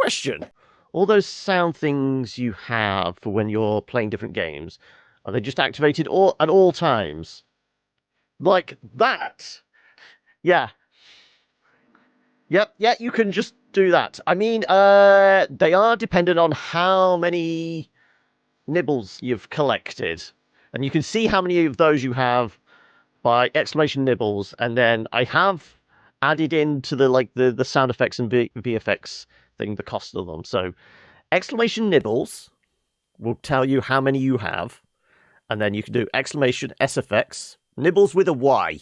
question. All those sound things you have for when you're playing different games, are they just activated at all times? Like that? Yeah. Yep, yeah, you can just do that. I mean, they are dependent on how many nibbles you've collected. And you can see how many of those you have by exclamation nibbles, and then I have added into the sound effects and VFX thing the cost of them. So exclamation nibbles will tell you how many you have, and then you can do exclamation SFX nibbles with a Y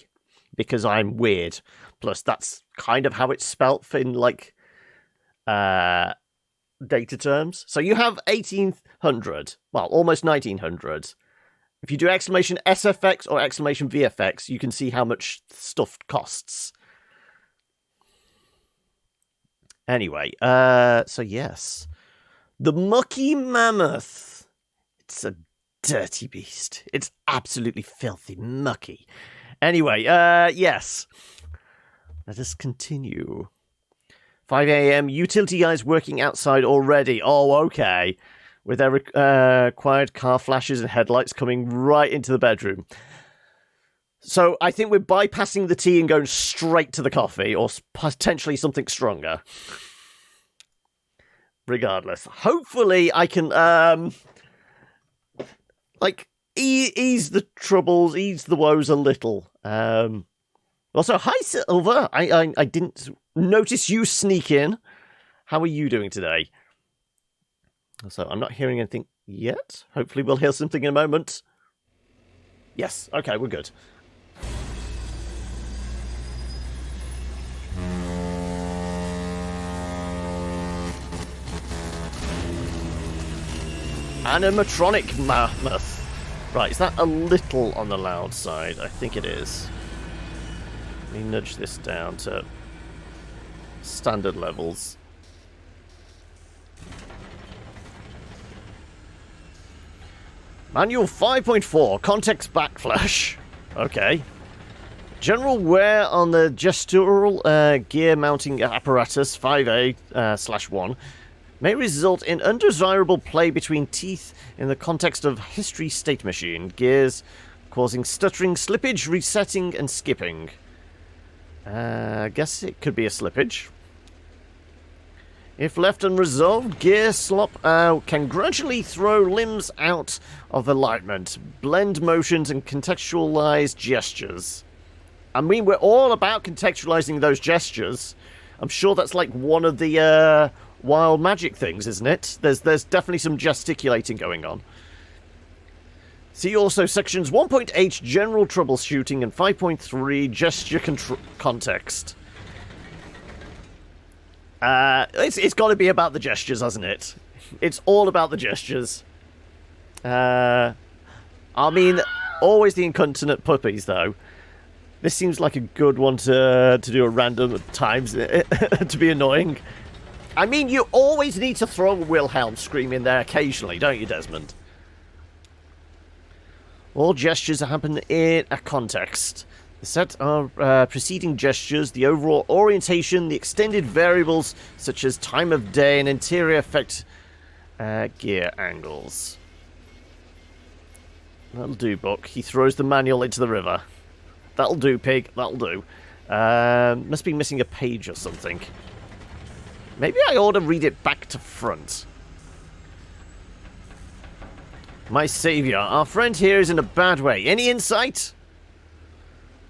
because I'm weird. Plus, that's kind of how it's spelt in data terms. So you have 1800, well, almost 1900. If you do exclamation SFX or exclamation VFX, you can see how much stuff costs. Anyway, so yes. The Mucky Mammoth. It's a dirty beast. It's absolutely filthy mucky. Anyway, yes. Let us continue. 5 a.m. Utility guys working outside already. Oh, okay. With their required car flashes and headlights coming right into the bedroom. So I think we're bypassing the tea and going straight to the coffee, or potentially something stronger. Regardless. Hopefully I can, ease the troubles, ease the woes a little. Also, hi, Silver. I didn't notice you sneak in. How are you doing today? So, I'm not hearing anything yet. Hopefully we'll hear something in a moment. Yes, okay, we're good. Animatronic Mammoth. Right, is that a little on the loud side? I think it is. Let me nudge this down to standard levels. Manual 5.4, context backflash. Okay. General wear on the gestural gear mounting apparatus 5A/1 may result in undesirable play between teeth in the context of history state machine gears, causing stuttering, slippage, resetting, and skipping. I guess it could be a slippage. If left unresolved, gear slop can gradually throw limbs out of alignment, blend motions, and contextualize gestures. I mean, we're all about contextualizing those gestures. I'm sure that's like one of the wild magic things, isn't it? There's definitely some gesticulating going on. See also sections 1.8 general troubleshooting and 5.3 gesture context. It's got to be about the gestures, hasn't it? It's all about the gestures. I mean, always the incontinent puppies, though. This seems like a good one to do at random times to be annoying. I mean, you always need to throw a Wilhelm scream in there occasionally, don't you, Desmond? All gestures happen in a context. The set of preceding gestures, the overall orientation, the extended variables such as time of day and interior effect gear angles. That'll do, Buck. He throws the manual into the river. That'll do, Pig. That'll do. Must be missing a page or something. Maybe I ought to read it back to front. My saviour, our friend here is in a bad way. Any insight?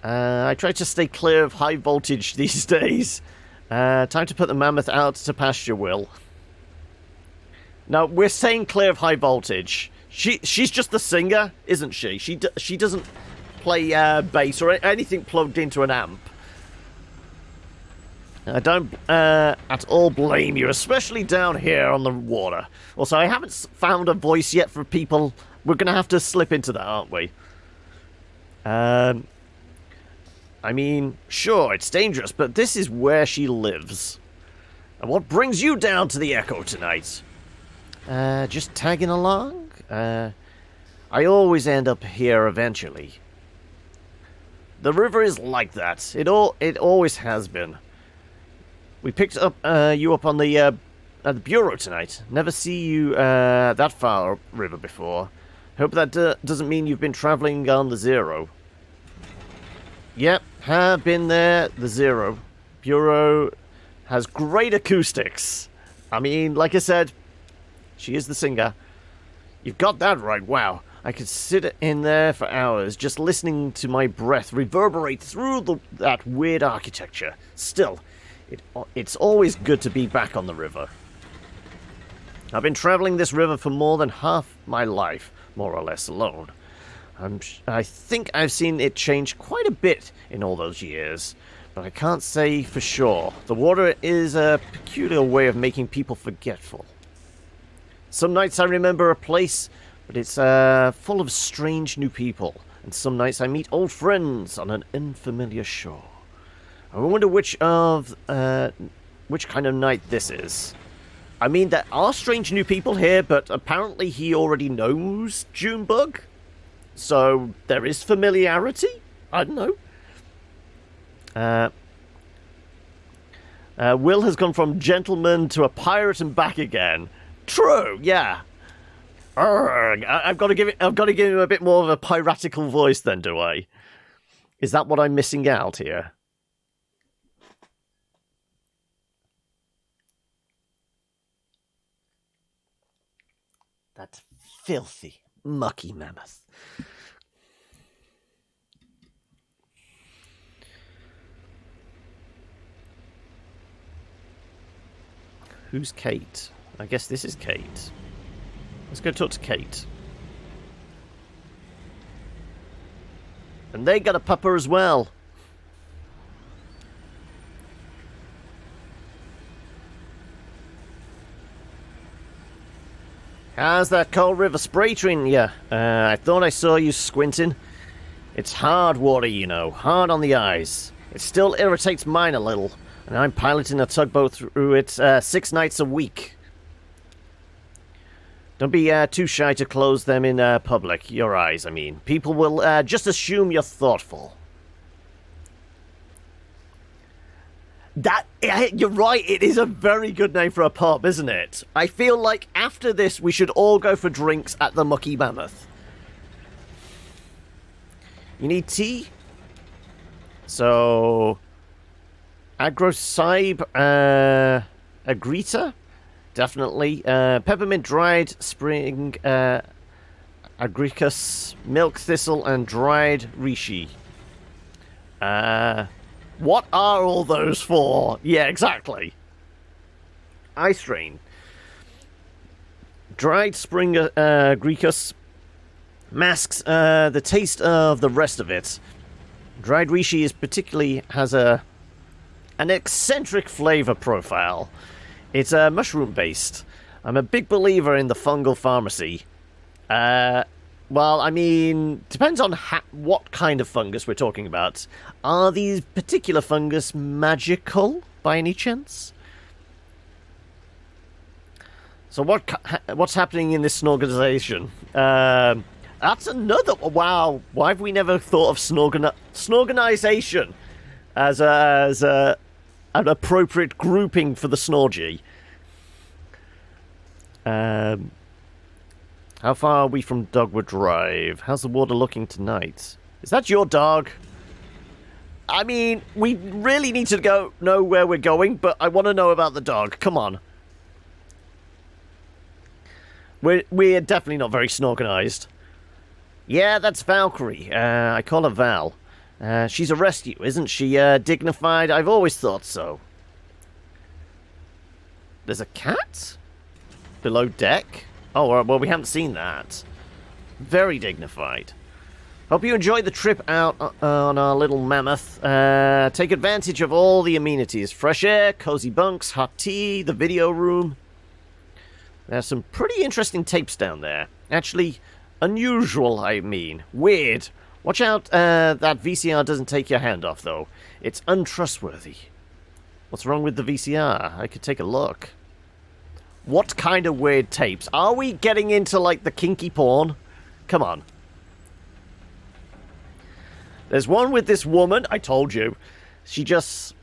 I try to stay clear of high voltage these days. Time to put the mammoth out to pasture, Will. No, we're staying clear of high voltage. She's just the singer, isn't she? She doesn't play bass or anything plugged into an amp. I don't at all blame you, especially down here on the water. Also, I haven't found a voice yet for people. We're going to have to slip into that, aren't we? I mean, sure, it's dangerous, but this is where she lives. And what brings you down to the Echo tonight? Just tagging along? I always end up here eventually. The river is like that. It always has been. We picked up you up on the at the Bureau tonight. Never see you that far upriver before. Hope that doesn't mean you've been traveling on the Zero. Yep, have been there, the Zero. Bureau has great acoustics. I mean, like I said, she is the singer. You've got that right, wow. I could sit in there for hours just listening to my breath reverberate through that weird architecture. Still, it's always good to be back on the river. I've been traveling this river for more than half my life, more or less alone. I think I've seen it change quite a bit in all those years, but I can't say for sure. The water is a peculiar way of making people forgetful. Some nights I remember a place, but it's full of strange new people, and some nights I meet old friends on an unfamiliar shore. I wonder which kind of night this is. I mean, there are strange new people here, but apparently he already knows Junebug. So, there is familiarity? I don't know. Will has gone from gentleman to a pirate and back again. True, yeah. Urgh, I've got to give him a bit more of a piratical voice then, do I? Is that what I'm missing out here? That filthy Mucky Mammoth. Who's Kate? I guess this is Kate. Let's go talk to Kate. And they got a pupper as well. How's that cold river spray treating you? I thought I saw you squinting. It's hard water, you know. Hard on the eyes. It still irritates mine a little. And I'm piloting a tugboat through it 6 nights a week. Don't be too shy to close them in public. Your eyes, I mean. People will just assume you're thoughtful. You're right, it is a very good name for a pub, isn't it? I feel like after this we should all go for drinks at the Mucky Mammoth. You need tea? So... Agrocybe, Agrita? Definitely. Peppermint dried spring, Agricus, milk thistle, and dried reishi. What are all those for? Yeah, exactly. Eye strain. Dried spring, Agricus masks the taste of the rest of it. Dried reishi has an eccentric flavor profile. It's mushroom-based. I'm a big believer in the fungal pharmacy. Well, I mean, depends on what kind of fungus we're talking about. Are these particular fungus magical, by any chance? So what's happening in this snorganization? That's another... Wow, why have we never thought of snorganization as an appropriate grouping for the Snorgy? How far are we from Dogwood Drive? How's the water looking tonight? Is that your dog? I mean, we really need to know where we're going, but I want to know about the dog. Come on. We're definitely not very snorganized. Yeah, that's Valkyrie. I call her Val. She's a rescue, isn't she? Dignified? I've always thought so. There's a cat? Below deck? Oh, well, we haven't seen that. Very dignified. Hope you enjoyed the trip out on our little mammoth. Take advantage of all the amenities. Fresh air, cozy bunks, hot tea, the video room. There's some pretty interesting tapes down there. Actually, unusual, I mean. Weird. Watch out that VCR doesn't take your hand off, though. It's untrustworthy. What's wrong with the VCR? I could take a look. What kind of weird tapes? Are we getting into, like, the kinky porn? Come on. There's one with this woman, I told you. She just,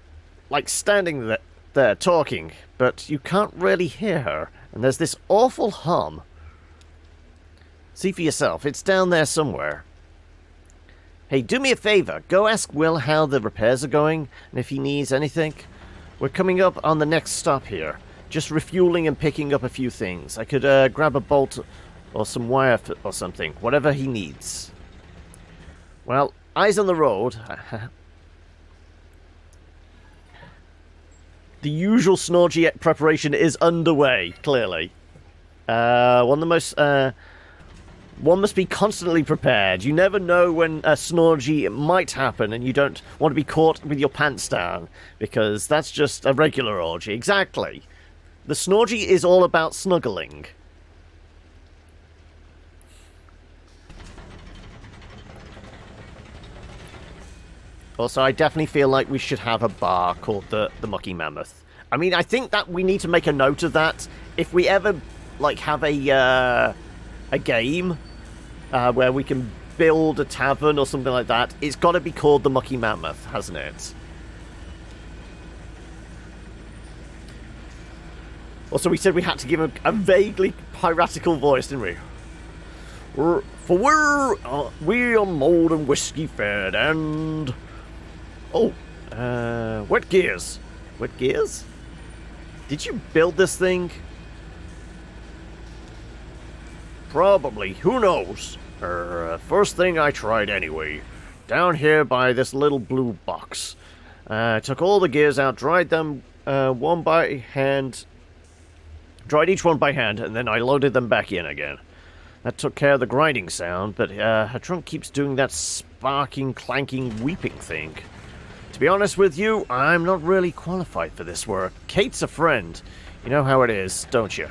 like, standing there talking. but you can't really hear her, and there's this awful hum. See for yourself, it's down there somewhere. Hey, do me a favor, go ask Will how the repairs are going, and if he needs anything. We're coming up on the next stop here. Just refueling and picking up a few things. I could grab a bolt or some wire or something, whatever he needs. Well, eyes on the road. The usual Snorgy preparation is underway, clearly. One must be constantly prepared. You never know when a Snorgy might happen, and you don't want to be caught with your pants down, because that's just a regular orgy. Exactly. The Snorgy is all about snuggling. Also, I definitely feel like we should have a bar called the Mucky Mammoth. I mean, I think that we need to make a note of that. If we ever, like, have a game where we can build a tavern or something like that, it's got to be called the Mucky Mammoth, hasn't it? Also, we said we had to give a vaguely piratical voice, didn't we? For we are mold and whiskey fed, and... Oh, wet gears. Wet gears? Did you build this thing? Probably. Who knows? First thing I tried anyway. Down here by this little blue box. Took all the gears out, dried them one by hand. Dried each one by hand, and then I loaded them back in again. That took care of the grinding sound, but her trunk keeps doing that sparking, clanking, weeping thing. To be honest with you, I'm not really qualified for this work. Kate's a friend. You know how it is, don't you?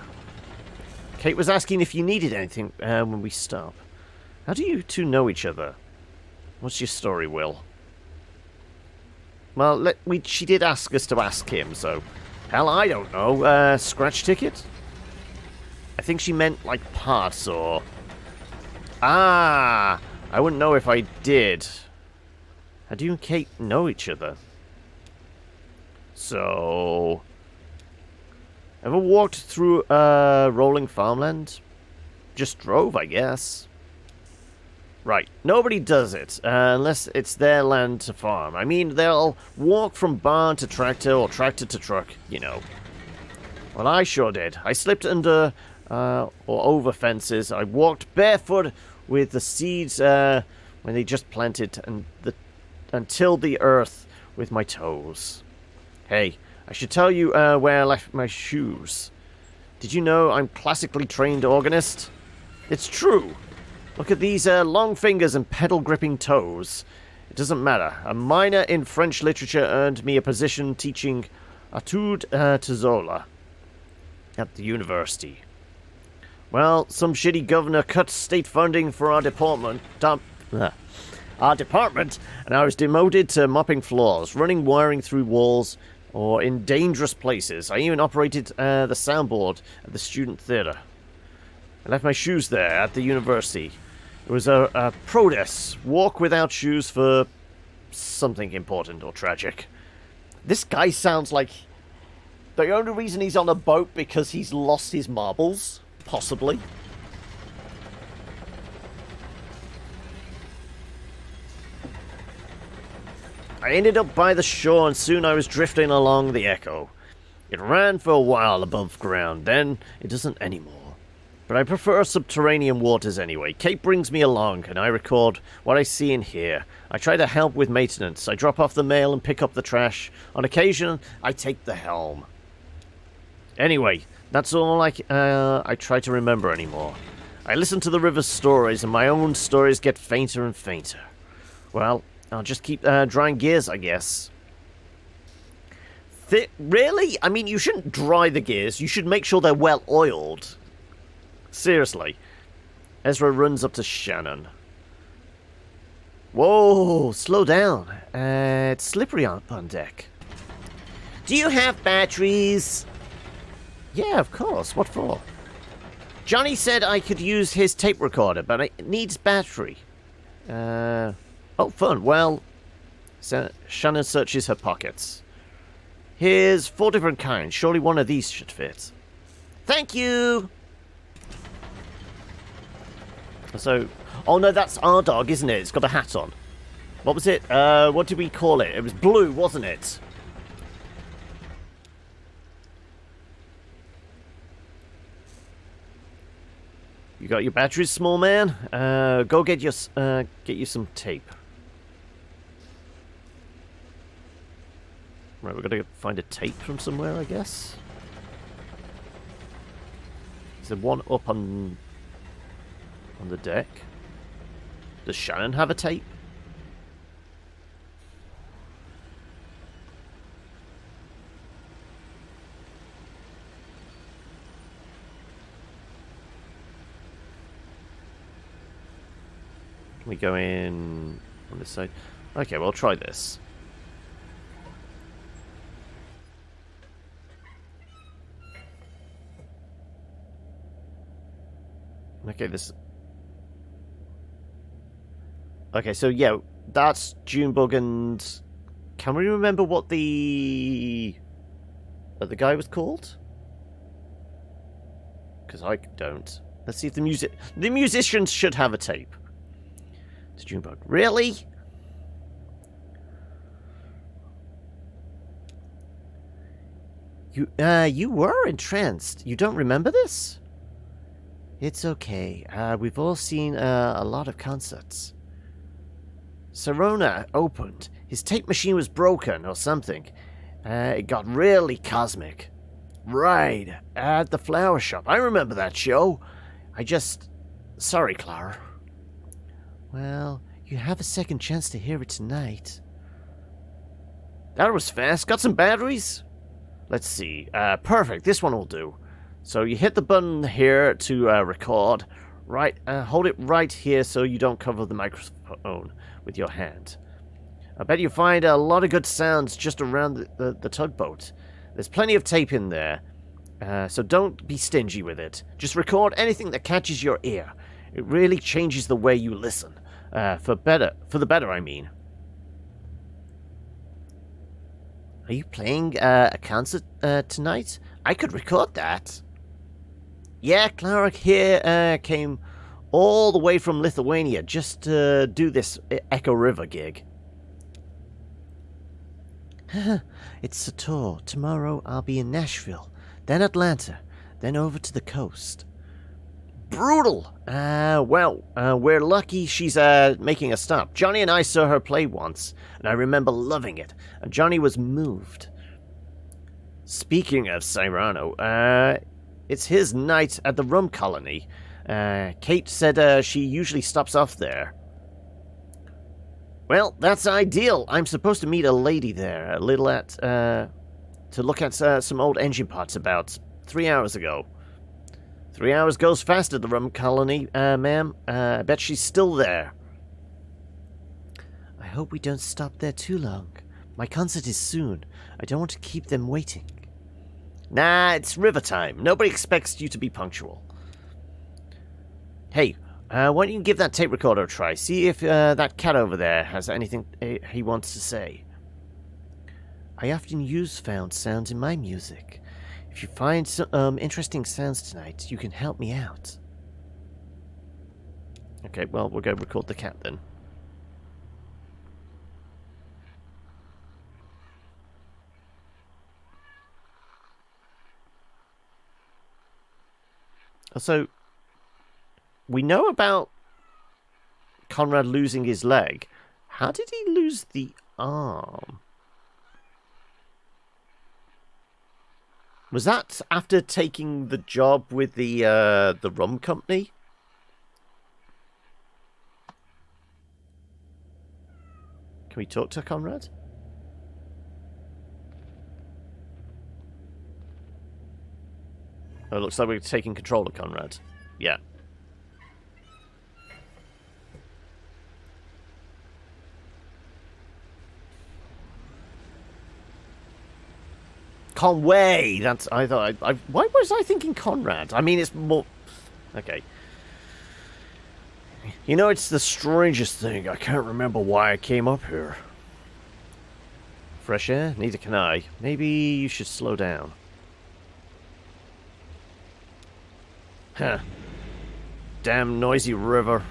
Kate was asking if you needed anything when we stop. How do you two know each other? What's your story, Will? Well, she did ask us to ask him, so... Hell, I don't know. Scratch ticket? I think she meant, like, parts or... Ah! I wouldn't know if I did. How do you and Kate know each other? So... Ever walked through rolling farmland? Just drove, I guess. Right. Nobody does it, unless it's their land to farm. I mean, they'll walk from barn to tractor or tractor to truck, you know. Well, I sure did. I slipped under or over fences. I walked barefoot with the seeds when they just planted and tilled the earth with my toes. Hey, I should tell you where I left my shoes. Did you know I'm classically trained organist? It's true. Look at these long fingers and pedal-gripping toes. It doesn't matter. A minor in French literature earned me a position teaching Etudes to Zola at the university. Well, some shitty governor cut state funding for our department, and I was demoted to mopping floors, running wiring through walls, or in dangerous places. I even operated the soundboard at the student theatre. I left my shoes there at the university. It was a protest, walk without shoes for something important or tragic. This guy sounds like the only reason he's on a boat because he's lost his marbles, possibly. I ended up by the shore and soon I was drifting along the Echo. It ran for a while above ground, then it doesn't anymore. But I prefer subterranean waters anyway. Kate brings me along, and I record what I see and hear. I try to help with maintenance. I drop off the mail and pick up the trash. On occasion, I take the helm. Anyway, that's all I try to remember anymore. I listen to the river's stories, and my own stories get fainter and fainter. Well, I'll just keep drying gears, I guess. Really? I mean, you shouldn't dry the gears. You should make sure they're well oiled. Seriously. Ezra runs up to Shannon. Whoa, slow down. It's slippery on deck. Do you have batteries? Yeah, of course. What for? Johnny said I could use his tape recorder, but it needs battery. Oh, fun. Well, Shannon searches her pockets. Here's 4 different kinds. Surely one of these should fit. Thank you! So... Oh no, that's our dog, isn't it? It's got a hat on. What was it? What did we call it? It was Blue, wasn't it? You got your batteries, small man? Go get you some tape. Right, we're gonna find a tape from somewhere, I guess. Is there one up on the deck? Does Shannon have a tape? Can we go in on this side? Okay, well, I'll try this. Okay, this... Okay, so yeah, that's Junebug and... Can we remember what the guy was called? Because I don't. Let's see if the musicians should have a tape. It's Junebug. Really? You were entranced. You don't remember this? It's okay. We've all seen a lot of concerts. Serona opened. His tape machine was broken or something. It got really cosmic. Right, at the flower shop. I remember that show. Sorry, Clara. Well, you have a second chance to hear it tonight. That was fast. Got some batteries? Let's see. Perfect. This one will do. So you hit the button here to record. Right, hold it right here so you don't cover the microphone with your hand. I bet you find a lot of good sounds just around the tugboat. There's plenty of tape in there, so don't be stingy with it. Just record anything that catches your ear. It really changes the way you listen. For the better, I mean. Are you playing a concert tonight? I could record that. Yeah, Clara here came all the way from Lithuania just to do this Echo River gig. It's a tour. Tomorrow I'll be in Nashville, then Atlanta, then over to the coast. Brutal! We're lucky she's making a stop. Johnny and I saw her play once, and I remember loving it, and Johnny was moved. Speaking of Cyrano, it's his night at the rum colony. Kate said she usually stops off there. Well, that's ideal. I'm supposed to meet a lady there, to look at some old engine parts about 3 hours ago. 3 hours goes fast at the rum colony, ma'am. I bet she's still there. I hope we don't stop there too long. My concert is soon. I don't want to keep them waiting. Nah, it's river time. Nobody expects you to be punctual. Hey, why don't you give that tape recorder a try? See if that cat over there has anything he wants to say. I often use found sounds in my music. If you find some interesting sounds tonight, you can help me out. Okay, well, we'll go record the cat then. So, we know about Conrad losing his leg. How did he lose the arm? Was that after taking the job with the rum company? Can we talk to Conrad? Oh, it looks like we're taking control of Conrad. Yeah. Conway! That's... I thought... why was I thinking Conrad? I mean, it's more... Okay. You know, it's the strangest thing. I can't remember why I came up here. fresh air? Neither can I. Maybe you should slow down. Huh. Damn noisy river.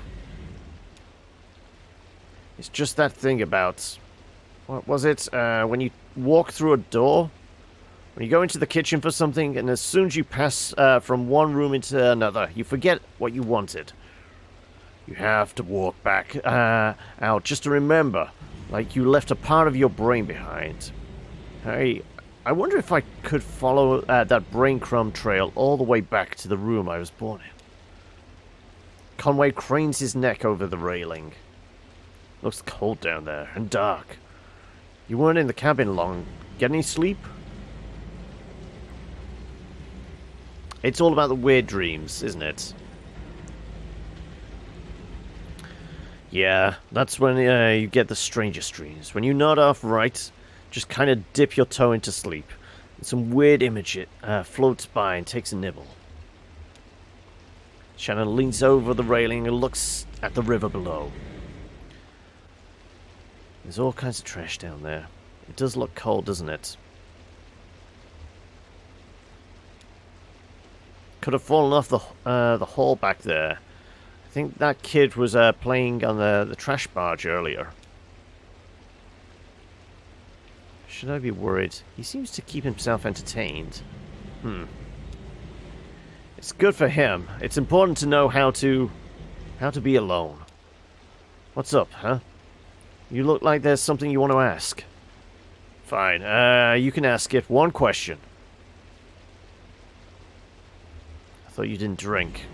It's just that thing about... What was it? When you walk through a door? When you go into the kitchen for something, and as soon as you pass from one room into another, you forget what you wanted. You have to walk back out just to remember, like you left a part of your brain behind. Hey, I wonder if I could follow that breadcrumb trail all the way back to the room I was born in. Conway cranes his neck over the railing. Looks cold down there, and dark. You weren't in the cabin long. Get any sleep? It's all about the weird dreams, isn't it? Yeah, that's when you get the strangest dreams. When you nod off right, just kind of dip your toe into sleep. And some weird image floats by and takes a nibble. Shannon leans over the railing and looks at the river below. There's all kinds of trash down there. It does look cold, doesn't it? Could have fallen off the hall back there. I think that kid was playing on the trash barge earlier. Should I be worried? He seems to keep himself entertained. It's good for him. It's important to know how to be alone. What's up, huh? You look like there's something you want to ask. Fine. You can ask it. One question. I thought you didn't drink.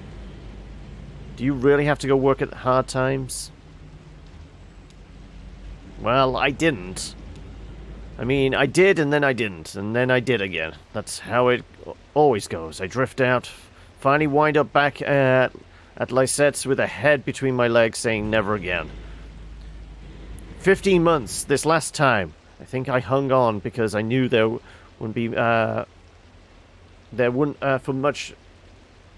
Do you really have to go work at Hard Times? Well, I didn't. I mean, I did and then I didn't, and then I did again. That's how it always goes. I drift out, finally wind up back at Lysette's with a head between my legs saying never again. 15 months, this last time. I think I hung on because I knew there wouldn't be, for much...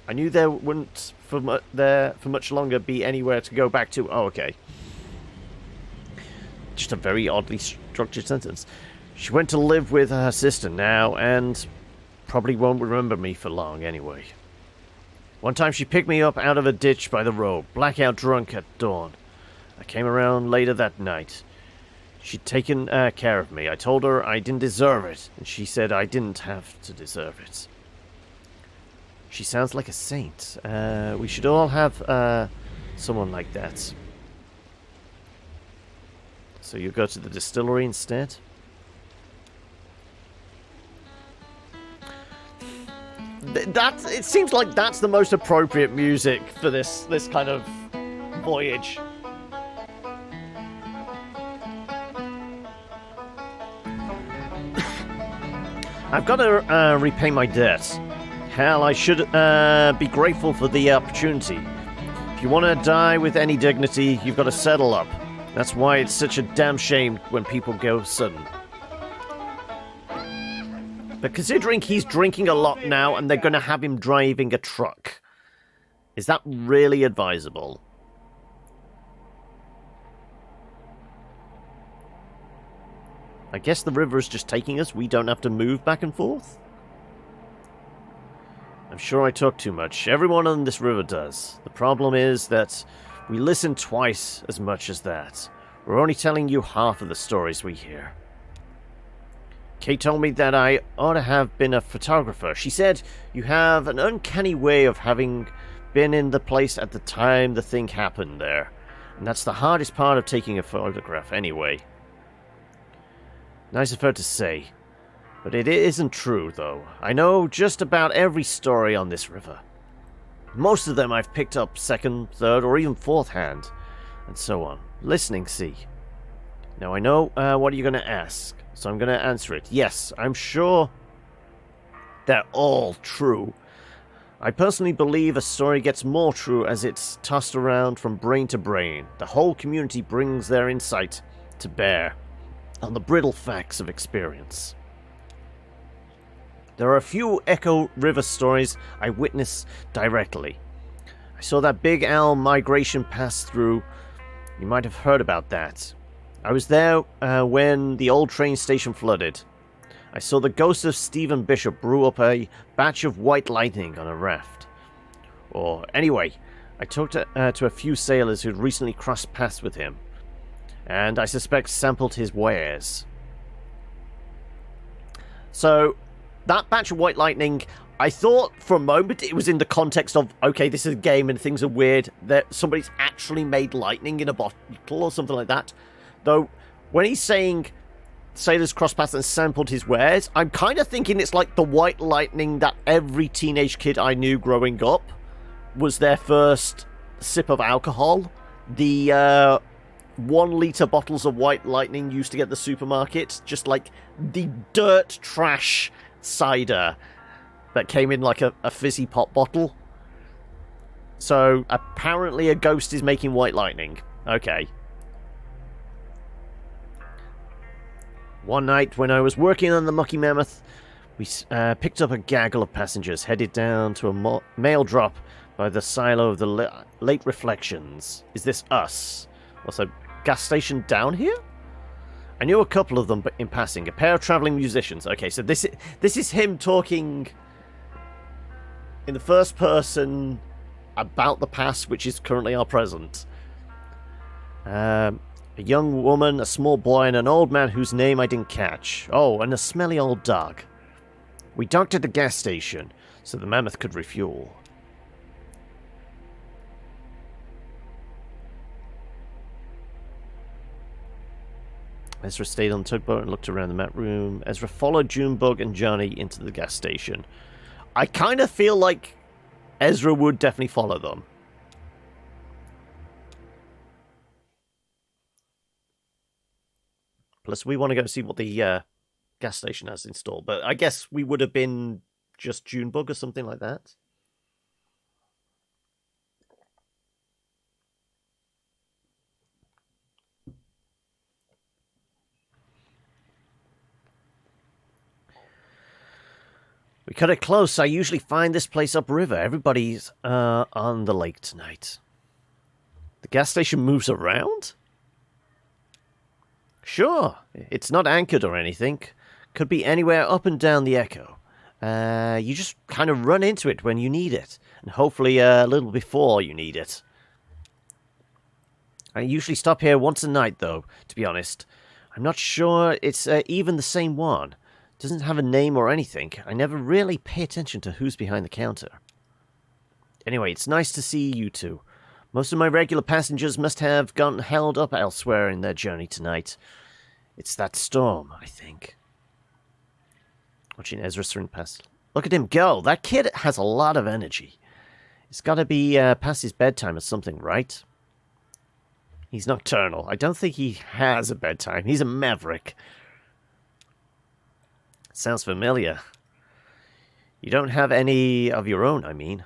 I knew there wouldn't for much longer be anywhere to go back to. Oh, okay. Just a very oddly structured sentence. She went to live with her sister now, and probably won't remember me for long anyway. One time she picked me up out of a ditch by the road, blackout drunk at dawn. I came around later that night. She'd taken care of me. I told her I didn't deserve it, and she said I didn't have to deserve it. She sounds like a saint. We should all have someone like that. So you go to the distillery instead? It seems like that's the most appropriate music for this kind of voyage. I've got to repay my debt. Hell, I should be grateful for the opportunity. If you want to die with any dignity, you've got to settle up. That's why it's such a damn shame when people go sudden. But considering he's drinking a lot now and they're going to have him driving a truck, is that really advisable? I guess the river is just taking us. We don't have to move back and forth? I'm sure I talk too much. Everyone on this river does. The problem is that we listen twice as much as that. We're only telling you half of the stories we hear. Kate told me that I ought to have been a photographer. She said you have an uncanny way of having been in the place at the time the thing happened there. And that's the hardest part of taking a photograph anyway. Nice of her to say. But it isn't true, though. I know just about every story on this river. Most of them I've picked up second, third, or even fourth hand, and so on. Listening, see. Now I know what you're going to ask, so I'm going to answer it. Yes, I'm sure they're all true. I personally believe a story gets more true as it's tossed around from brain to brain. The whole community brings their insight to bear on the brittle facts of experience. There are a few Echo River stories I witnessed directly. I saw that big owl migration pass through. You might have heard about that. I was there when the old train station flooded. I saw the ghost of Stephen Bishop brew up a batch of white lightning on a raft. Or anyway, I talked to a few sailors who'd recently crossed paths with him, and I suspect sampled his wares. So, that batch of white lightning, I thought for a moment it was in the context of, okay, this is a game and things are weird, that somebody's actually made lightning in a bottle or something like that. Though, when he's saying sailors crossed paths and sampled his wares, I'm kind of thinking it's like the white lightning that every teenage kid I knew growing up was their first sip of alcohol. The 1 litre bottles of white lightning used to get at the supermarket, just like the dirt trash cider that came in like a fizzy pop bottle. So apparently a ghost is making white lightning. Okay. One night when I was working on the Mucky Mammoth, we picked up a gaggle of passengers headed down to a mail drop by the silo of the Late Reflections. Is this us? Also, gas station down here? I knew a couple of them in passing. A pair of travelling musicians. Okay, so this is him talking in the first person about the past, which is currently our present. A young woman, a small boy, and an old man whose name I didn't catch. Oh, and a smelly old dog. We docked at the gas station so the Mammoth could refuel. Ezra stayed on the tugboat and looked around the map room. Ezra followed Junebug and Johnny into the gas station. I kind of feel like Ezra would definitely follow them. Plus, we want to go see what the gas station has installed. But I guess we would have been just Junebug or something like that. We cut it close. I usually find this place upriver. Everybody's on the lake tonight. The gas station moves around? Sure. It's not anchored or anything. Could be anywhere up and down the Echo. You just kind of run into it when you need it. And hopefully a little before you need it. I usually stop here once a night, though, to be honest. I'm not sure it's even the same one. Doesn't have a name or anything. I never really pay attention to who's behind the counter. Anyway, it's nice to see you two. Most of my regular passengers must have gotten held up elsewhere in their journey tonight. It's that storm, I think. Watching Ezra swing past. Look at him go. That kid has a lot of energy. It's got to be past his bedtime or something, right? He's nocturnal. I don't think he has a bedtime. He's a maverick. Sounds familiar. You don't have any of your own, I mean.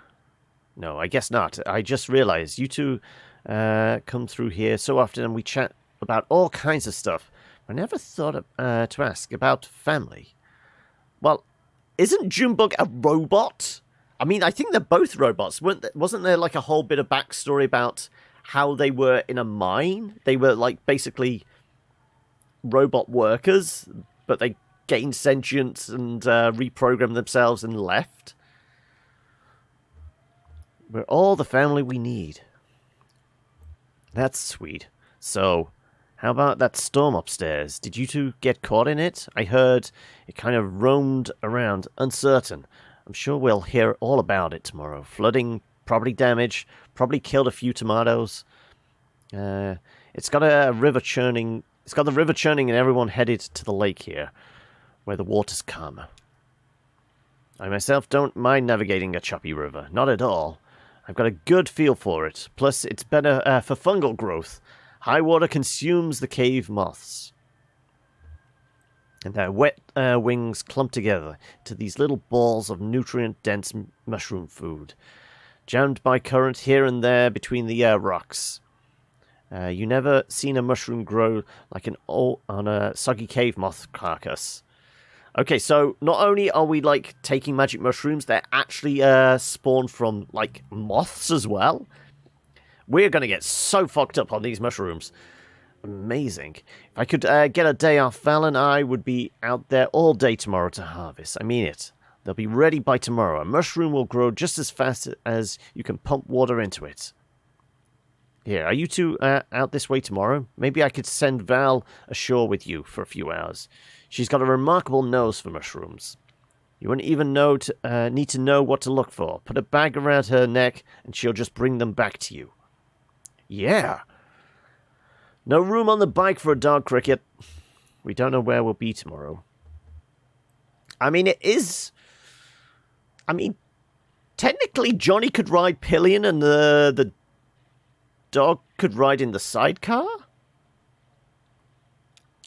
No, I guess not. I just realized you two come through here so often and we chat about all kinds of stuff. I never thought to ask about family. Well, isn't Junebug a robot? I mean, I think they're both robots. Wasn't there like a whole bit of backstory about how they were in a mine? They were like basically robot workers, but they gained sentience and reprogrammed themselves and left. We're all the family we need. That's sweet. So, how about that storm upstairs? Did you two get caught in it? I heard it kind of roamed around, uncertain. I'm sure we'll hear all about it tomorrow. Flooding, property damage, probably killed a few tomatoes. It's got a river churning. It's got the river churning and everyone headed to the lake here, where the waters come. I myself don't mind navigating a choppy river. Not at all. I've got a good feel for it. Plus, it's better for fungal growth. High water consumes the cave moths. And their wet wings clump together to these little balls of nutrient-dense mushroom food, jammed by current here and there between the rocks. You never seen a mushroom grow like on a soggy cave moth carcass. Okay, so not only are we, like, taking magic mushrooms, they're actually spawned from, like, moths as well. We're going to get so fucked up on these mushrooms. Amazing. If I could get a day off, Val and I would be out there all day tomorrow to harvest. I mean it. They'll be ready by tomorrow. A mushroom will grow just as fast as you can pump water into it. Here, are you two out this way tomorrow? Maybe I could send Val ashore with you for a few hours. She's got a remarkable nose for mushrooms. You wouldn't even need to know what to look for. Put a bag around her neck and she'll just bring them back to you. Yeah. No room on the bike for a dog, Cricket. We don't know where we'll be tomorrow. I mean, it is... I mean, technically Johnny could ride Pillion and the dog could ride in the sidecar?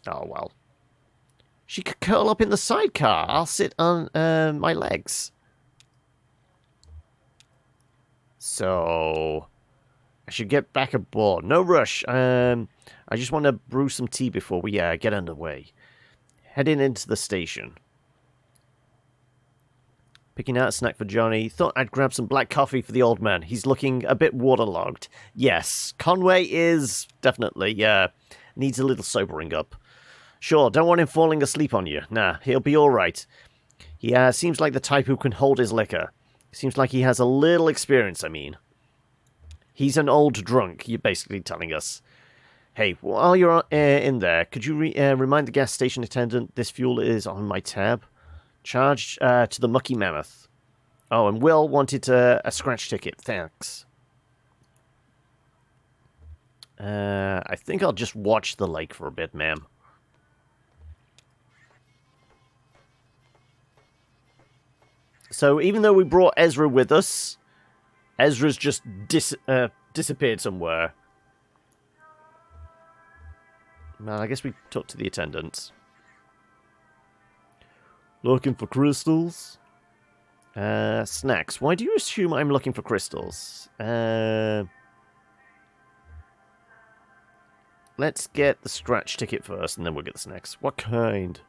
Oh, well. She could curl up in the sidecar. I'll sit on my legs. So... I should get back aboard. No rush. I just want to brew some tea before we get underway. Heading into the station. Picking out a snack for Johnny. Thought I'd grab some black coffee for the old man. He's looking a bit waterlogged. Yes, Conway is definitely, needs a little sobering up. Sure, don't want him falling asleep on you. Nah, he'll be alright. He seems like the type who can hold his liquor. Seems like he has a little experience, I mean. He's an old drunk, you're basically telling us. Hey, while you're in there, could you remind the gas station attendant this fuel is on my tab? Charged to the Mucky Mammoth. Oh, and Will wanted a scratch ticket, thanks. I think I'll just watch the lake for a bit, ma'am. So even though we brought Ezra with us, Ezra's just disappeared somewhere. Well, I guess we talk to the attendants. Looking for crystals? Snacks. Why do you assume I'm looking for crystals? Let's get the scratch ticket first, and then we'll get the snacks. What kind?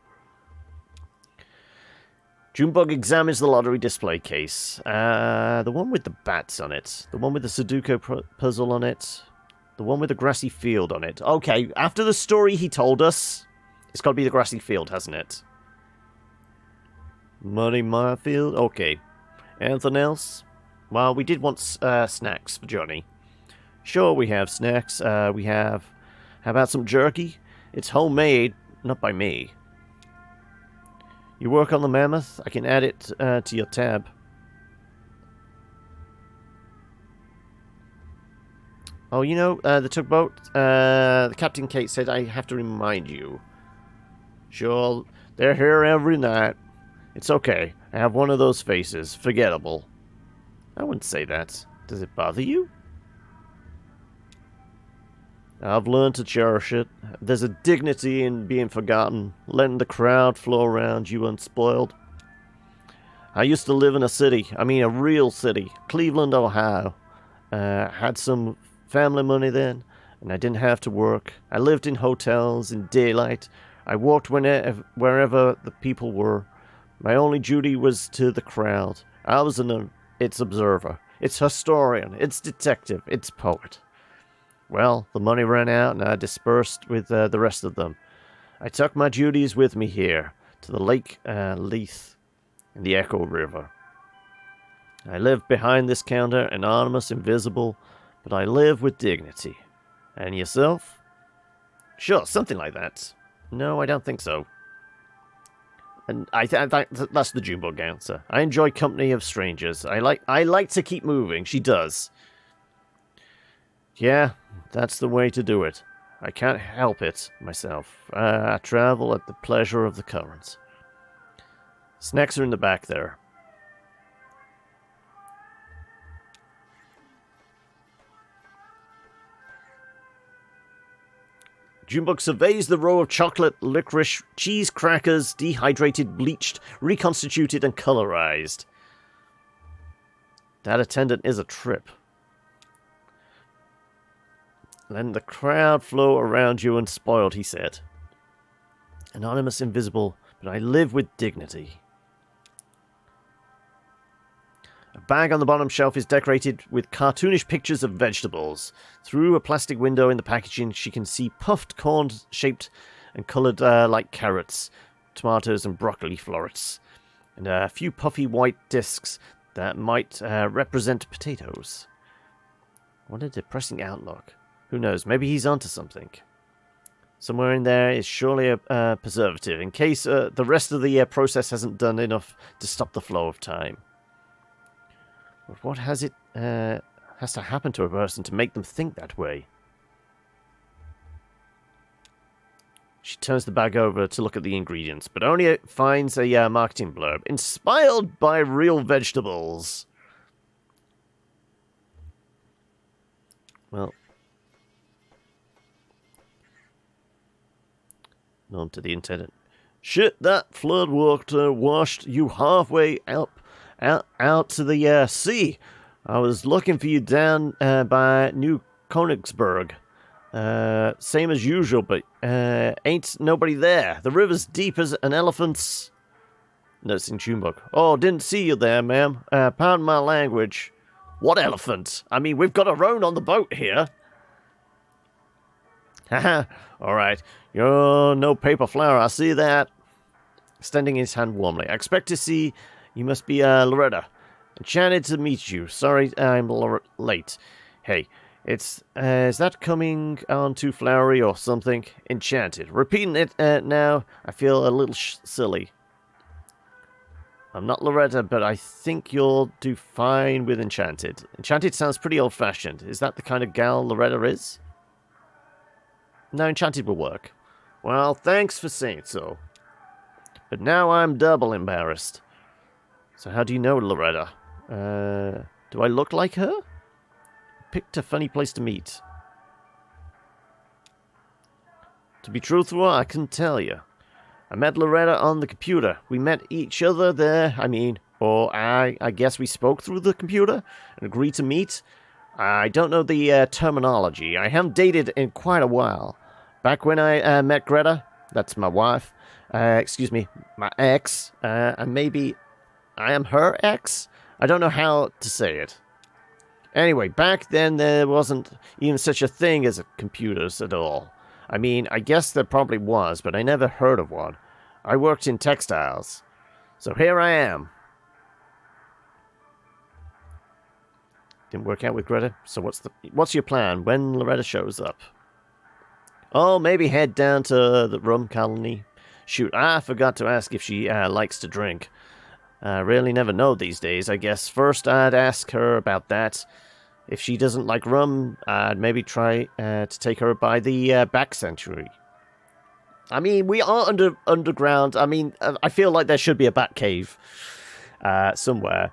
Junebug examines the lottery display case. The one with the bats on it. The one with the Sudoku puzzle on it. The one with the grassy field on it. Okay, after the story he told us, it's got to be the grassy field, hasn't it? Muddy Minefield? Okay. Anything else? Well, we did want snacks for Johnny. Sure, we have snacks. We have... How about some jerky? It's homemade, not by me. You work on the Mammoth? I can add it to your tab. Oh, you know, the tugboat? The Captain Kate said I have to remind you. Sure, they're here every night. It's okay. I have one of those faces. Forgettable. I wouldn't say that. Does it bother you? I've learned to cherish it. There's a dignity in being forgotten, letting the crowd flow around you unspoiled. I used to live in a city, I mean a real city, Cleveland, Ohio. Had some family money then, and I didn't have to work. I lived in hotels in daylight. I walked wherever the people were. My only duty was to the crowd. I was its observer, its historian, its detective, its poet. Well, the money ran out, and I dispersed with the rest of them. I took my duties with me here, to the Lake Leith, in the Echo River. I live behind this counter, anonymous, invisible, but I live with dignity. And yourself? Sure, something like that. No, I don't think so. And that's the Junebug answer. I enjoy company of strangers. I like to keep moving. She does. Yeah, that's the way to do it. I can't help it myself. I travel at the pleasure of the currents. Snacks are in the back there. Junebug surveys the row of chocolate, licorice, cheese crackers, dehydrated, bleached, reconstituted, and colorized. That attendant is a trip. Then the crowd flow around you unspoiled, he said. Anonymous, invisible, but I live with dignity. A bag on the bottom shelf is decorated with cartoonish pictures of vegetables. Through a plastic window in the packaging, she can see puffed corn shaped and coloured like carrots, tomatoes and broccoli florets, and a few puffy white discs that might represent potatoes. What a depressing outlook. Who knows, maybe he's onto something. Somewhere in there is surely a preservative, in case the rest of the process hasn't done enough to stop the flow of time. But what has to happen to a person to make them think that way? She turns the bag over to look at the ingredients, but only finds a marketing blurb. Inspired by real vegetables. Well, on to the intendant. Shit, that flood water washed you halfway out to the sea. I was looking for you down by New Königsberg. Same as usual, but ain't nobody there. The river's deep as an elephant's... Noticing Junebug. Oh, didn't see you there, ma'am. Pardon my language. What elephant? I mean, we've got our own on the boat here. Haha, alright. You're no paper flower, I see that. Extending his hand warmly. I expect to see you must be Loretta. Enchanted to meet you. Sorry I'm late. Hey, is that coming on too flowery or something? Enchanted. Repeating it now, I feel a little silly. I'm not Loretta, but I think you'll do fine with Enchanted. Enchanted sounds pretty old-fashioned. Is that the kind of gal Loretta is? No, Enchanted will work. Well, thanks for saying so. But now I'm double embarrassed. So how do you know Loretta? Do I look like her? Picked a funny place to meet. To be truthful, I couldn't tell you. I met Loretta on the computer. We met each other there, or I guess we spoke through the computer and agreed to meet. I don't know the terminology. I haven't dated in quite a while. Back when I met Greta, that's my wife, my ex, and maybe I am her ex? I don't know how to say it. Anyway, back then there wasn't even such a thing as computers at all. I guess there probably was, but I never heard of one. I worked in textiles. So here I am. Didn't work out with Greta, so what's your plan when Loretta shows up? Oh, maybe head down to the rum colony. Shoot, I forgot to ask if she likes to drink. I really never know these days. I guess first I'd ask her about that. If she doesn't like rum, I'd maybe try to take her by the back sanctuary. We are underground. I feel like there should be a bat cave somewhere.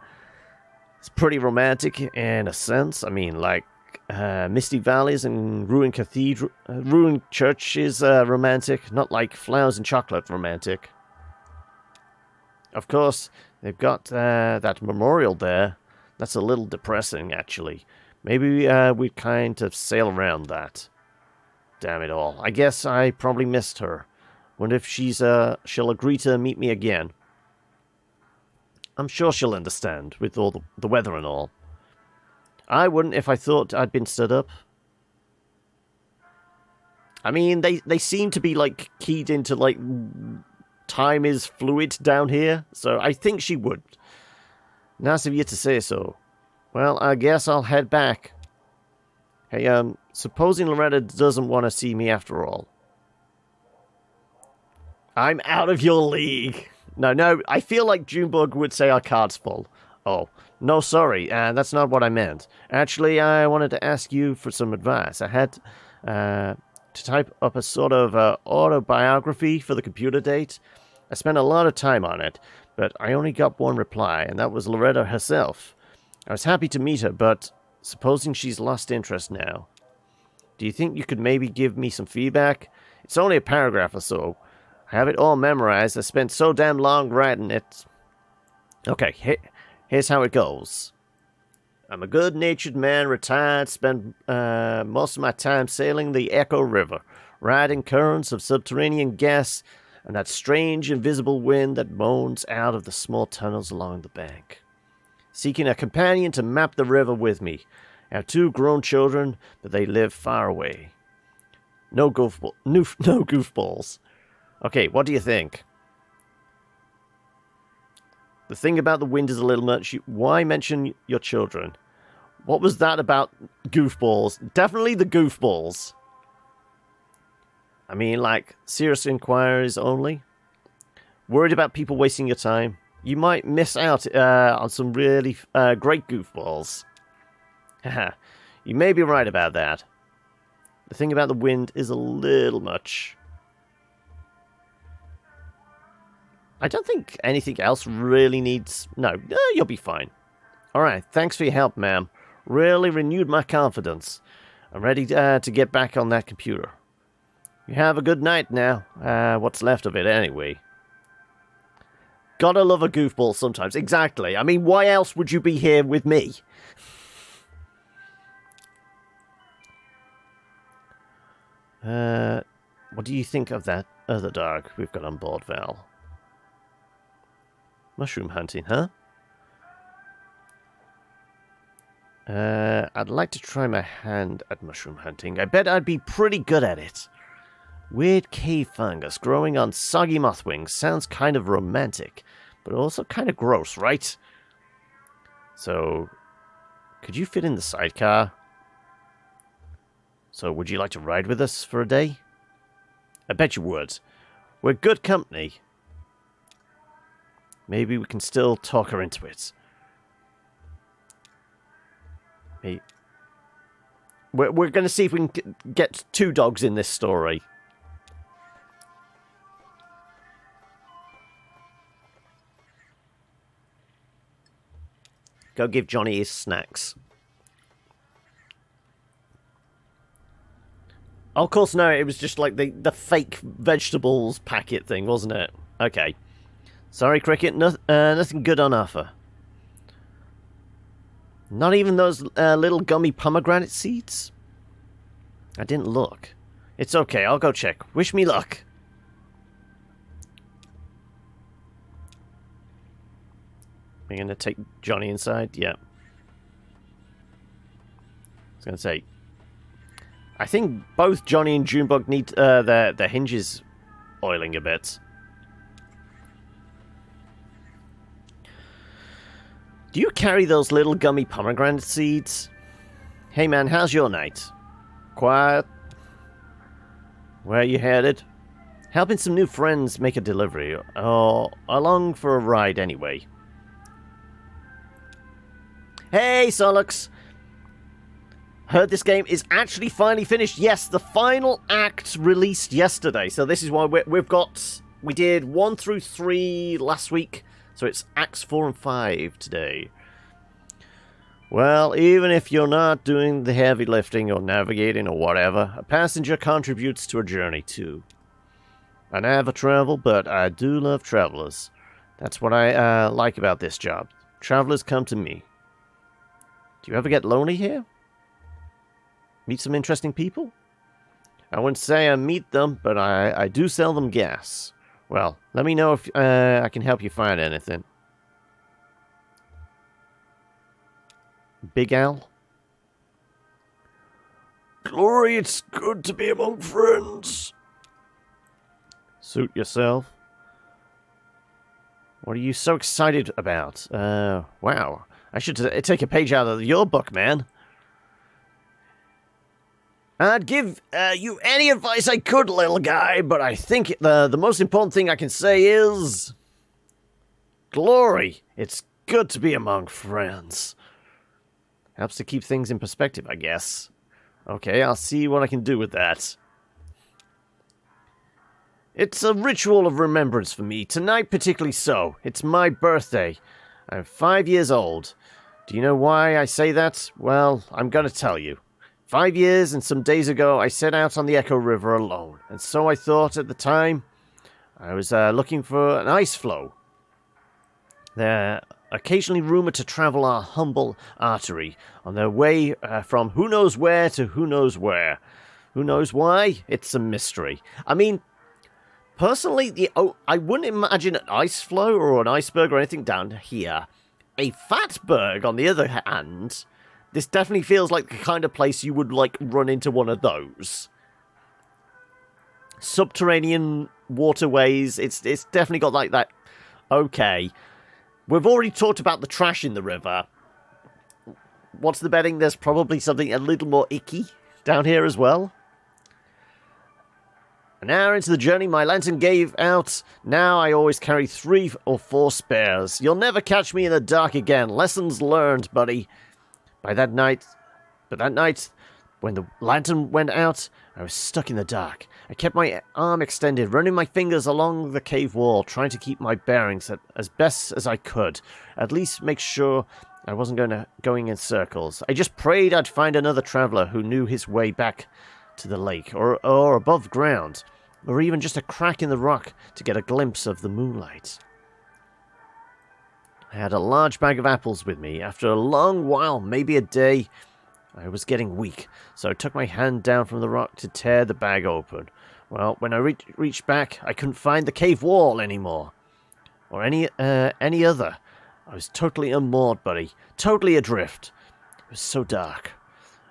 It's pretty romantic in a sense. Misty valleys and ruined churches romantic, not like flowers and chocolate romantic. Of course, they've got that memorial there. That's a little depressing, actually. Maybe we'd kind of sail around that. Damn it all. I guess I probably missed her. Wonder if she'll agree to meet me again. I'm sure she'll understand, with all the weather and all. I wouldn't if I thought I'd been stood up. They seem to be, keyed into, time is fluid down here, so I think she would. Nice of you to say so. Well, I guess I'll head back. Hey, supposing Loretta doesn't want to see me after all. I'm out of your league. No, I feel like Junebug would say our card's full. Oh, no, sorry, that's not what I meant. Actually, I wanted to ask you for some advice. I had to type up a sort of autobiography for the computer date. I spent a lot of time on it, but I only got one reply, and that was Loretta herself. I was happy to meet her, but supposing she's lost interest now. Do you think you could maybe give me some feedback? It's only a paragraph or so. I have it all memorized. I spent so damn long writing it. Okay, here's how it goes. I'm a good-natured man, retired, spent most of my time sailing the Echo River, riding currents of subterranean gas and that strange invisible wind that moans out of the small tunnels along the bank. seeking a companion to map the river with me. I have 2 grown children, but they live far away. No goofballs. Okay, what do you think? The thing about the wind is a little much. Why mention your children? What was that about goofballs? Definitely the goofballs. I mean, like, serious inquiries only. Worried about people wasting your time. You might miss out on some really great goofballs. Haha, you may be right about that. The thing about the wind is a little much. I don't think anything else really needs... No, you'll be fine. Alright, thanks for your help, ma'am. Really renewed my confidence. I'm ready to get back on that computer. You have a good night now. What's left of it, anyway. Gotta love a goofball sometimes. Exactly. I mean, why else would you be here with me? What do you think of that other dog we've got on board, Val? Mushroom hunting, huh? I'd like to try my hand at mushroom hunting. I bet I'd be pretty good at it. Weird cave fungus growing on soggy moth wings sounds kind of romantic, but also kind of gross, right? So, could you fit in the sidecar? So, would you like to ride with us for a day? I bet you would. We're good company. Maybe we can still talk her into it. We're going to see if we can get 2 dogs in this story. Go give Johnny his snacks. Oh, of course, no, it was just like the fake vegetables packet thing, wasn't it? Okay. Sorry, Cricket, nothing good on offer. Not even those little gummy pomegranate seeds? I didn't look. It's okay, I'll go check. Wish me luck. We're going to take Johnny inside? Yeah. I was going to say, I think both Johnny and Junebug need their hinges oiling a bit. Do you carry those little gummy pomegranate seeds? Hey man, how's your night? Quiet? Where are you headed? Helping some new friends make a delivery, or along for a ride anyway. Hey, Solux! Heard this game is actually finally finished. Yes, the final act released yesterday. So this is why we did 1 through 3 last week. So it's acts 4 and 5 today. Well, even if you're not doing the heavy lifting or navigating or whatever, a passenger contributes to a journey too. I never travel, but I do love travelers. That's what I like about this job. Travelers come to me. Do you ever get lonely here? Meet some interesting people? I wouldn't say I meet them, but I do sell them gas. Well, let me know if I can help you find anything. Big Al? Glory, it's good to be among friends. Suit yourself. What are you so excited about? Wow. I should take a page out of your book, man. I'd give you any advice I could, little guy, but I think the most important thing I can say is... Glory, it's good to be among friends. Helps to keep things in perspective, I guess. Okay, I'll see what I can do with that. It's a ritual of remembrance for me, tonight particularly so. It's my birthday. I'm 5 years old. Do you know why I say that? Well, I'm gonna tell you. 5 years and some days ago, I set out on the Echo River alone, and so I thought at the time I was looking for an ice floe. They're occasionally rumored to travel our humble artery on their way from who knows where to who knows where. Who knows why? It's a mystery. I mean, personally, I wouldn't imagine an ice floe or an iceberg or anything down here a fatberg, on the other hand, this definitely feels like the kind of place you would, like, run into one of those. Subterranean waterways, it's definitely got, like, that. Okay. We've already talked about the trash in the river. What's the betting? There's probably something a little more icky down here as well. An hour into the journey, my lantern gave out. Now I always carry 3 or 4 spares. You'll never catch me in the dark again. Lessons learned, buddy. But that night, when the lantern went out, I was stuck in the dark. I kept my arm extended, running my fingers along the cave wall, trying to keep my bearings as best as I could. At least make sure I wasn't going in circles. I just prayed I'd find another traveler who knew his way back to the lake, or above ground, or even just a crack in the rock to get a glimpse of the moonlight. I had a large bag of apples with me. After a long while, maybe a day, I was getting weak, so I took my hand down from the rock to tear the bag open. Well, when I reached back, I couldn't find the cave wall anymore, or any other. I was totally unmoored, buddy, totally adrift. It was so dark.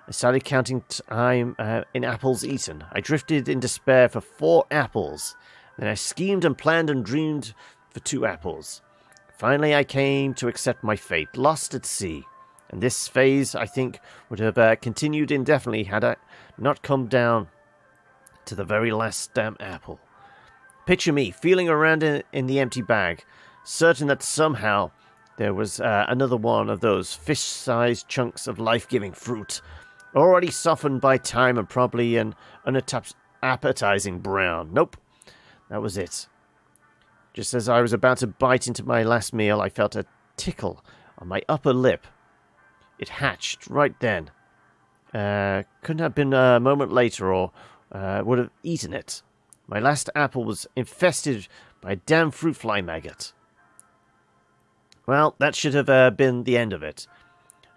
I started counting time in apples eaten. I drifted in despair for 4 apples. Then I schemed and planned and dreamed for 2 apples. Finally, I came to accept my fate, lost at sea. And this phase, I think, would have continued indefinitely had I not come down to the very last damn apple. Picture me, feeling around in the empty bag, certain that somehow there was another one of those fish-sized chunks of life-giving fruit, already softened by time and probably an unappetizing brown. Nope, that was it. Just as I was about to bite into my last meal, I felt a tickle on my upper lip. It hatched right then. Couldn't have been a moment later, or would have eaten it. My last apple was infested by a damn fruit fly maggot. Well, that should have been the end of it.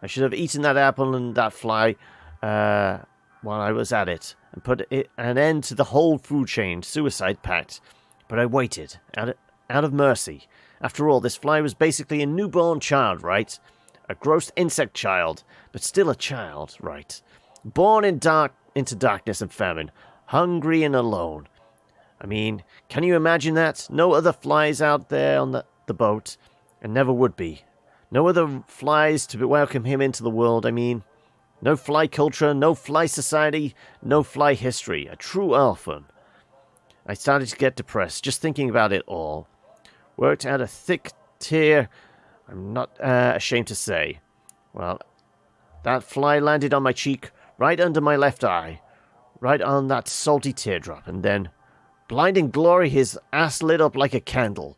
I should have eaten that apple and that fly while I was at it, and put an end to the whole food chain, suicide pact. But I waited, out of mercy. After all, this fly was basically a newborn child, right? A gross insect child, but still a child, right? Born into darkness and famine, hungry and alone. I mean, can you imagine that? No other flies out there on the boat, and never would be. No other flies to welcome him into the world, I mean. No fly culture, no fly society, no fly history. A true orphan. I started to get depressed just thinking about it all. Worked out a thick tear, I'm not ashamed to say. Well, that fly landed on my cheek, right under my left eye, right on that salty teardrop, and then, blinding glory, his ass lit up like a candle.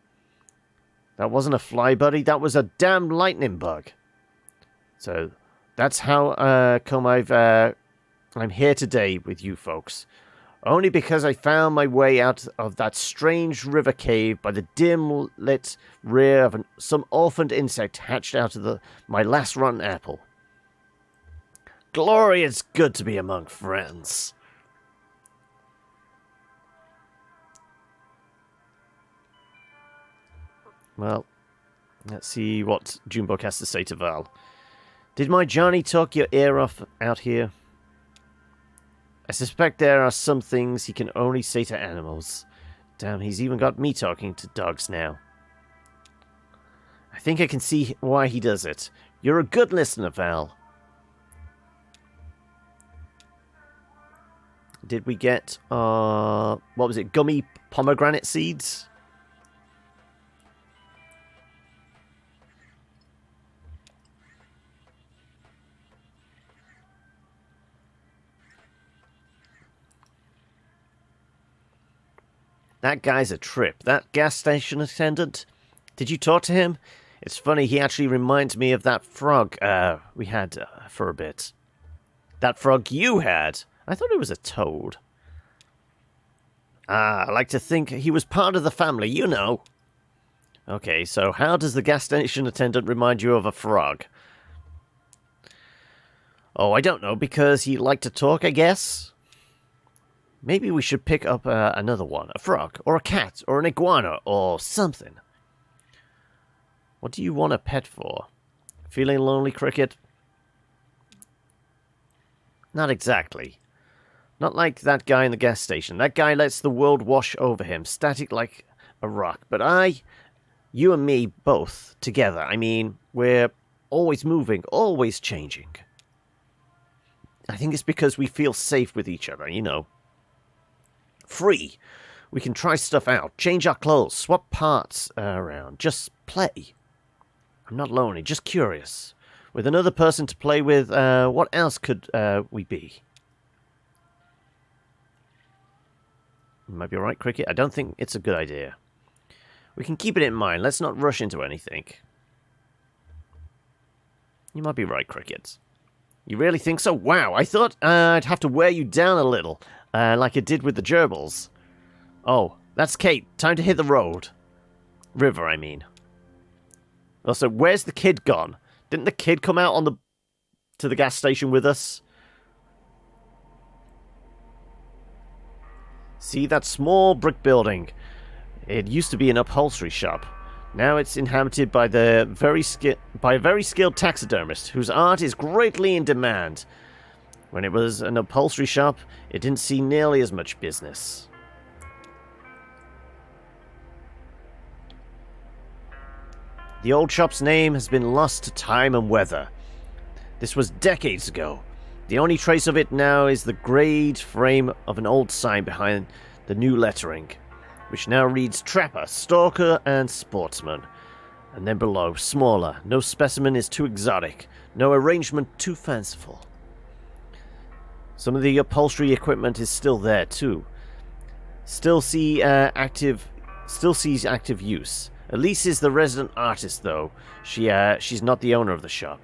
That wasn't a fly, buddy, that was a damn lightning bug. So, that's how come I'm here today with you folks. Only because I found my way out of that strange river cave by the dim-lit rear of some orphaned insect hatched out of my last rotten apple. Glory, it's good to be among friends. Well, let's see what Junebug has to say to Val. Did my Johnny talk your ear off out here? I suspect there are some things he can only say to animals. Damn, he's even got me talking to dogs now. I think I can see why he does it. You're a good listener, Val. Did we get, what was it, gummy pomegranate seeds? That guy's a trip. That gas station attendant. Did you talk to him? It's funny, he actually reminds me of that frog we had for a bit. That frog you had? I thought it was a toad. I like to think he was part of the family, you know. Okay, so how does the gas station attendant remind you of a frog? Oh, I don't know, because he liked to talk, I guess? Maybe we should pick up another one. A frog, or a cat, or an iguana, or something. What do you want a pet for? Feeling lonely, Cricket? Not exactly. Not like that guy in the gas station. That guy lets the world wash over him, static like a rock. But you and me both, together, I mean, we're always moving, always changing. I think it's because we feel safe with each other, you know. Free. We can try stuff out, change our clothes, swap parts around, just play. I'm not lonely, just curious. With another person to play with, what else could we be? You might be right, Cricket. I don't think it's a good idea. We can keep it in mind. Let's not rush into anything. You might be right, Cricket. You really think so? Wow, I thought I'd have to wear you down a little, like I did with the gerbils. Oh, that's Kate. Time to hit the road. River, I mean. Also, where's the kid gone? Didn't the kid come out to the gas station with us? See that small brick building? It used to be an upholstery shop. Now it's inhabited by a very skilled taxidermist whose art is greatly in demand. When it was an upholstery shop, it didn't see nearly as much business. The old shop's name has been lost to time and weather. This was decades ago. The only trace of it now is the greyed frame of an old sign behind the new lettering, which now reads Trapper, Stalker, and Sportsman. And then below, smaller, no specimen is too exotic, no arrangement too fanciful. Some of the upholstery equipment is still there, too. Still sees active use. Elise is the resident artist, though. She's not the owner of the shop.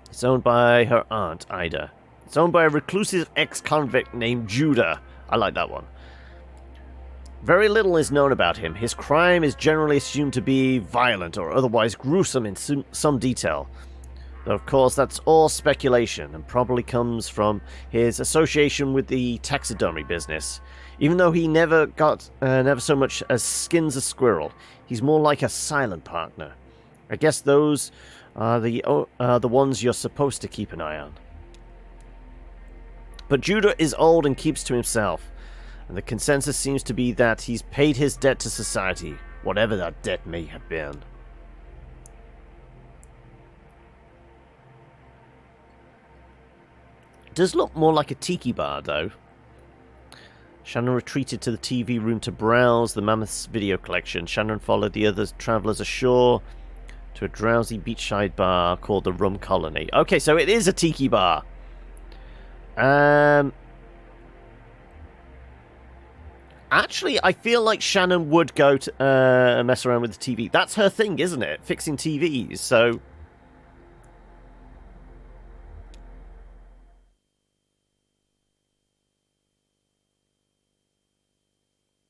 It's owned by her aunt, Ida. It's owned by a reclusive ex-convict named Judah. I like that one. Very little is known about him. His crime is generally assumed to be violent or otherwise gruesome in some detail. Though, of course, that's all speculation and probably comes from his association with the taxidermy business. Even though he never so much as skins a squirrel, he's more like a silent partner. I guess those are the ones you're supposed to keep an eye on. But Judah is old and keeps to himself, and the consensus seems to be that he's paid his debt to society, whatever that debt may have been. It does look more like a tiki bar, though. Shannon retreated to the TV room to browse the Mammoth's video collection. Shannon followed the other travelers ashore to a drowsy beachside bar called the Rum Colony. Okay, so it is a tiki bar. Actually, I feel like Shannon would go to mess around with the TV. That's her thing, isn't it? Fixing TVs, so...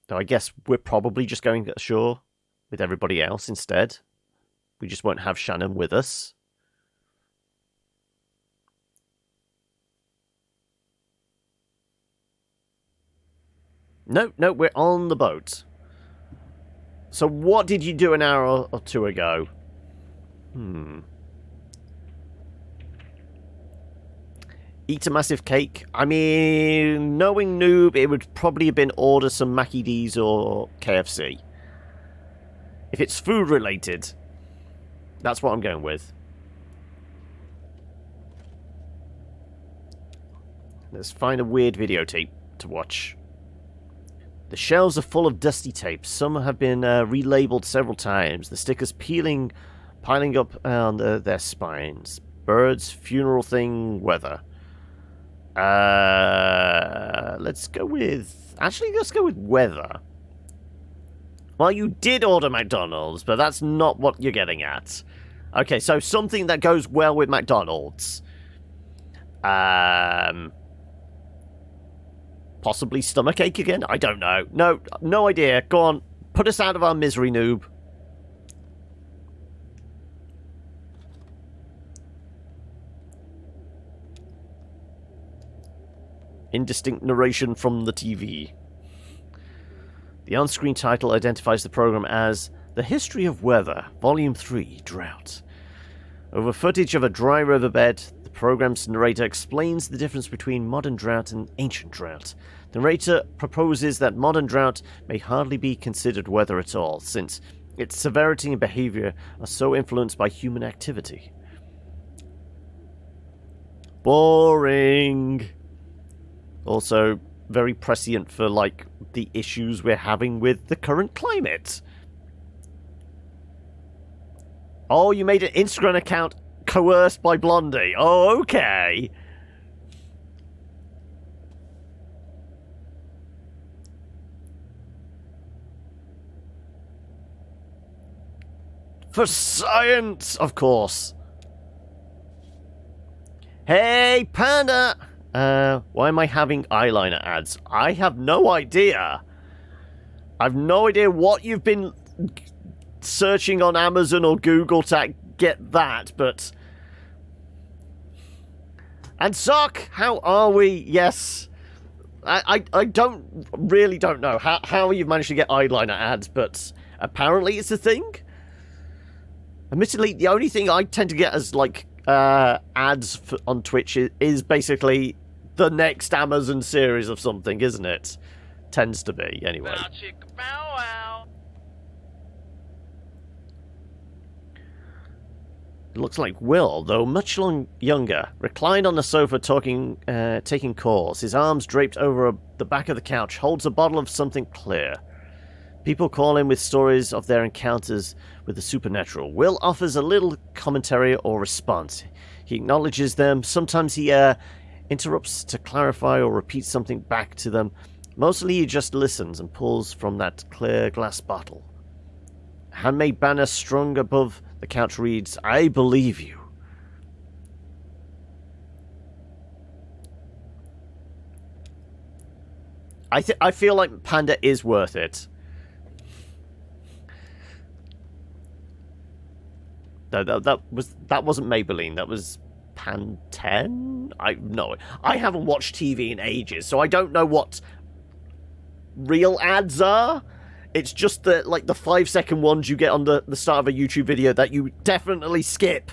So I guess we're probably just going ashore with everybody else instead. We just won't have Shannon with us. No, we're on the boat. So what did you do an hour or two ago? Eat a massive cake? I mean, knowing Noob, it would probably have been order some Mackie D's or KFC. If it's food related, that's what I'm going with. Let's find a weird videotape to watch. The shelves are full of dusty tapes. Some have been relabeled several times. The stickers piling up on their spines. Birds, funeral thing, weather. Let's go with... Actually, let's go with weather. Well, you did order McDonald's, but that's not what you're getting at. Okay, so something that goes well with McDonald's. Possibly stomachache again? I don't know. No idea. Go on. Put us out of our misery, Noob. Indistinct narration from the TV. The on-screen title identifies the program as The History of Weather, Volume 3, Drought. Over footage of a dry riverbed, the program's narrator explains the difference between modern drought and ancient drought. The narrator proposes that modern drought may hardly be considered weather at all, since its severity and behavior are so influenced by human activity. Boring. Also, very prescient for, like, the issues we're having with the current climate. Oh, you made an Instagram account coerced by Blondie. Oh, okay. For science, of course. Hey, Panda! Why am I having eyeliner ads? I have no idea. I've no idea what you've been searching on Amazon or Google to get that, but... And Sock, how are we? Yes. I really don't know how you've managed to get eyeliner ads, but apparently it's a thing. Admittedly, the only thing I tend to get as, like, ads on Twitch is basically the next Amazon series of something, isn't it? Tends to be, anyway. It looks like Will, though much younger, reclined on the sofa taking calls. His arms draped over the back of the couch, holds a bottle of something clear. People call him with stories of their encounters with the supernatural. Will offers a little commentary or response. He acknowledges them. Sometimes he interrupts to clarify or repeat something back to them. Mostly he just listens and pulls from that clear glass bottle. A handmade banner strung above the couch reads, "I believe you." I feel like Panda is worth it. No, that wasn't Maybelline. That was Pantene. I haven't watched TV in ages, so I don't know what real ads are. It's just the 5-second ones you get on the start of a YouTube video that you definitely skip.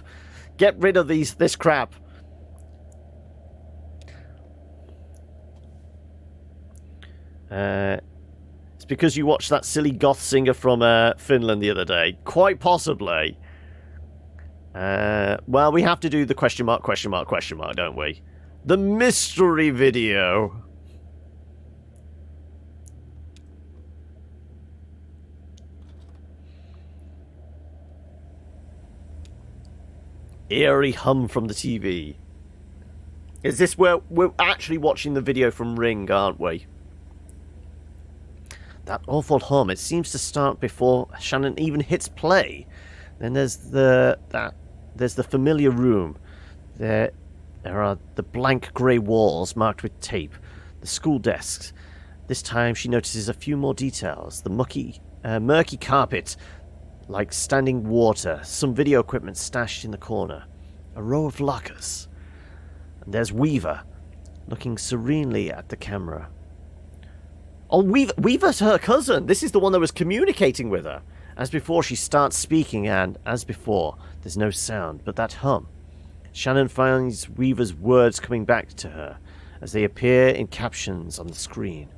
Get rid of this crap. It's because you watched that silly goth singer from Finland the other day. Quite possibly. Well, we have to do the question mark, don't we? The mystery video. Eerie hum from the TV. Is this where we're actually watching the video from Ring, aren't we? That awful hum, it seems to start before Shannon even hits play. Then there's the familiar room. There are the blank grey walls marked with tape. The school desks. This time she notices a few more details. The murky carpet, like standing water. Some video equipment stashed in the corner. A row of lockers. And there's Weaver, looking serenely at the camera. Oh, Weaver's her cousin. This is the one that was communicating with her. As before, she starts speaking, and, as before, there's no sound but that hum. Shannon finds Weaver's words coming back to her as they appear in captions on the screen.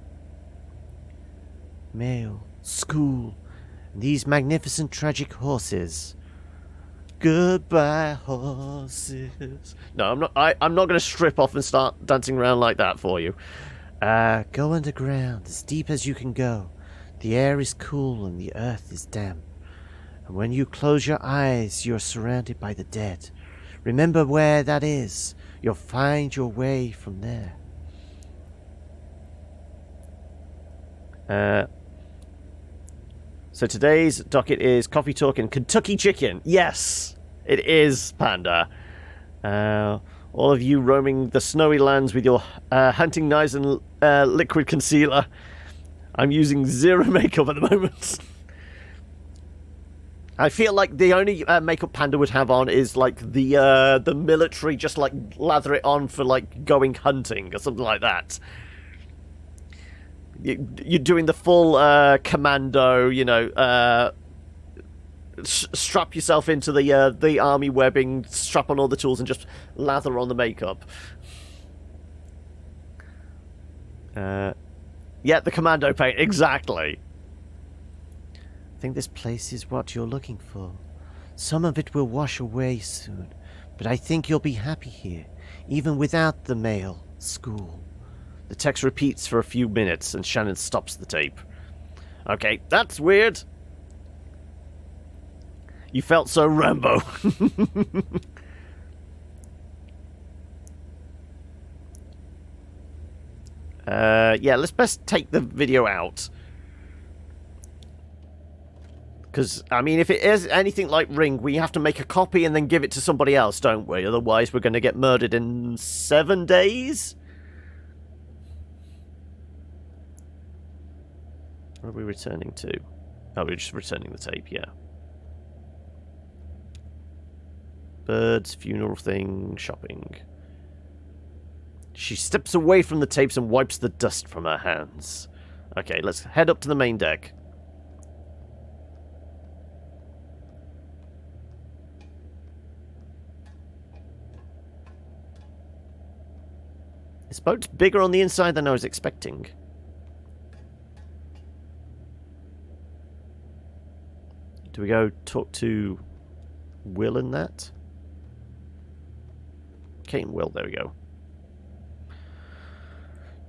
Mail, school, and these magnificent tragic horses. Goodbye, horses. No, I'm not going to strip off and start dancing around like that for you. Go underground, as deep as you can go. The air is cool and the earth is damp. And when you close your eyes, you are surrounded by the dead. Remember where that is. You'll find your way from there. So today's docket is Coffee Talk and Kentucky Chicken. Yes, it is, Panda. All of you roaming the snowy lands with your hunting knives and liquid concealer. I'm using zero makeup at the moment. I feel like the only makeup Panda would have on is like the military, just like lather it on for like going hunting or something like that. You're doing the full commando, strap yourself into the army webbing, strap on all the tools, and just lather on the makeup. Yeah, the commando paint, exactly. I think this place is what you're looking for. Some of it will wash away soon, but I think you'll be happy here, even without the male school. The text repeats for a few minutes, and Shannon stops the tape. Okay, that's weird. You felt so Rambo. Yeah, let's best take the video out. Because, I mean, if it is anything like Ring, we have to make a copy and then give it to somebody else, don't we? Otherwise, we're going to get murdered in 7 days? What are we returning to? Oh, we're just returning the tape, yeah. Birds, funeral thing, shopping. She steps away from the tapes and wipes the dust from her hands. Okay, let's head up to the main deck. This boat's bigger on the inside than I was expecting. Do we go talk to Will and that? Kate and Will, there we go.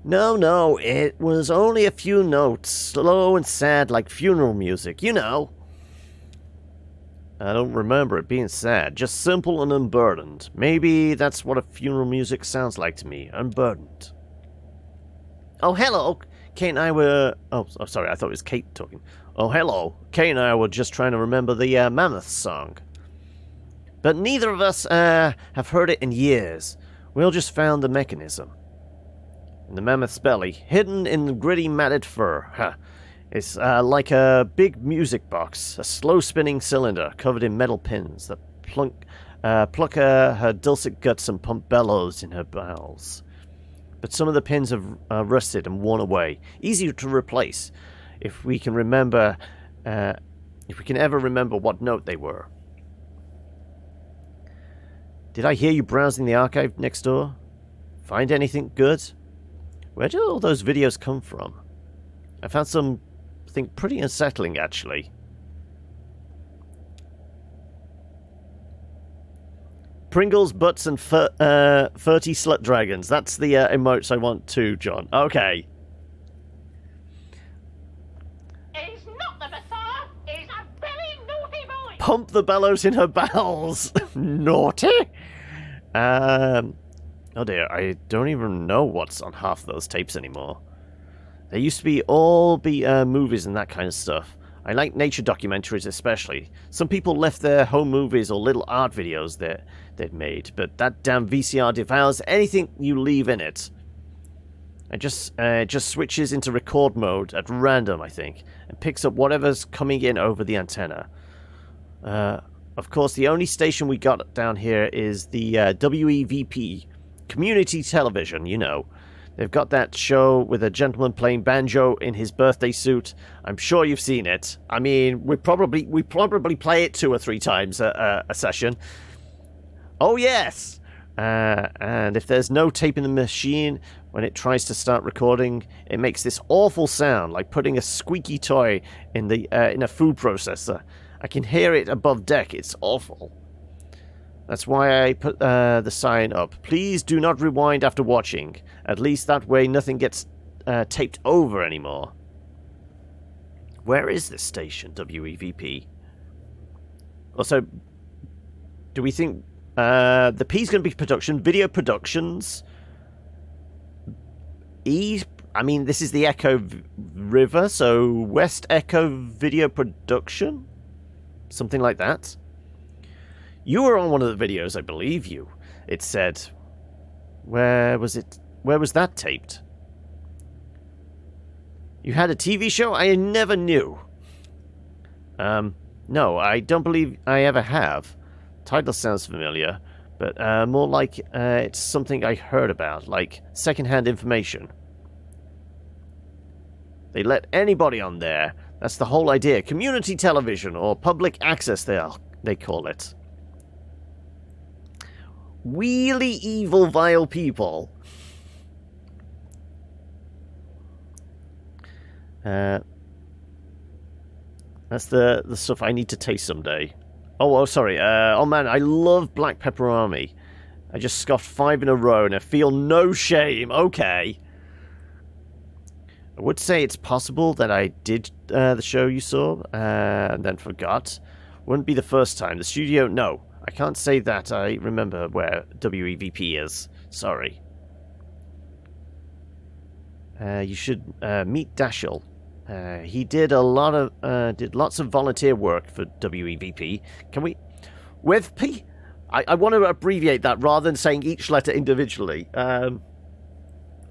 No, it was only a few notes, slow and sad like funeral music, you know. I don't remember it being sad, just simple and unburdened. Maybe that's what a funeral music sounds like to me, unburdened. Oh, hello. Kate and I were... Oh, sorry, I thought it was Kate talking. Oh, hello. Kate and I were just trying to remember the Mammoth song. But neither of us have heard it in years. We all just found the mechanism. In the mammoth's belly, hidden in the gritty matted fur. Huh. It's like a big music box, a slow-spinning cylinder covered in metal pins that pluck her dulcet guts and pump bellows in her bowels. But some of the pins have rusted and worn away, easy to replace if we can remember, if we can ever remember what note they were. Did I hear you browsing the archive next door? Find anything good? Where did all those videos come from? I found something pretty unsettling, actually. Pringles, butts, and 30 slut dragons. That's the emotes I want too, John. Okay. He's not the Messiah. He's a very naughty boy. Pump the bellows in her bowels. Naughty? Oh dear, I don't even know what's on half those tapes anymore. There used to be movies and that kind of stuff. I like nature documentaries especially. Some people left their home movies or little art videos they'd made, but that damn VCR devours anything you leave in it. It just switches into record mode at random, I think, and picks up whatever's coming in over the antenna. Of course, the only station we got down here is the WEVP, community television, you know. They've got that show with a gentleman playing banjo in his birthday suit. I'm sure you've seen it. I mean, we probably play it 2 or 3 times a session. Oh, yes! And if there's no tape in the machine, when it tries to start recording, it makes this awful sound, like putting a squeaky toy in a food processor. I can hear it above deck. It's awful. That's why I put the sign up. Please do not rewind after watching. At least that way nothing gets taped over anymore. Where is this station, WEVP? Also, do we think the P's going to be production, video productions? E, I mean, this is the Echo River, so West Echo Video Production? Something like that. You were on one of the videos, I believe you. It said... Where was it? Where was that taped? You had a TV show? I never knew. No, I don't believe I ever have. Title sounds familiar, but more like it's something I heard about, like secondhand information. They let anybody on there. That's the whole idea. Community television, or public access, they call it. Really evil, vile people. That's the stuff I need to taste someday. Oh, sorry. Oh man, I love black pepperoni. I just scoffed 5 in a row and I feel no shame. Okay. I would say it's possible that I did the show you saw and then forgot. Wouldn't be the first time. The studio, no. I can't say that I remember where WEVP is. Sorry. You should meet Dashiell. He did lots of volunteer work for WEVP. Can we... With P? I want to abbreviate that rather than saying each letter individually.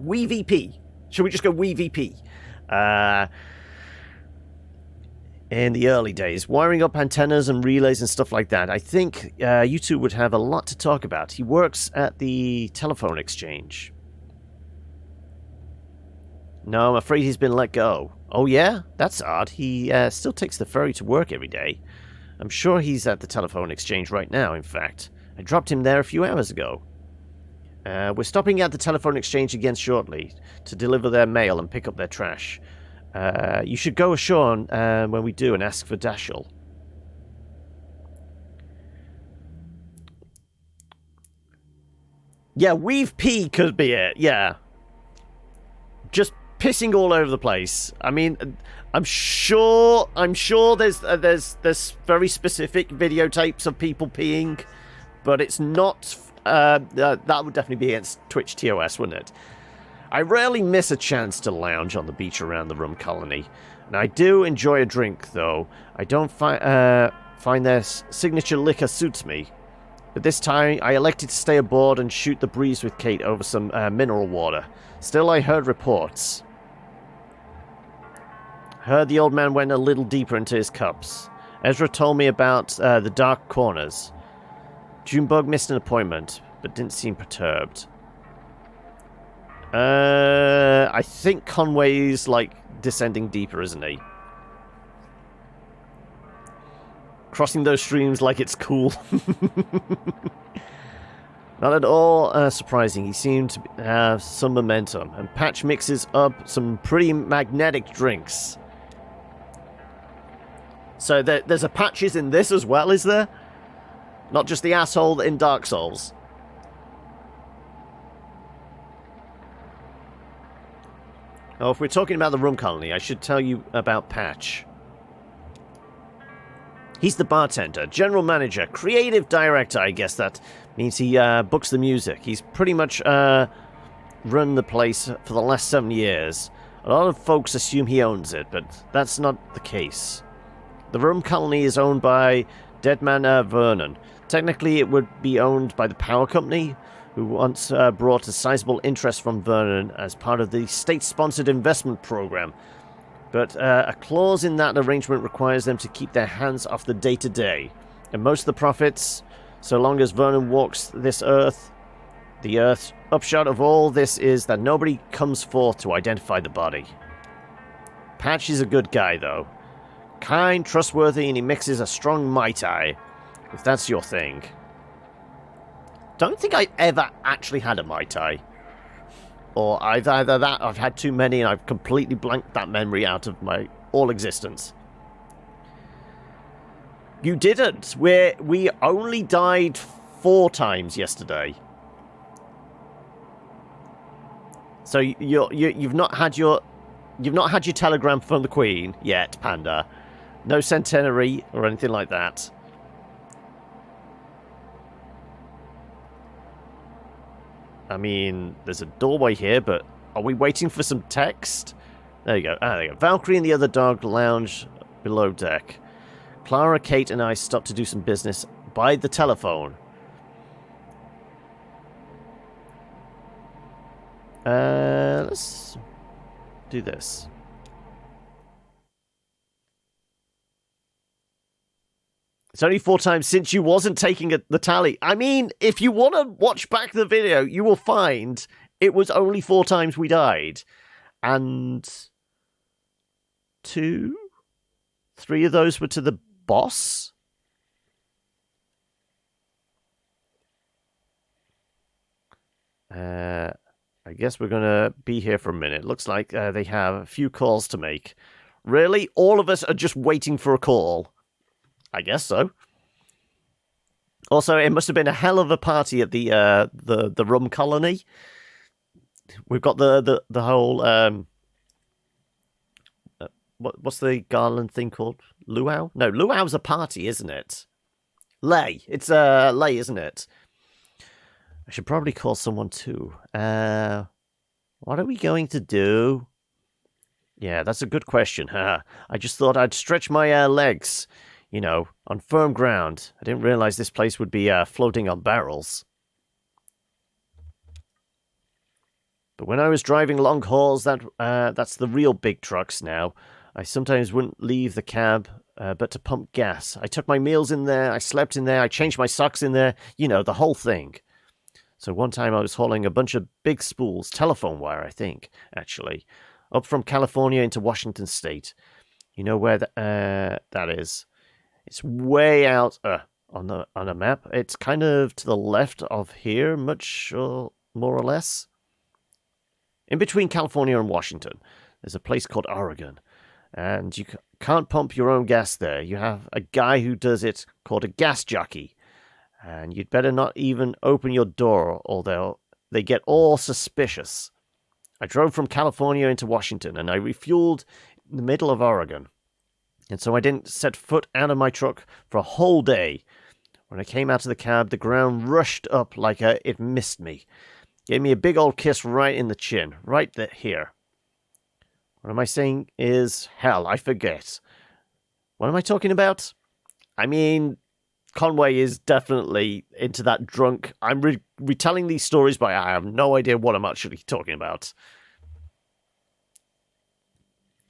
WEVP. Should we just go WEVP? In the early days, wiring up antennas and relays and stuff like that. I think you two would have a lot to talk about. He works at the telephone exchange. No, I'm afraid he's been let go. Oh yeah? That's odd. He still takes the ferry to work every day. I'm sure he's at the telephone exchange right now, in fact. I dropped him there a few hours ago. We're stopping at the telephone exchange again shortly to deliver their mail and pick up their trash. You should go ashore when we do and ask for Dashiell. Yeah, Weave P could be it, yeah. Just pissing all over the place. I mean, I'm sure there's very specific videotapes of people peeing, but it's not. That would definitely be against Twitch TOS, wouldn't it? I rarely miss a chance to lounge on the beach around the rum colony, and I do enjoy a drink, though. I don't find their signature liquor suits me. But this time, I elected to stay aboard and shoot the breeze with Kate over some mineral water. Still, I heard reports. Heard the old man went a little deeper into his cups. Ezra told me about the dark corners. Junebug missed an appointment, but didn't seem perturbed. I think Conway's, descending deeper, isn't he? Crossing those streams like it's cool. Not at all surprising. He seemed to have some momentum, and Patch mixes up some pretty magnetic drinks. So there's a Patches in this as well, is there? Not just the asshole in Dark Souls. Oh, if we're talking about the rum colony, I should tell you about Patch. He's the bartender, general manager, creative director, I guess that means he books the music. He's pretty much run the place for the last 7 years. A lot of folks assume he owns it, but that's not the case. The rum colony is owned by Deadman Vernon. Technically, it would be owned by the power company, who once brought a sizable interest from Vernon as part of the state-sponsored investment program. But a clause in that arrangement requires them to keep their hands off the day-to-day. And most of the profits, so long as Vernon walks this earth, the earth's upshot of all this is that nobody comes forth to identify the body. Patch is a good guy, though. Kind, trustworthy, and he mixes a strong Mai Tai, if that's your thing. Don't think I ever actually had a Mai Tai. Or either that, I've had too many and I've completely blanked that memory out of my all existence. You didn't. We only died 4 times yesterday. So you've not had your telegram from the Queen yet, Panda. No centenary or anything like that. I mean, there's a doorway here, but are we waiting for some text? There you go. Ah, there you go. Valkyrie and the other dog lounge below deck. Clara, Kate, and I stopped to do some business by the telephone. Let's do this. It's only 4 times since you wasn't taking the tally. I mean, if you want to watch back the video, you will find it was only 4 times we died. And 2? 3 of those were to the boss? I guess we're going to be here for a minute. Looks like they have a few calls to make. Really? All of us are just waiting for a call? I guess so. Also, it must have been a hell of a party at the rum colony. We've got the whole what's the Garland thing called? Luau? No, luau's a party, isn't it? Lay. It's lay, isn't it? I should probably call someone too. What are we going to do? Yeah, that's a good question. I just thought I'd stretch my legs, you know, on firm ground. I didn't realize this place would be floating on barrels. But when I was driving long hauls, that's the real big trucks now. I sometimes wouldn't leave the cab, but to pump gas. I took my meals in there, I slept in there, I changed my socks in there, you know, the whole thing. So one time I was hauling a bunch of big spools, telephone wire, I think, actually, up from California into Washington State. You know where that is? It's way out on a map. It's kind of to the left of here, much more or less. In between California and Washington, there's a place called Oregon, and you can't pump your own gas there. You have a guy who does it called a gas jockey, and you'd better not even open your door, or they get all suspicious. I drove from California into Washington, and I refueled in the middle of Oregon, and so I didn't set foot out of my truck for a whole day. When I came out of the cab, the ground rushed up like it missed me. Gave me a big old kiss right in the chin, right here. What am I saying is, hell, I forget. What am I talking about? I mean, Conway is definitely into that drunk. I'm retelling these stories, but I have no idea what I'm actually talking about.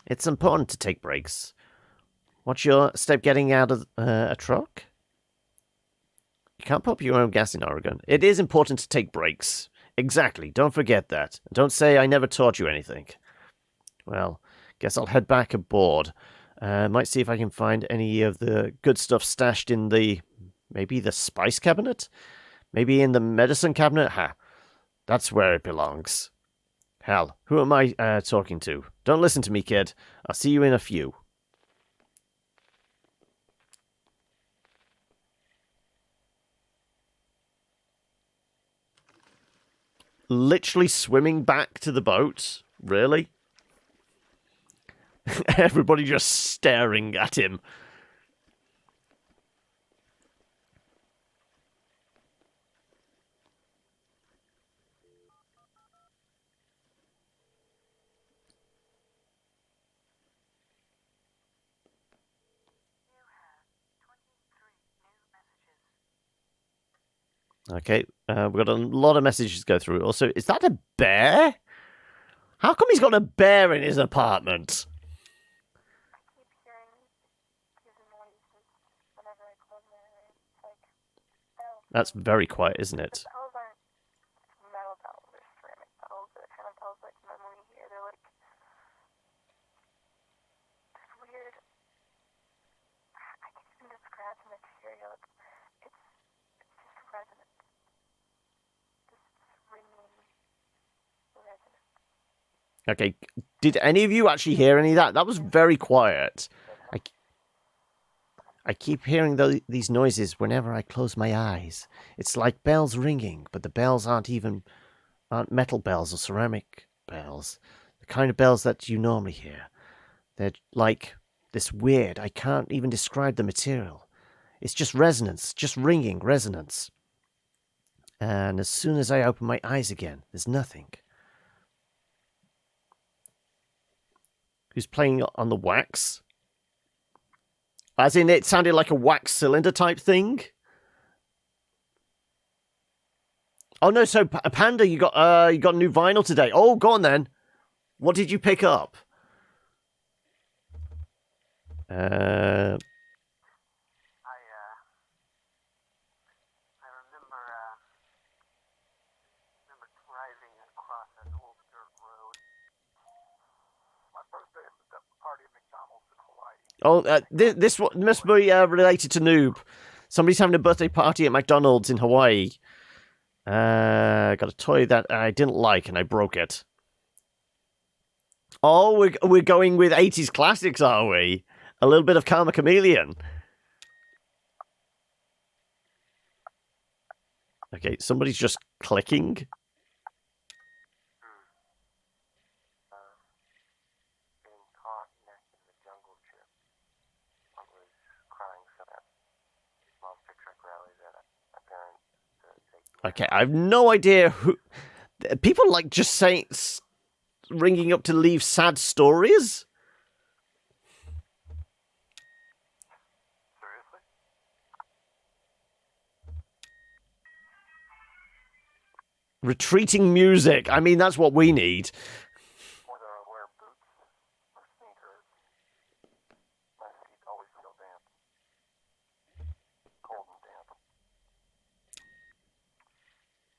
It's important to take breaks. What's your step getting out of a truck? You can't pump your own gas in Oregon. It is important to take breaks. Exactly, don't forget that. Don't say I never taught you anything. Well, guess I'll head back aboard. Might see if I can find any of the good stuff stashed in maybe the spice cabinet? Maybe in the medicine cabinet? Ha, that's where it belongs. Hell, who am I talking to? Don't listen to me, kid. I'll see you in a few. Literally swimming back to the boat? Really? Everybody just staring at him. Okay, we've got a lot of messages to go through. Also, is that a bear? How come he's got a bear in his apartment? That's very quiet, isn't it? Okay, did any of you actually hear any of that? That was very quiet. I keep hearing these noises whenever I close my eyes. It's like bells ringing, but the bells aren't metal bells or ceramic bells. The kind of bells that you normally hear. They're like this weird, I can't even describe the material. It's just resonance, just ringing resonance. And as soon as I open my eyes again, there's nothing. Who's playing on the wax? As in, it sounded like a wax cylinder type thing. Oh no! So Panda, you got a new vinyl today. Oh, go on then. What did you pick up? I remember driving across an old dirt road. My birthday at the party at McDonald's in Hawaii. Oh, this one must be related to Noob. Somebody's having a birthday party at McDonald's in Hawaii. Got a toy that I didn't like and I broke it. Oh, we're going with 80s classics, are we? A little bit of Karma Chameleon. Okay, somebody's just clicking. Getting caught next to the jungle gym. I was crying so that monster truck rallies at a parent to take me. Okay, I have no idea who... People like just saying... ringing up to leave sad stories? Seriously? Retreating music. I mean, that's what we need. Whether I wear boots or sneakers, my feet always feel damp. Cold and damp.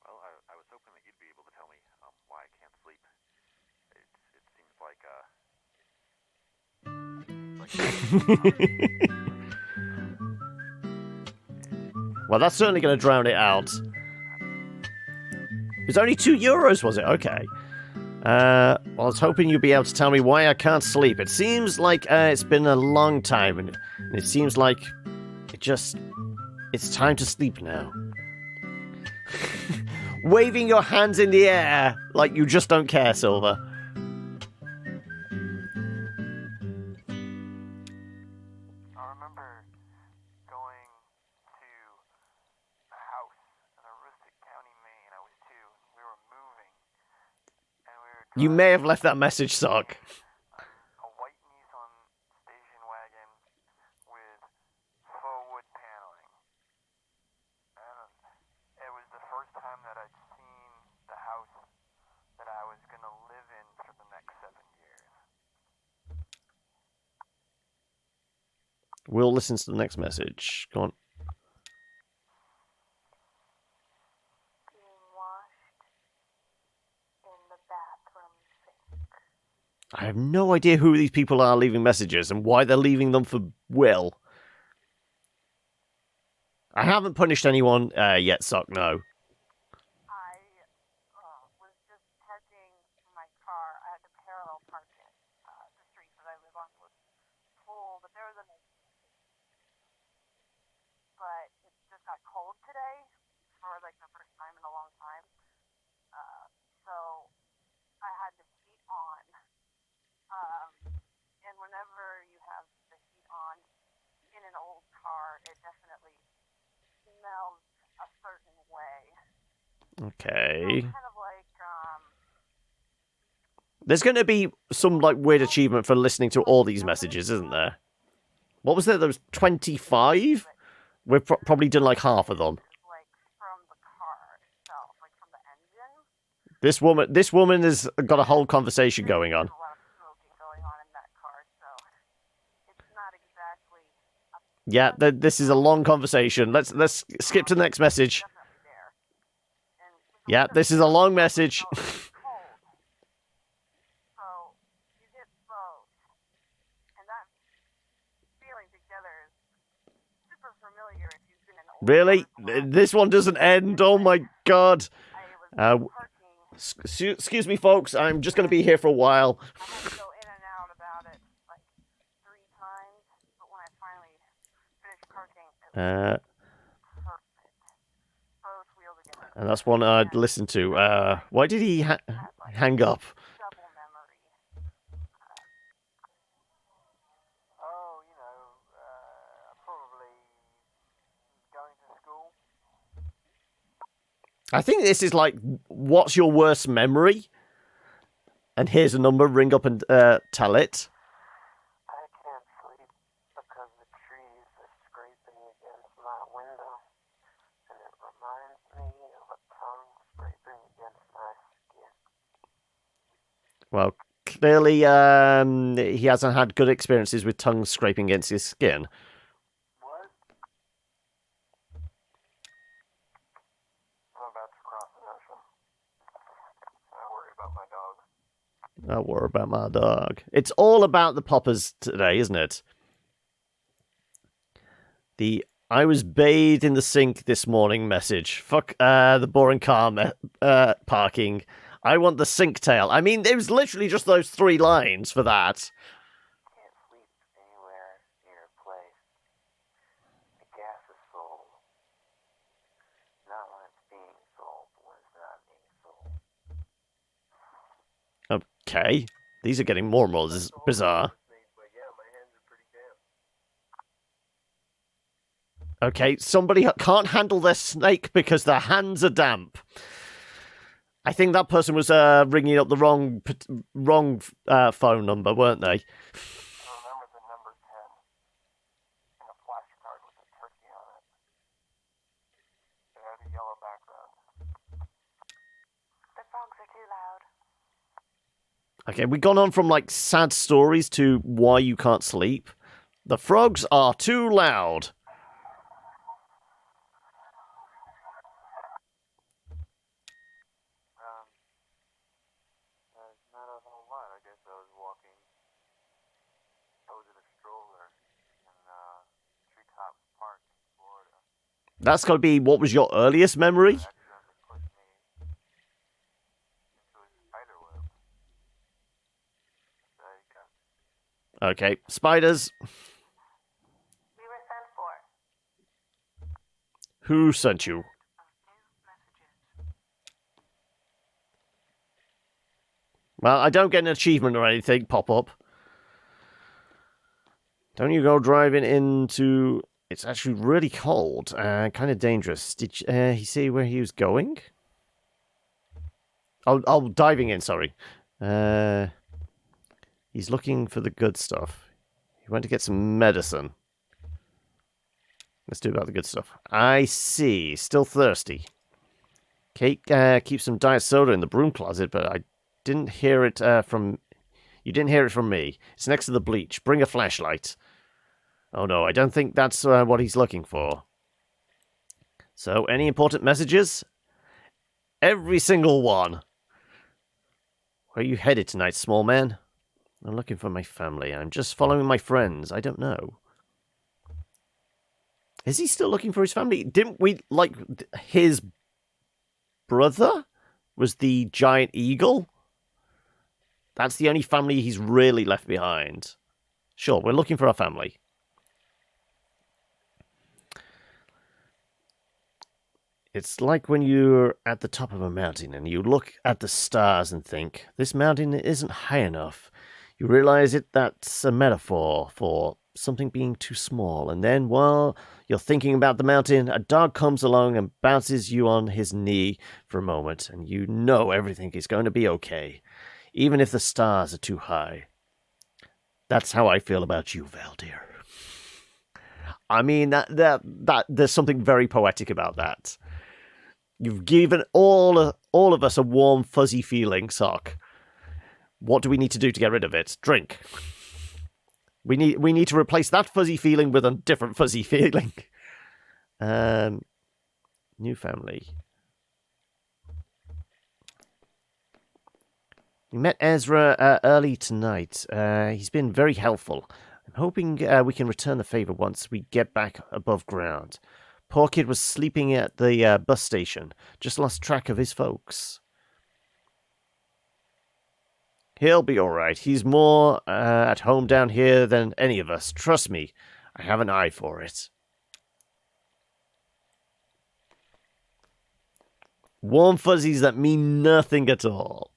Well, I was hoping that you'd be able to tell me why I can't sleep. It seems like Well, that's certainly going to drown it out. It was only €2, was it? Okay. Well, I was hoping you'd be able to tell me why I can't sleep. It seems like it's been a long time, and it seems like it's time to sleep now. Waving your hands in the air like you just don't care, Silver. I remember going to a house in Aroostook County, Maine. I was 2. We were moving, and we were You may have left that message, Sock. a white Nissan station wagon with faux wood paneling. And it was the first time that I'd seen the house that I was going to live in for the next 7 years. We'll listen to the next message. Go on. Being washed in the bathroom sink. I have no idea who these people are leaving messages and why they're leaving them for Will. I haven't punished anyone yet, Sock, no. I was just parking my car. I had to parallel park it. The street that I live on was full, but there was a... But it just got cold today for like the first time in a long time. So I had the heat on. And whenever you have the heat on in an old car, it definitely smells a certain way. Okay. So kind of like, There's going to be some like weird achievement for listening to all these messages, isn't there? What was there? There was 25? We've probably done like half of them. like from the car itself, like from the engine. This woman has got a whole conversation going on. There's a lot of smoking going on in that car, so it's not exactly Yeah, this is a long conversation. Let's skip to the next message. definitely there. And Yeah, this is a long message. it's cold. So you get both. And that feeling together is super familiar if you've been in old Really? cars. This one doesn't end. Oh my god. I was parking. Excuse me, folks. I'm just going to be here for a while. I had to go in and out about it like 3 times, but when I finally finished parking, it was perfect. Both wheels together. And that's one I'd listen to. Why did he hang up? Double memory. Oh, you know, probably going to school. I think this is like, what's your worst memory? And here's a number. Ring up and tell it. I can't sleep because the trees are scraping against my window, and it reminds me of a tongue scraping against my skin. Well, clearly he hasn't had good experiences with tongues scraping against his skin. What? I'm about to cross an ocean. I worry about my dog. I worry about my dog. It's all about the poppers today, isn't it? The I was bathed in the sink this morning message. Fuck the boring car parking. I want the sink tail. I mean, it was literally just those 3 lines for that. Can't sleep anywhere near a place. The gas is sold. Not when it's being sold, but when it's not being sold. Okay. These are getting more and more bizarre. But yeah, my hands are pretty damp. Okay, somebody can't handle their snake because their hands are damp. I think that person was ringing up the wrong phone number, weren't they? I remember the number 10 and a flashcard with a turkey on it. It had a yellow background. The frogs are too loud. Okay, we've gone on from like sad stories to why you can't sleep. The frogs are too loud. Not a whole lot. I guess I was walking. I was in a stroller in Treetop Park, Florida. That's got to be what was your earliest memory? Accidentally pushed me into a spider web. There you go. Okay, spiders. We were sent for. Who sent you? New messages. Well, I don't get an achievement or anything pop up. Don't you go driving into... It's actually really cold and kind of dangerous. Did he see where he was going? Oh, diving in, sorry. He's looking for the good stuff. He went to get some medicine. Let's do about the good stuff. I see. Still thirsty. Kate keeps some diet soda in the broom closet, but I didn't hear it from... You didn't hear it from me. It's next to the bleach. Bring a flashlight. Oh no, I don't think that's what he's looking for. So, any important messages? Every single one. Where are you headed tonight, small man? I'm looking for my family. I'm just following my friends. I don't know. Is he still looking for his family? Didn't we, like, his brother was the giant eagle? That's the only family he's really left behind. Sure, we're looking for our family. It's like when you're at the top of a mountain and you look at the stars and think, this mountain isn't high enough. You realize that's a metaphor for something being too small. And then while you're thinking about the mountain, a dog comes along and bounces you on his knee for a moment. And you know everything is going to be okay, even if the stars are too high. That's how I feel about you, Valdir. I mean, that there's something very poetic about that. You've given all of us a warm, fuzzy feeling, Sock. What do we need to do to get rid of it? Drink. We need to replace that fuzzy feeling with a different fuzzy feeling. New family. We met Ezra early tonight. He's been very helpful. I'm hoping we can return the favor once we get back above ground. Poor kid was sleeping at the bus station. Just lost track of his folks. He'll be all right. He's more at home down here than any of us. Trust me, I have an eye for it. Warm fuzzies that mean nothing at all.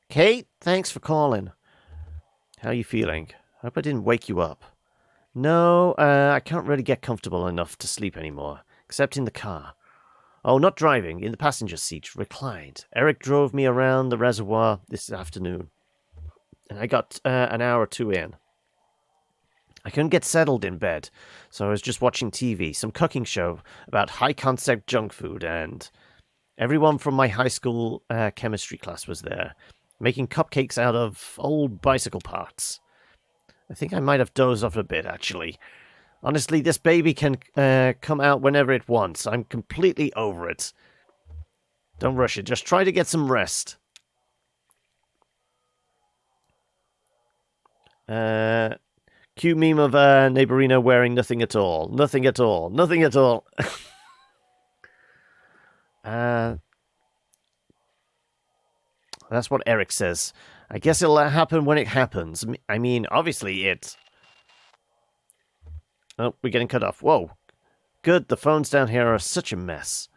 Kate, thanks for calling. How are you feeling? Hope I didn't wake you up. No, I can't really get comfortable enough to sleep anymore, except in the car. Oh, not driving, in the passenger seat, reclined. Eric drove me around the reservoir this afternoon, and I got an hour or two in. I couldn't get settled in bed, so I was just watching TV, some cooking show about high-concept junk food, and everyone from my high school chemistry class was there, making cupcakes out of old bicycle parts. I think I might have dozed off a bit, actually. Honestly, this baby can come out whenever it wants. I'm completely over it. Don't rush it. Just try to get some rest. Cute meme of Neighborino wearing nothing at all. Nothing at all. Nothing at all. That's what Eric says. I guess it'll happen when it happens. I mean, obviously it... Oh, we're getting cut off. Whoa. Good, the phones down here are such a mess.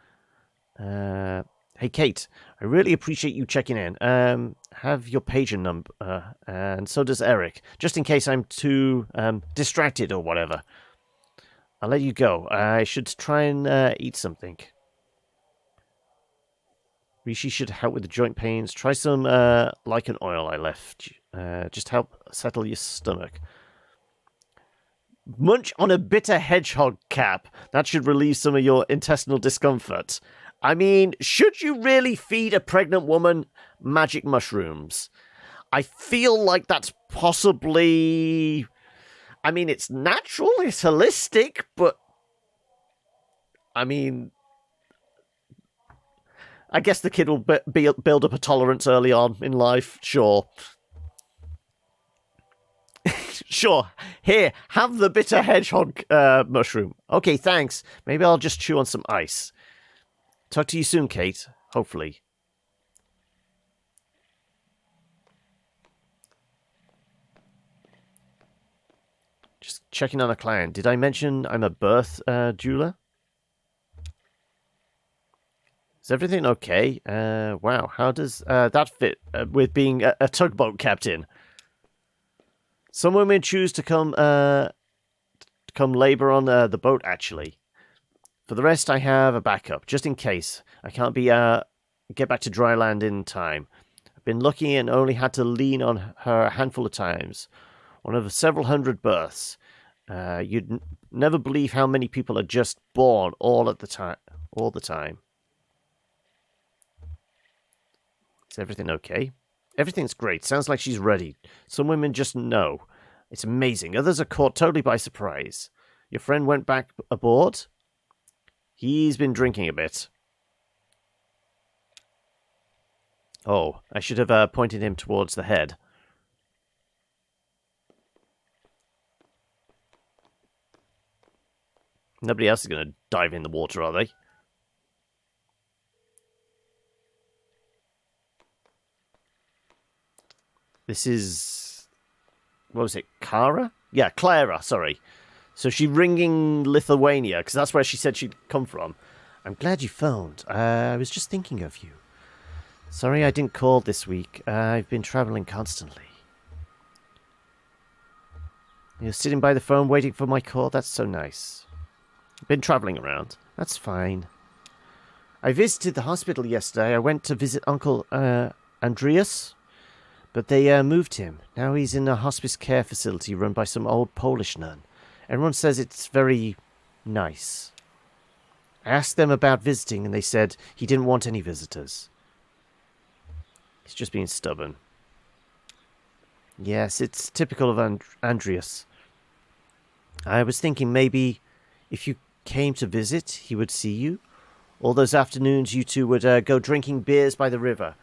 Hey, Kate, I really appreciate you checking in. Have your pager number, and so does Eric, just in case I'm too distracted or whatever. I'll let you go. I should try and eat something. Rishi should help with the joint pains. Try some lichen oil I left. Just help settle your stomach. Munch on a bitter hedgehog cap. That should relieve some of your intestinal discomfort. I mean, should you really feed a pregnant woman magic mushrooms? I feel like that's possibly... I mean, it's natural, it's holistic, but... I mean... I guess the kid will build up a tolerance early on in life, sure. Sure, here, have the bitter hedgehog mushroom. Okay, thanks. Maybe I'll just chew on some ice. Talk to you soon, Kate. Hopefully. Just checking on a client. Did I mention I'm a birth doula? Is everything okay? Wow, how does that fit with being a tugboat captain? Some women choose to come labor on the boat, actually. For the rest, I have a backup, just in case. I can't get back to dry land in time. I've been lucky and only had to lean on her a handful of times. One of several hundred births. You'd never believe how many people are just born all the time. Is everything okay? Everything's great. Sounds like she's ready. Some women just know. It's amazing. Others are caught totally by surprise. Your friend went back aboard? He's been drinking a bit. Oh, I should have pointed him towards the head. Nobody else is going to dive in the water, are they? This is... What was it? Kara? Yeah, Clara, sorry. So she's ringing Lithuania, because that's where she said she'd come from. I'm glad you phoned. I was just thinking of you. Sorry I didn't call this week. I've been traveling constantly. You're sitting by the phone waiting for my call? That's so nice. Been traveling around. That's fine. I visited the hospital yesterday. I went to visit Uncle Andreas, but they moved him. Now he's in a hospice care facility run by some old Polish nun. Everyone says it's very nice. I asked them about visiting, and they said he didn't want any visitors. He's just being stubborn. Yes, it's typical of Andreas. I was thinking maybe if you came to visit, he would see you. All those afternoons you two would go drinking beers by the river.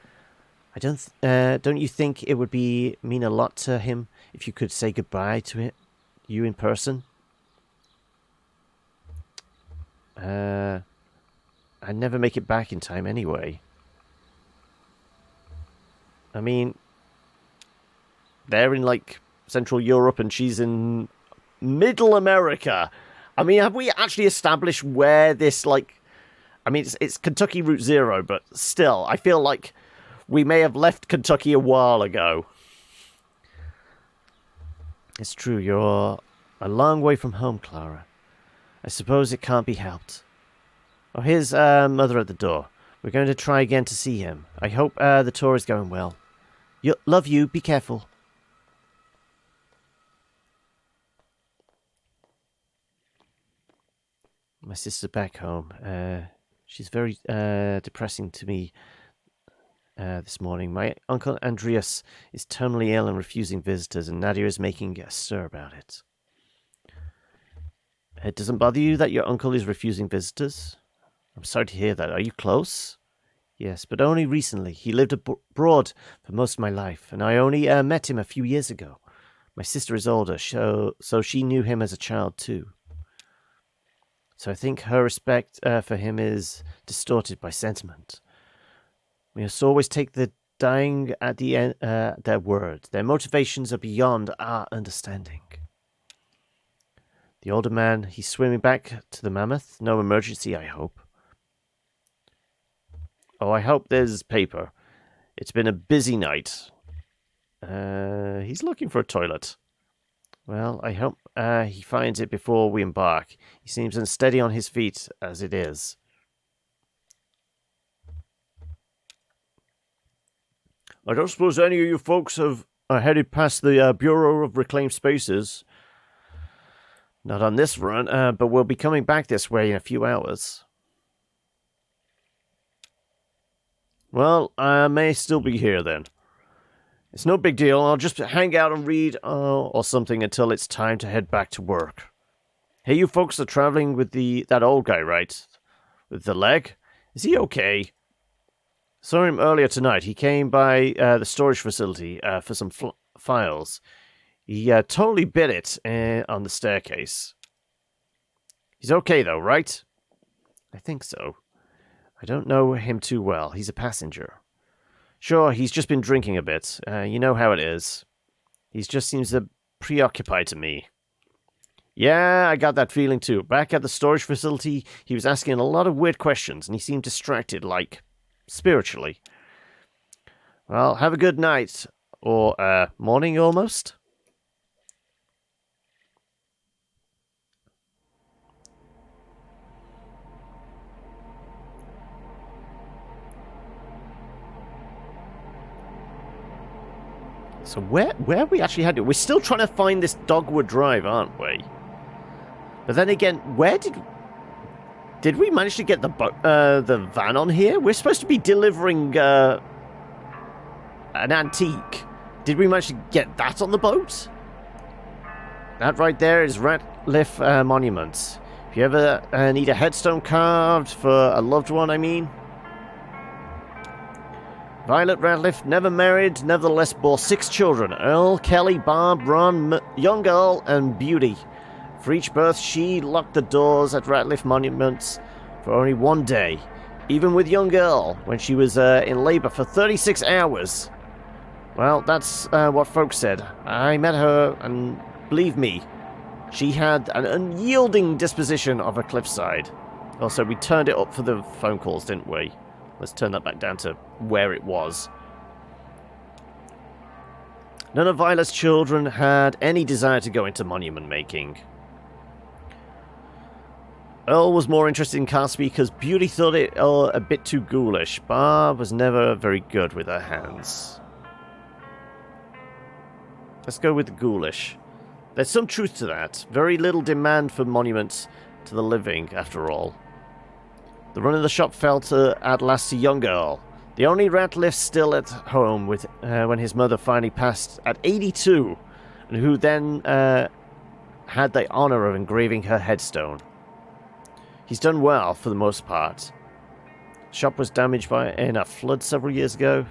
Don't you think it would mean a lot to him if you could say goodbye to you in person? I'd never make it back in time anyway. I mean, they're in, like, Central Europe and she's in Middle America. I mean, have we actually established where this, like... I mean, it's Kentucky Route Zero, but still, I feel like we may have left Kentucky a while ago. It's true, you're a long way from home, Clara. I suppose it can't be helped. Oh, here's Mother at the door. We're going to try again to see him. I hope the tour is going well. Love you. Be careful. My sister back home. She's very depressing to me this morning. My uncle Andreas is terminally ill and refusing visitors, and Nadia is making a stir about it. It doesn't bother you that your uncle is refusing visitors? I'm sorry to hear that. Are you close? Yes, but only recently. He lived abroad for most of my life, and I only met him a few years ago. My sister is older, so she knew him as a child too. So I think her respect for him is distorted by sentiment. We must always take the dying at the end their word. Their motivations are beyond our understanding. The older man, he's swimming back to the Mammoth. No emergency, I hope. Oh, I hope there's paper. It's been a busy night. He's looking for a toilet. Well, I hope he finds it before we embark. He seems unsteady on his feet as it is. I don't suppose any of you folks are headed past the Bureau of Reclaimed Spaces. Not on this run, but we'll be coming back this way in a few hours. Well, I may still be here then. It's no big deal. I'll just hang out and read or something until it's time to head back to work. Hey, you folks are traveling with that old guy, right? With the leg? Is he okay? Saw him earlier tonight. He came by the storage facility for some files. He totally bit it on the staircase. He's okay though, right? I think so. I don't know him too well. He's a passenger. Sure, he's just been drinking a bit. You know how it is. He just seems preoccupied to me. Yeah, I got that feeling too. Back at the storage facility, he was asking a lot of weird questions, and he seemed distracted, like, spiritually. Well, have a good night. Or, morning almost? So where we actually had it? We're still trying to find this Dogwood Drive, aren't we? But then again, where did we manage to get the van on here? We're supposed to be delivering an antique. Did we manage to get that on the boat? That right there is Ratliff Monument. If you ever need a headstone carved for a loved one, I mean. Violet Ratliff never married, nevertheless bore 6 children. Earl, Kelly, Barb, Ron, Young Earl, and Beauty. For each birth, she locked the doors at Ratliff Monuments for only 1 day. Even with Young Earl, when she was in labor for 36 hours. Well, that's what folks said. I met her, and believe me, she had an unyielding disposition of a cliffside. Also, we turned it up for the phone calls, didn't we? Let's turn that back down to where it was. None of Violet's children had any desire to go into monument making. Earl was more interested in car speed because Beauty thought it a bit too ghoulish. Barb was never very good with her hands. Let's go with the ghoulish. There's some truth to that. Very little demand for monuments to the living, after all. The run of the shop fell at last to Young Earl, the only Ratliff still at home when his mother finally passed at 82, and who then had the honor of engraving her headstone. He's done well for the most part. The shop was damaged in a flood several years ago.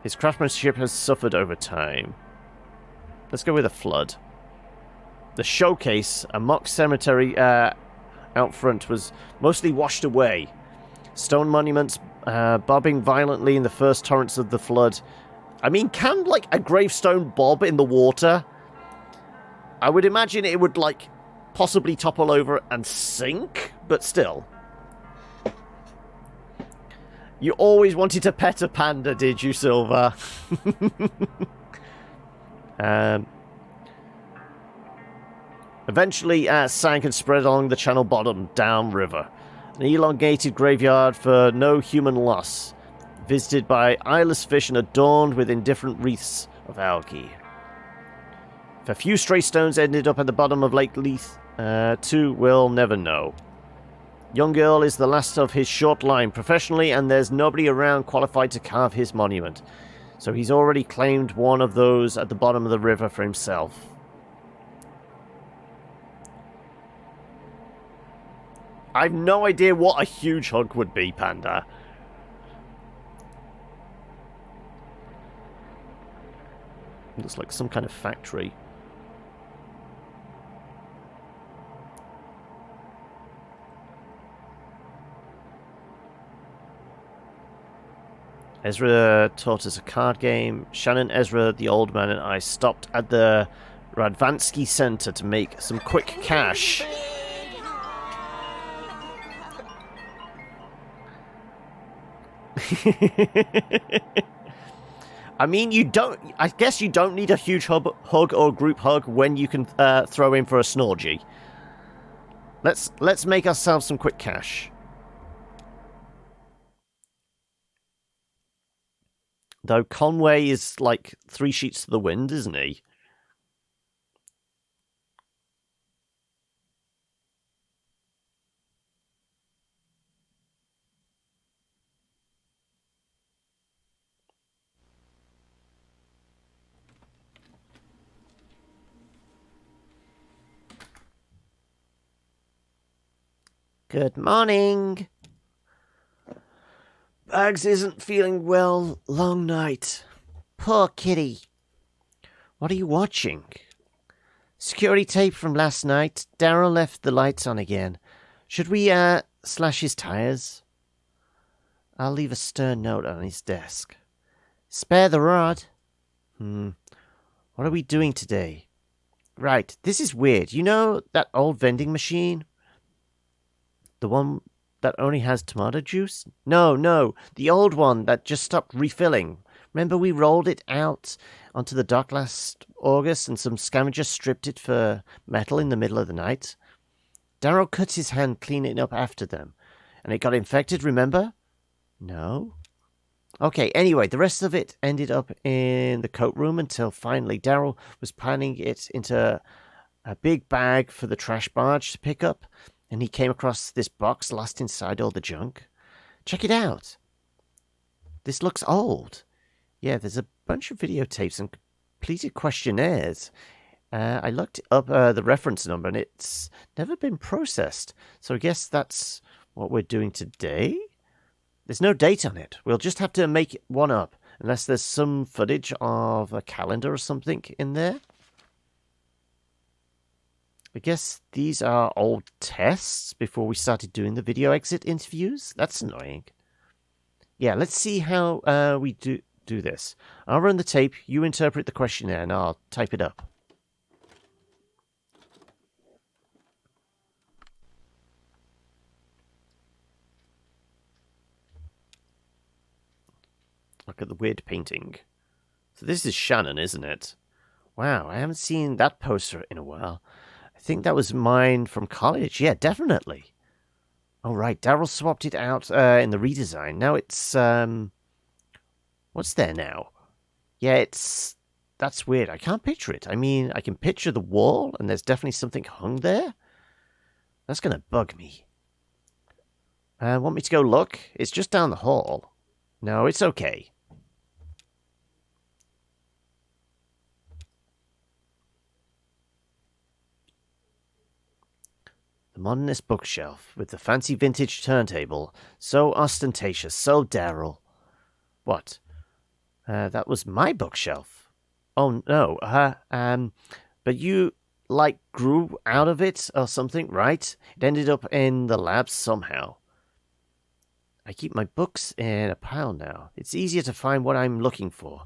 His craftsmanship has suffered over time. Let's go with a flood. The showcase, a mock cemetery out front, was mostly washed away. Stone monuments bobbing violently in the first torrents of the flood. I mean, can, like, a gravestone bob in the water? I would imagine it would, like, possibly topple over and sink, but still. You always wanted to pet a panda, did you, Silver? Eventually sank and spread along the channel bottom downriver. An elongated graveyard for no human loss, visited by eyeless fish and adorned with indifferent wreaths of algae. If a few stray stones ended up at the bottom of Lake Leith, too, we'll never know. Young Earl is the last of his short line professionally, and there's nobody around qualified to carve his monument. So he's already claimed one of those at the bottom of the river for himself. I've no idea what a huge hug would be, Panda. Looks like some kind of factory. Ezra taught us a card game. Shannon, Ezra, the old man, and I stopped at the Radvansky Center to make some quick cash. I mean, you don't. I guess you don't need a huge hug or group hug when you can throw in for a snorgy. Let's make ourselves some quick cash. Though Conway is like 3 sheets to the wind, isn't he? Good morning. Bags isn't feeling well. Long night. Poor kitty. What are you watching? Security tape from last night. Daryl left the lights on again. Should we, slash his tires? I'll leave a stern note on his desk. Spare the rod. What are we doing today? Right, this is weird. You know that old vending machine? The one that only has tomato juice? No, the old one that just stopped refilling. Remember we rolled it out onto the dock last August and some scavenger stripped it for metal in the middle of the night? Daryl cut his hand cleaning it up after them, and it got infected, remember? No? Okay, anyway, the rest of it ended up in the coat room until finally Daryl was planning it into a big bag for the trash barge to pick up, and he came across this box lost inside all the junk. Check it out. This looks old. Yeah, there's a bunch of videotapes and completed questionnaires. I looked up the reference number, and it's never been processed. So I guess that's what we're doing today? There's no date on it. We'll just have to make one up, unless there's some footage of a calendar or something in there. I guess these are old tests before we started doing the video exit interviews. That's annoying. Yeah, let's see how we do this. I'll run the tape, you interpret the questionnaire, and I'll type it up. Look at the weird painting. So this is Shannon, isn't it? Wow, I haven't seen that poster in a while. I think that was mine from college. Yeah, definitely. Oh, right. Daryl swapped it out in the redesign. Now it's, what's there now? Yeah, that's weird. I can't picture it. I mean, I can picture the wall, and there's definitely something hung there. That's going to bug me. Want me to go look? It's just down the hall. No, it's okay. The modernist bookshelf with the fancy vintage turntable. So ostentatious, so Daryl. What? That was my bookshelf. Oh, no. But you, like, grew out of it or something, right? It ended up in the lab somehow. I keep my books in a pile now. It's easier to find what I'm looking for.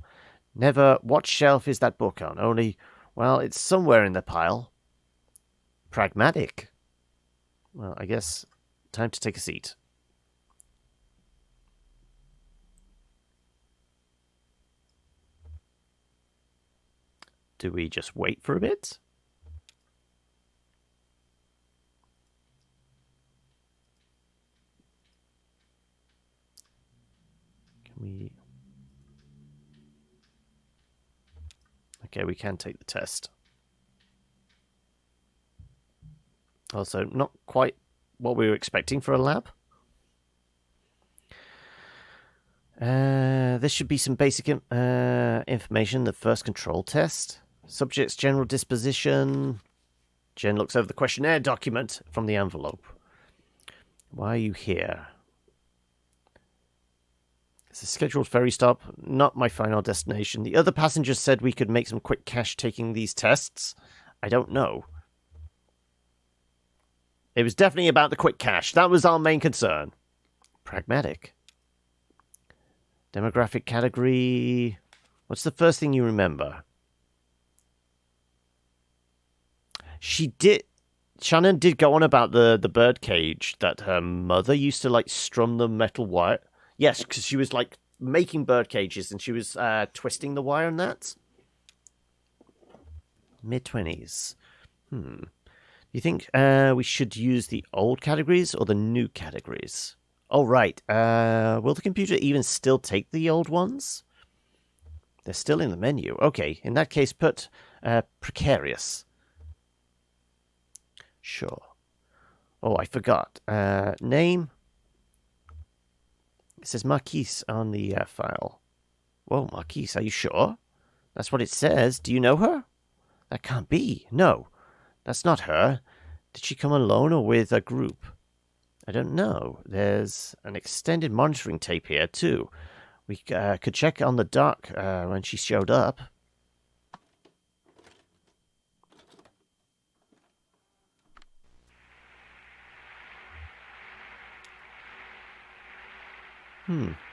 Never, what shelf is that book on? Only, well, it's somewhere in the pile. Pragmatic. Well, I guess time to take a seat. Do we just wait for a bit? Can we... Okay, we can take the test. Also, not quite what we were expecting for a lab. This should be some basic information. The first control test. Subject's general disposition. Jen looks over the questionnaire document from the envelope. Why are you here? It's a scheduled ferry stop, not my final destination. The other passengers said we could make some quick cash taking these tests. I don't know. It was definitely about the quick cash. That was our main concern. Pragmatic. Demographic category. What's the first thing you remember? Shannon did go on about the bird cage that her mother used to like strum the metal wire. Yes, because she was like making bird cages and she was twisting the wire on that. Mid-20s. Do you think we should use the old categories or the new categories? Oh, right. Will the computer even still take the old ones? They're still in the menu. Okay, in that case, put precarious. Sure. Oh, I forgot. Name. It says Marquise on the file. Whoa, Marquise, are you sure? That's what it says. Do you know her? That can't be. No, that's not her. Did she come alone or with a group? I don't know. There's an extended monitoring tape here, too. We could check on the dock when she showed up.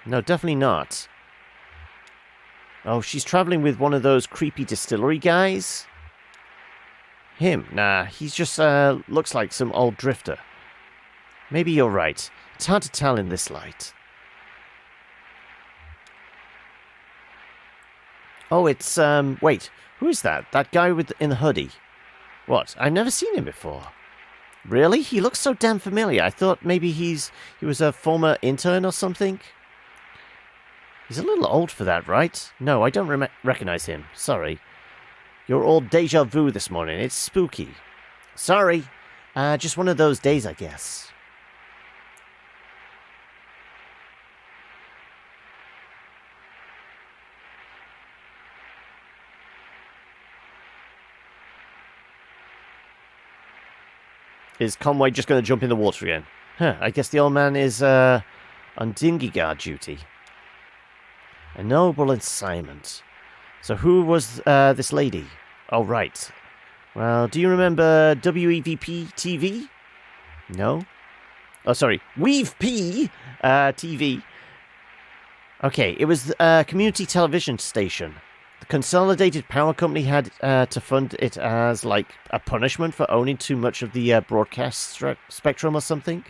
No, definitely not. Oh, she's traveling with one of those creepy distillery guys? Him? Nah, he's just looks like some old drifter. Maybe you're right. It's hard to tell in this light. Oh, it's, wait. Who is that? That guy in the hoodie? What? I've never seen him before. Really? He looks so damn familiar. I thought maybe he was a former intern or something. He's a little old for that, right? No, I don't recognize him. Sorry. You're all deja vu this morning. It's spooky. Sorry. Just one of those days, I guess. Is Conway just going to jump in the water again? Huh, I guess the old man is on dinghy guard duty. A noble assignment. So who was this lady? Oh, right. Well, do you remember WEVP TV? No? Oh, sorry. WeaveP TV. Okay, it was a community television station. The Consolidated Power Company had to fund it as, like, a punishment for owning too much of the broadcast spectrum or something.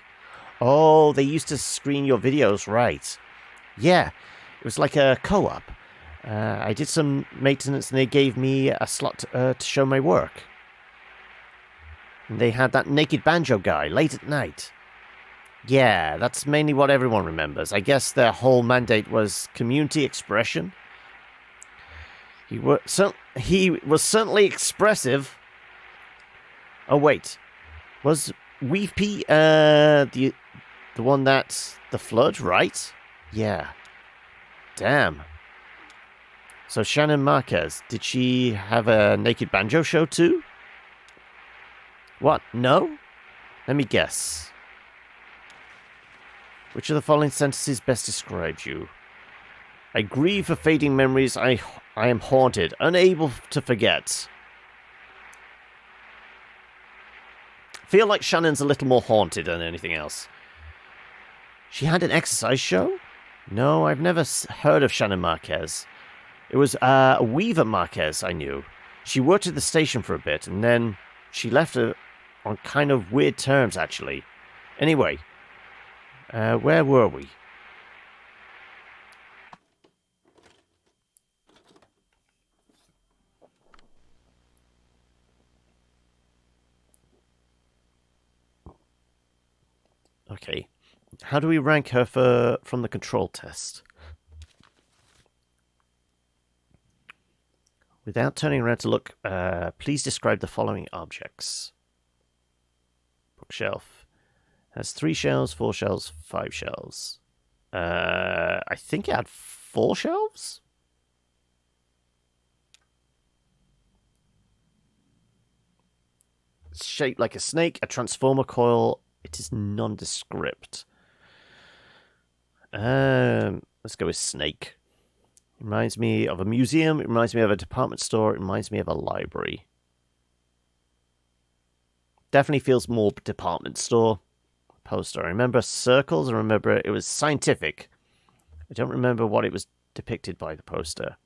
Oh, they used to screen your videos, right. Yeah, it was like a co-op. I did some maintenance and they gave me a slot to show my work. And they had that naked banjo guy late at night. Yeah, that's mainly what everyone remembers. I guess their whole mandate was community expression. He was certainly expressive. Oh, wait. Was Weepy the one that's the flood, right? Yeah. Damn. So Shannon Marquez, did she have a naked banjo show too? What? No? Let me guess. Which of the following sentences best describes you? I grieve for fading memories. I am haunted, unable to forget. Feel like Shannon's a little more haunted than anything else. She had an exercise show? No, I've never heard of Shannon Marquez. It was a Weaver Marquez I knew. She worked at the station for a bit, and then she left on kind of weird terms, actually. Anyway, where were we? Okay. How do we rank her from the control test? Without turning around to look, please describe the following objects. Bookshelf. Has 3 shelves, 4 shelves, 5 shelves. I think it had 4 shelves? It's shaped like a snake, a transformer coil. It is nondescript. Let's go with snake. It reminds me of a museum. It reminds me of a department store. It reminds me of a library. Definitely feels more department store. Poster. I remember circles. I remember it was scientific. I don't remember what it was depicted by the poster.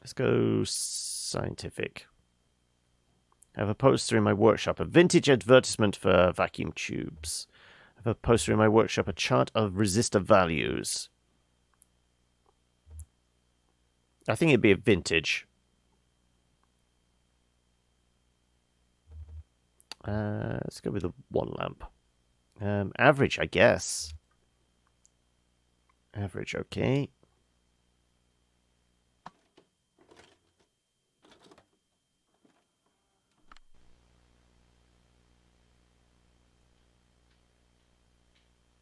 Let's go scientific. I have a poster in my workshop, a vintage advertisement for vacuum tubes. I have a poster in my workshop, a chart of resistor values. I think it'd be a vintage. Let's go with a 1 lamp. Average, I guess. Average, okay.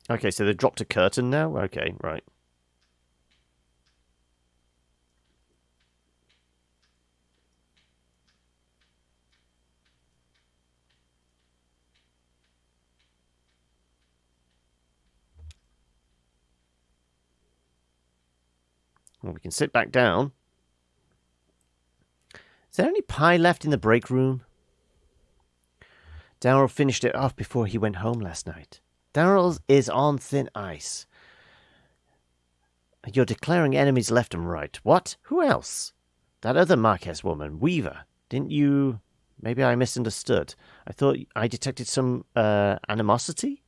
Okay, so they dropped a curtain now? Okay, right. Well, we can sit back down. Is there any pie left in the break room? Darryl finished it off before he went home last night. Darryl is on thin ice. You're declaring enemies left and right. What? Who else? That other Marquez woman, Weaver. Didn't you... Maybe I misunderstood. I thought I detected some animosity?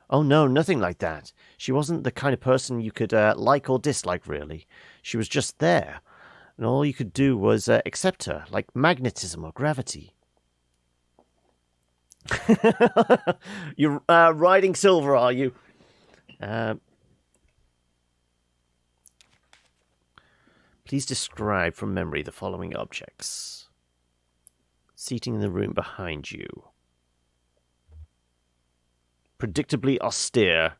Oh no, nothing like that. She wasn't the kind of person you could like or dislike, really. She was just there. And all you could do was accept her, like magnetism or gravity. You're riding silver, are you? Please describe from memory the following objects. Seating in the room behind you. Predictably austere.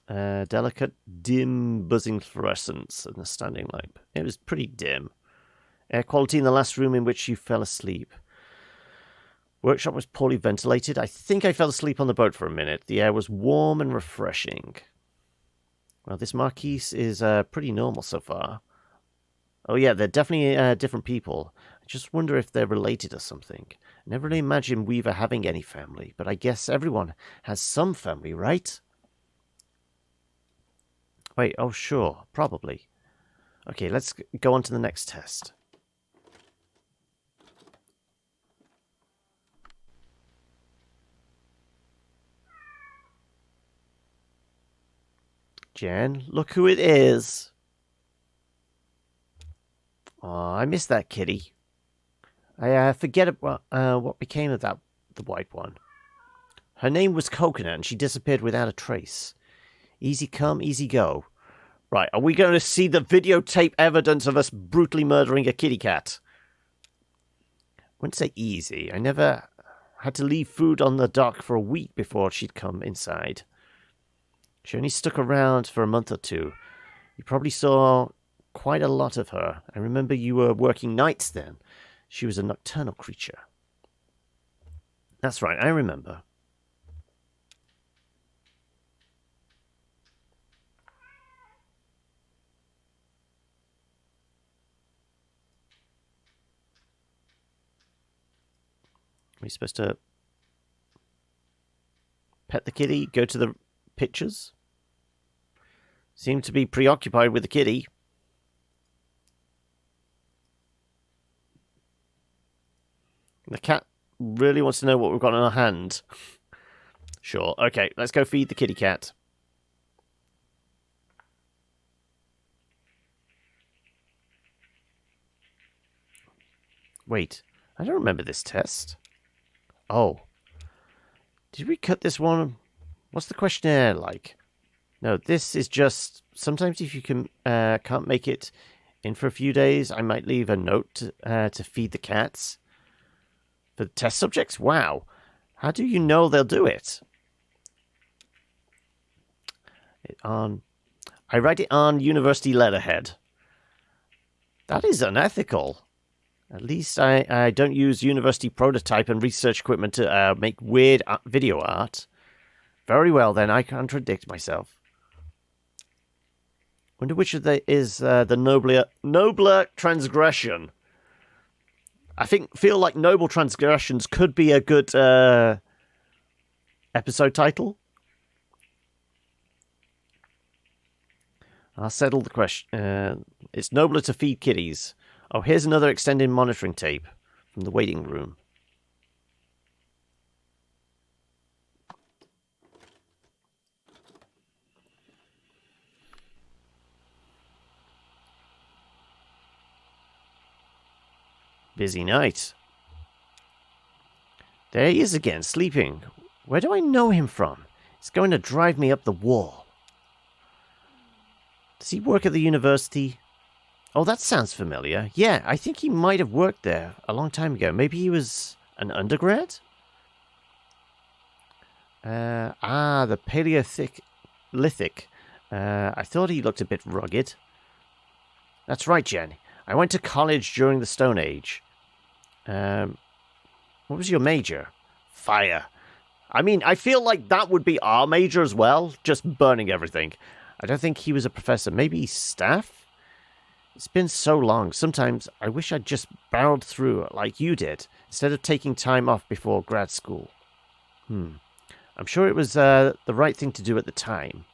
Delicate, dim, buzzing fluorescence in the standing lamp. It was pretty dim. Air quality in the last room in which you fell asleep. Workshop was poorly ventilated. I think I fell asleep on the boat for a minute. The air was warm and refreshing. Well, this Marquise is pretty normal so far. Oh yeah, they're definitely different people. I just wonder if they're related or something. I never really imagined Weaver having any family, but I guess everyone has some family, right? Wait, oh sure, probably. Okay, let's go on to the next test. Jen, look who it is. Oh, I miss that kitty. I forget what became of the white one. Her name was Coconut, and she disappeared without a trace. Easy come, easy go. Right, are we going to see the videotape evidence of us brutally murdering a kitty cat? I wouldn't say easy. I never had to leave food on the dock for a week before she'd come inside. She only stuck around for a month or two. You probably saw quite a lot of her. I remember you were working nights then. She was a nocturnal creature. That's right, I remember. Are we supposed to pet the kitty? Go to the pictures? Seem to be preoccupied with the kitty. The cat really wants to know what we've got in our hand. Sure, okay, let's go feed the kitty cat. Wait, I don't remember this test. Oh. Did we cut this one? What's the questionnaire like? No, this is just... Sometimes if you can't make it in for a few days, I might leave a note to feed the cats. For the test subjects? Wow. How do you know they'll do it? I write it on university letterhead. That is unethical. At least I don't use university prototype and research equipment to make weird video art. Very well, then, I contradict myself. Wonder which of the is the nobler transgression. I feel like noble transgressions could be a good episode title. I'll settle the question. It's nobler to feed kitties. Oh, here's another extended monitoring tape from the waiting room. Busy night. There he is again, sleeping. Where do I know him from? He's going to drive me up the wall. Does he work at the university? Oh, that sounds familiar. Yeah, I think he might have worked there a long time ago. Maybe he was an undergrad? The Paleolithic. I thought he looked a bit rugged. That's right, Jen. I went to college during the Stone Age. What was your major? Fire. I mean, I feel like that would be our major as well, just burning everything. I don't think he was a professor. Maybe staff? It's been so long. Sometimes I wish I'd just barreled through like you did, instead of taking time off before grad school. I'm sure it was the right thing to do at the time.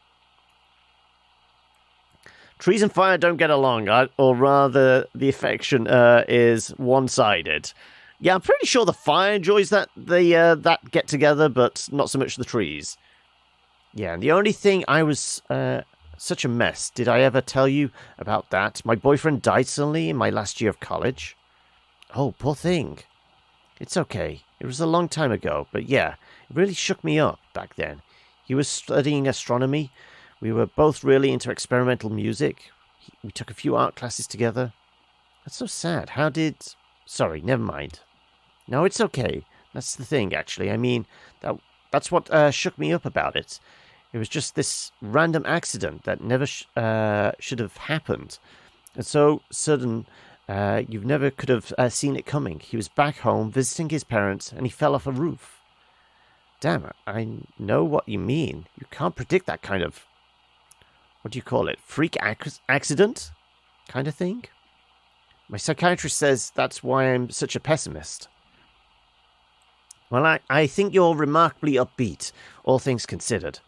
Trees and fire don't get along, or rather, the affection is one-sided. Yeah, I'm pretty sure the fire enjoys that get together, but not so much the trees. Yeah, and the only thing I was such a mess. Did I ever tell you about that? My boyfriend died suddenly in my last year of college. Oh, poor thing. It's okay. It was a long time ago, but yeah, it really shook me up back then. He was studying astronomy. We were both really into experimental music. We took a few art classes together. That's so sad. Sorry, never mind. No, it's okay. That's the thing, actually. I mean, that's what shook me up about it. It was just this random accident that never should have happened. And so sudden, you never could have seen it coming. He was back home visiting his parents, and he fell off a roof. Damn it, I know what you mean. You can't predict that kind of, what do you call it, freak accident kind of thing? My psychiatrist says that's why I'm such a pessimist. Well, I think you're remarkably upbeat, all things considered.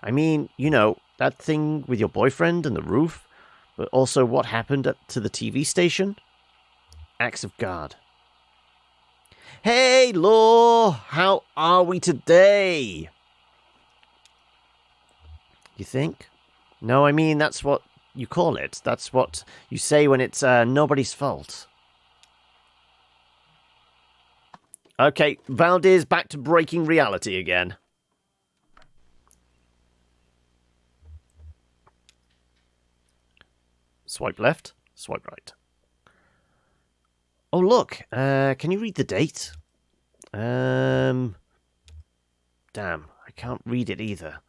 I mean, you know, that thing with your boyfriend and the roof, but also what happened to the TV station? Acts of God. Hey, Law! How are we today? You think? No, I mean, that's what you call it. That's what you say when it's nobody's fault. Okay, Valdez back to breaking reality again. Swipe left, swipe right. Oh, look, can you read the date? Damn, I can't read it either.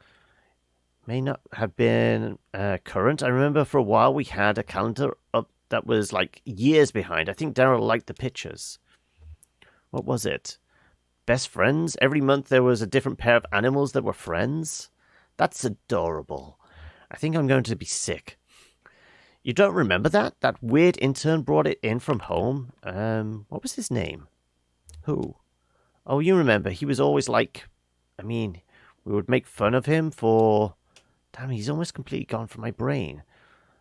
May not have been current. I remember for a while we had a calendar up that was like years behind. I think Daryl liked the pictures. What was it? Best friends? Every month there was a different pair of animals that were friends? That's adorable. I think I'm going to be sick. You don't remember that? That weird intern brought it in from home? What was his name? Who? Oh, you remember. He was always like... I mean, we would make fun of him for... Damn, he's almost completely gone from my brain.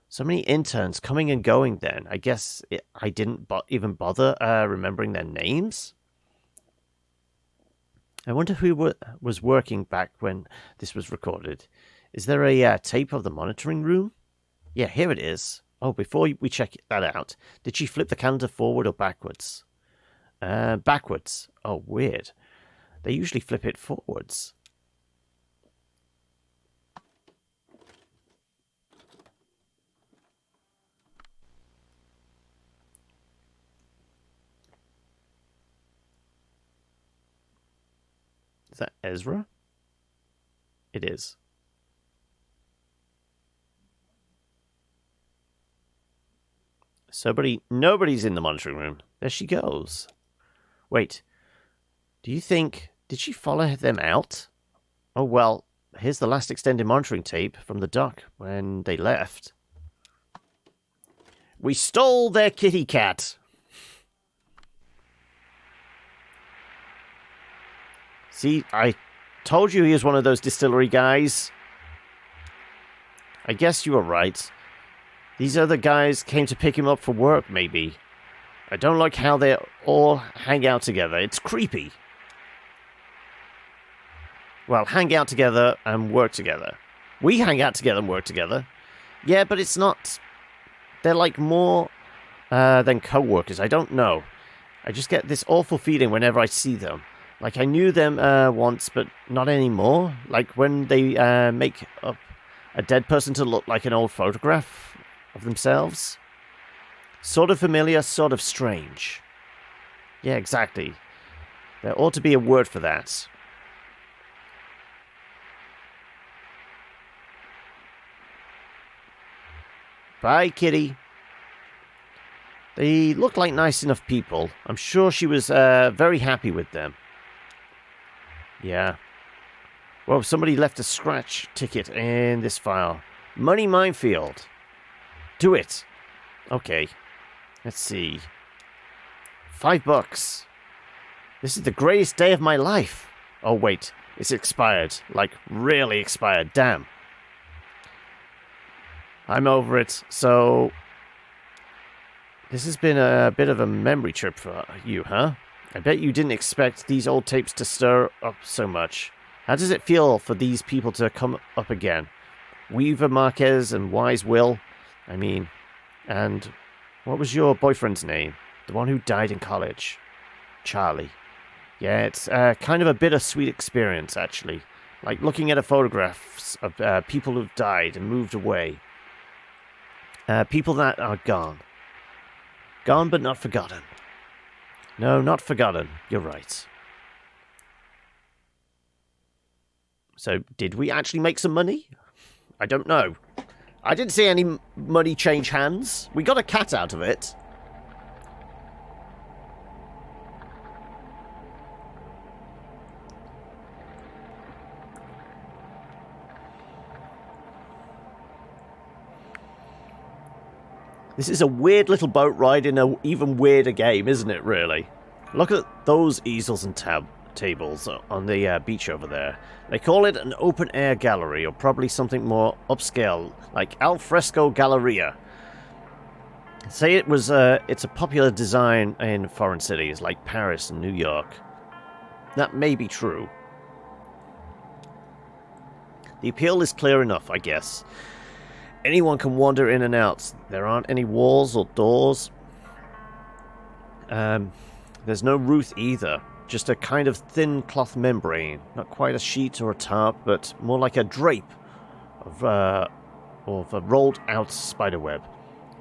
So many interns coming and going then. I guess I didn't even bother remembering their names? I wonder who was working back when this was recorded. Is there a tape of the monitoring room? Yeah, here it is. Oh, before we check that out, did she flip the calendar forward or backwards? Backwards. Oh, weird. They usually flip it forwards. Is that Ezra? It is. Nobody's in the monitoring room. There she goes. Wait. Do you think... Did she follow them out? Oh, well, here's the last extended monitoring tape from the dock when they left. We stole their kitty cat. See, I told you he was one of those distillery guys. I guess you were right. These other guys came to pick him up for work, maybe. I don't like how they all hang out together. It's creepy. Well, hang out together and work together. We hang out together and work together. Yeah, but it's not... They're like more than co-workers. I don't know. I just get this awful feeling whenever I see them. Like I knew them once, but not anymore. Like when they make up a dead person to look like an old photograph of themselves. Sort of familiar, sort of strange. Yeah, exactly. There ought to be a word for that. Bye, kitty. They look like nice enough people. I'm sure she was very happy with them. Yeah. Well, somebody left a scratch ticket in this file. Money minefield. Do it. Okay. Let's see. $5. This is the greatest day of my life. Oh, wait. It's expired. Like, really expired. Damn. I'm over it. So, this has been a bit of a memory trip for you, huh? I bet you didn't expect these old tapes to stir up so much. How does it feel for these people to come up again? Weaver Marquez and Wise Will? I mean, and what was your boyfriend's name? The one who died in college? Charlie. Yeah, it's kind of a bittersweet experience, actually. Like looking at photographs of people who've died and moved away. People that are gone. Gone but not forgotten. No, not forgotten. You're right. So, did we actually make some money? I don't know. I didn't see any money change hands. We got a cat out of it. This is a weird little boat ride in an even weirder game, isn't it, really? Look at those easels and tables on the beach over there. They call it an open-air gallery, or probably something more upscale, like al fresco galleria. Say it was it's a popular design in foreign cities like Paris and New York. That may be true. The appeal is clear enough, I guess. Anyone can wander in and out. There aren't any walls or doors. There's no roof either. Just a kind of thin cloth membrane. Not quite a sheet or a tarp, but more like a drape of a rolled out spiderweb.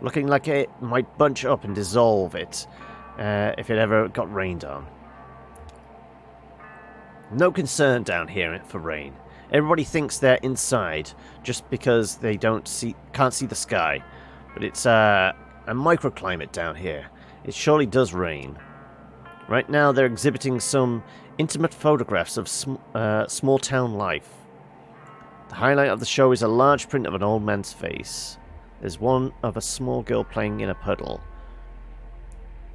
Looking like it might bunch up and dissolve it if it ever got rained on. No concern down here for rain. Everybody thinks they're inside just because they can't see the sky. But it's a microclimate down here. It surely does rain. Right now they're exhibiting some intimate photographs of small town life. The highlight of the show is a large print of an old man's face. There's one of a small girl playing in a puddle.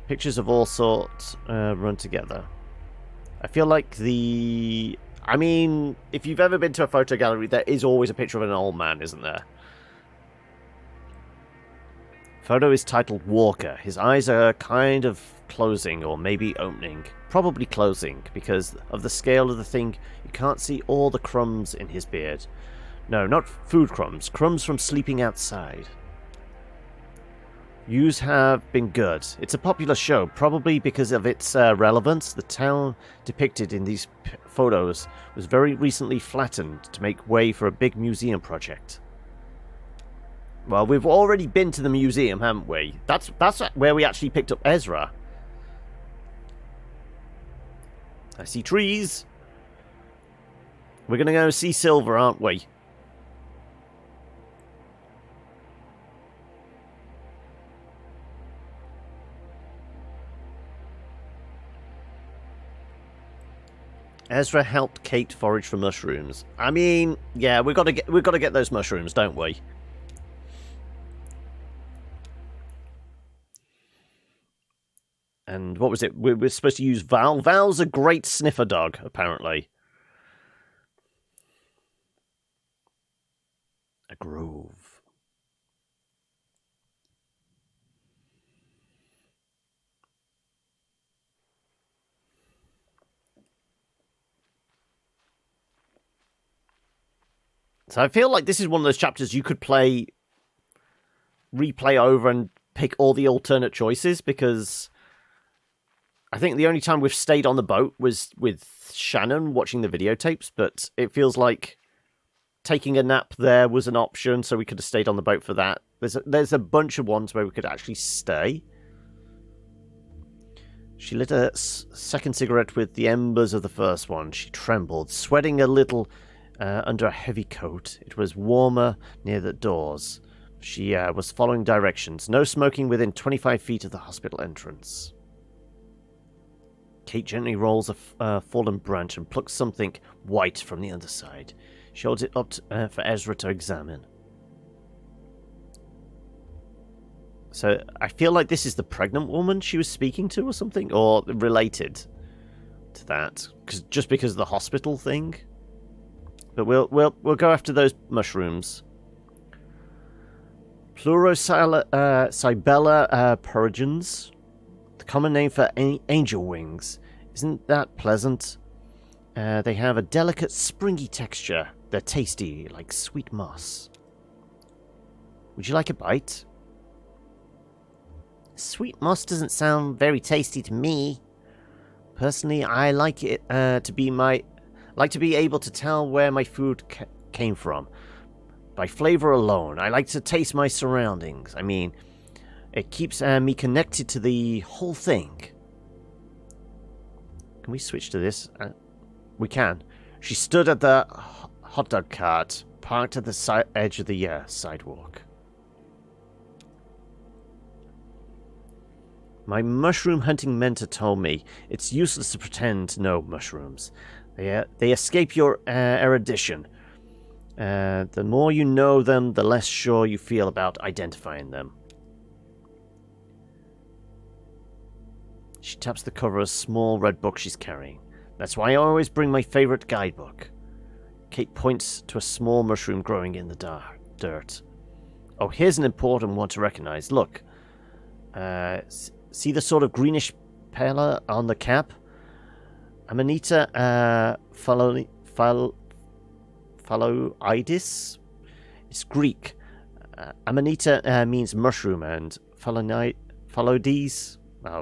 Pictures of all sorts run together. I feel like I mean, if you've ever been to a photo gallery, there is always a picture of an old man, isn't there? Photo is titled Walker. His eyes are kind of closing, or maybe opening. Probably closing, because of the scale of the thing, you can't see all the crumbs in his beard. No, not food crumbs. Crumbs from sleeping outside. Views have been good. It's a popular show, probably because of its relevance. The town depicted in these photos was very recently flattened to make way for a big museum project. Well, we've already been to the museum, haven't we? That's where we actually picked up Ezra. I see trees. We're going to go see Silver, aren't we? Ezra helped Kate forage for mushrooms. I mean, yeah, we've got to get those mushrooms, don't we? And what was it? We're supposed to use Val. Val's a great sniffer dog, apparently. A grove. So I feel like this is one of those chapters you could replay over and pick all the alternate choices, because I think the only time we've stayed on the boat was with Shannon watching the videotapes, but it feels like taking a nap there was an option, so we could have stayed on the boat for that. There's a bunch of ones where we could actually stay. She lit a second cigarette with the embers of the first one. She trembled, sweating a little under a heavy coat. It was warmer near the doors. She was following directions. No smoking within 25 feet of the hospital entrance. Kate gently rolls a fallen branch and plucks something white from the underside. She holds it up for Ezra to examine. So I feel like this is the pregnant woman she was speaking to or something, or related to that, just because of the hospital thing. But we'll go after those mushrooms. Plurocybella purgens, the common name for angel wings. Isn't that pleasant? They have a delicate, springy texture. They're tasty, like sweet moss. Would you like a bite? Sweet moss doesn't sound very tasty to me. Personally, I like it to be able to tell where my food came from. By flavor alone. I like to taste my surroundings. I mean, it keeps me connected to the whole thing. Can we switch to this? We can. She stood at the hot dog cart, parked at the edge of the sidewalk. My mushroom hunting mentor told me it's useless to pretend to know mushrooms. They escape your erudition. The more you know them, the less sure you feel about identifying them. She taps the cover of a small red book she's carrying. That's why I always bring my favorite guidebook. Kate points to a small mushroom growing in the dirt. Oh, here's an important one to recognize. Look. See the sort of greenish pallor on the cap? Amanita phalloidis? It's Greek. Amanita means mushroom, and phalloides,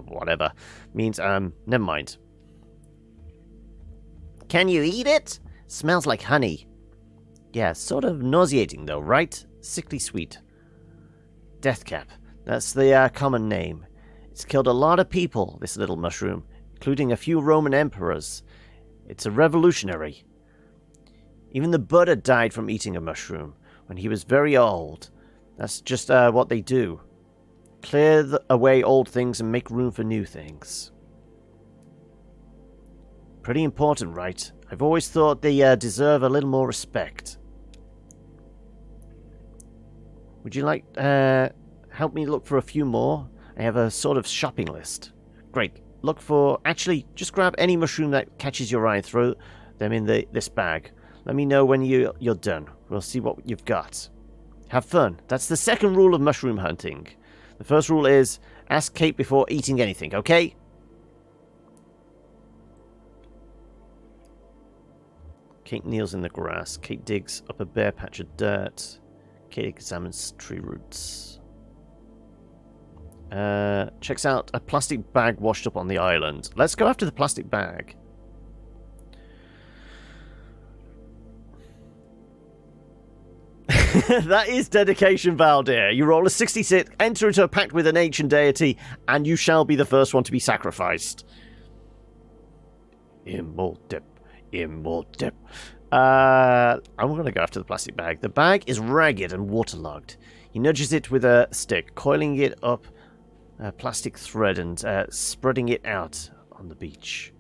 whatever, means, never mind. Can you eat it? Smells like honey. Yeah, sort of nauseating though, right? Sickly sweet. Deathcap. That's the common name. It's killed a lot of people, this little mushroom, including a few Roman emperors. It's a revolutionary. Even the Buddha died from eating a mushroom when he was very old. That's just what they do. Clear away old things and make room for new things. Pretty important, right? I've always thought they deserve a little more respect. Would you like help me look for a few more? I have a sort of shopping list. Great. Look for... Actually, just grab any mushroom that catches your eye and throw them in this bag. Let me know when you're done. We'll see what you've got. Have fun. That's the second rule of mushroom hunting. The first rule is, ask Kate before eating anything, okay? Kate kneels in the grass. Kate digs up a bare patch of dirt. Kate examines tree roots. Checks out a plastic bag washed up on the island. Let's go after the plastic bag. That is dedication, Valdir. You roll a 66, enter into a pact with an ancient deity, and you shall be the first one to be sacrificed. Immoltep. I'm going to go after the plastic bag. The bag is ragged and waterlogged. He nudges it with a stick, coiling it up plastic thread and spreading it out on the beach.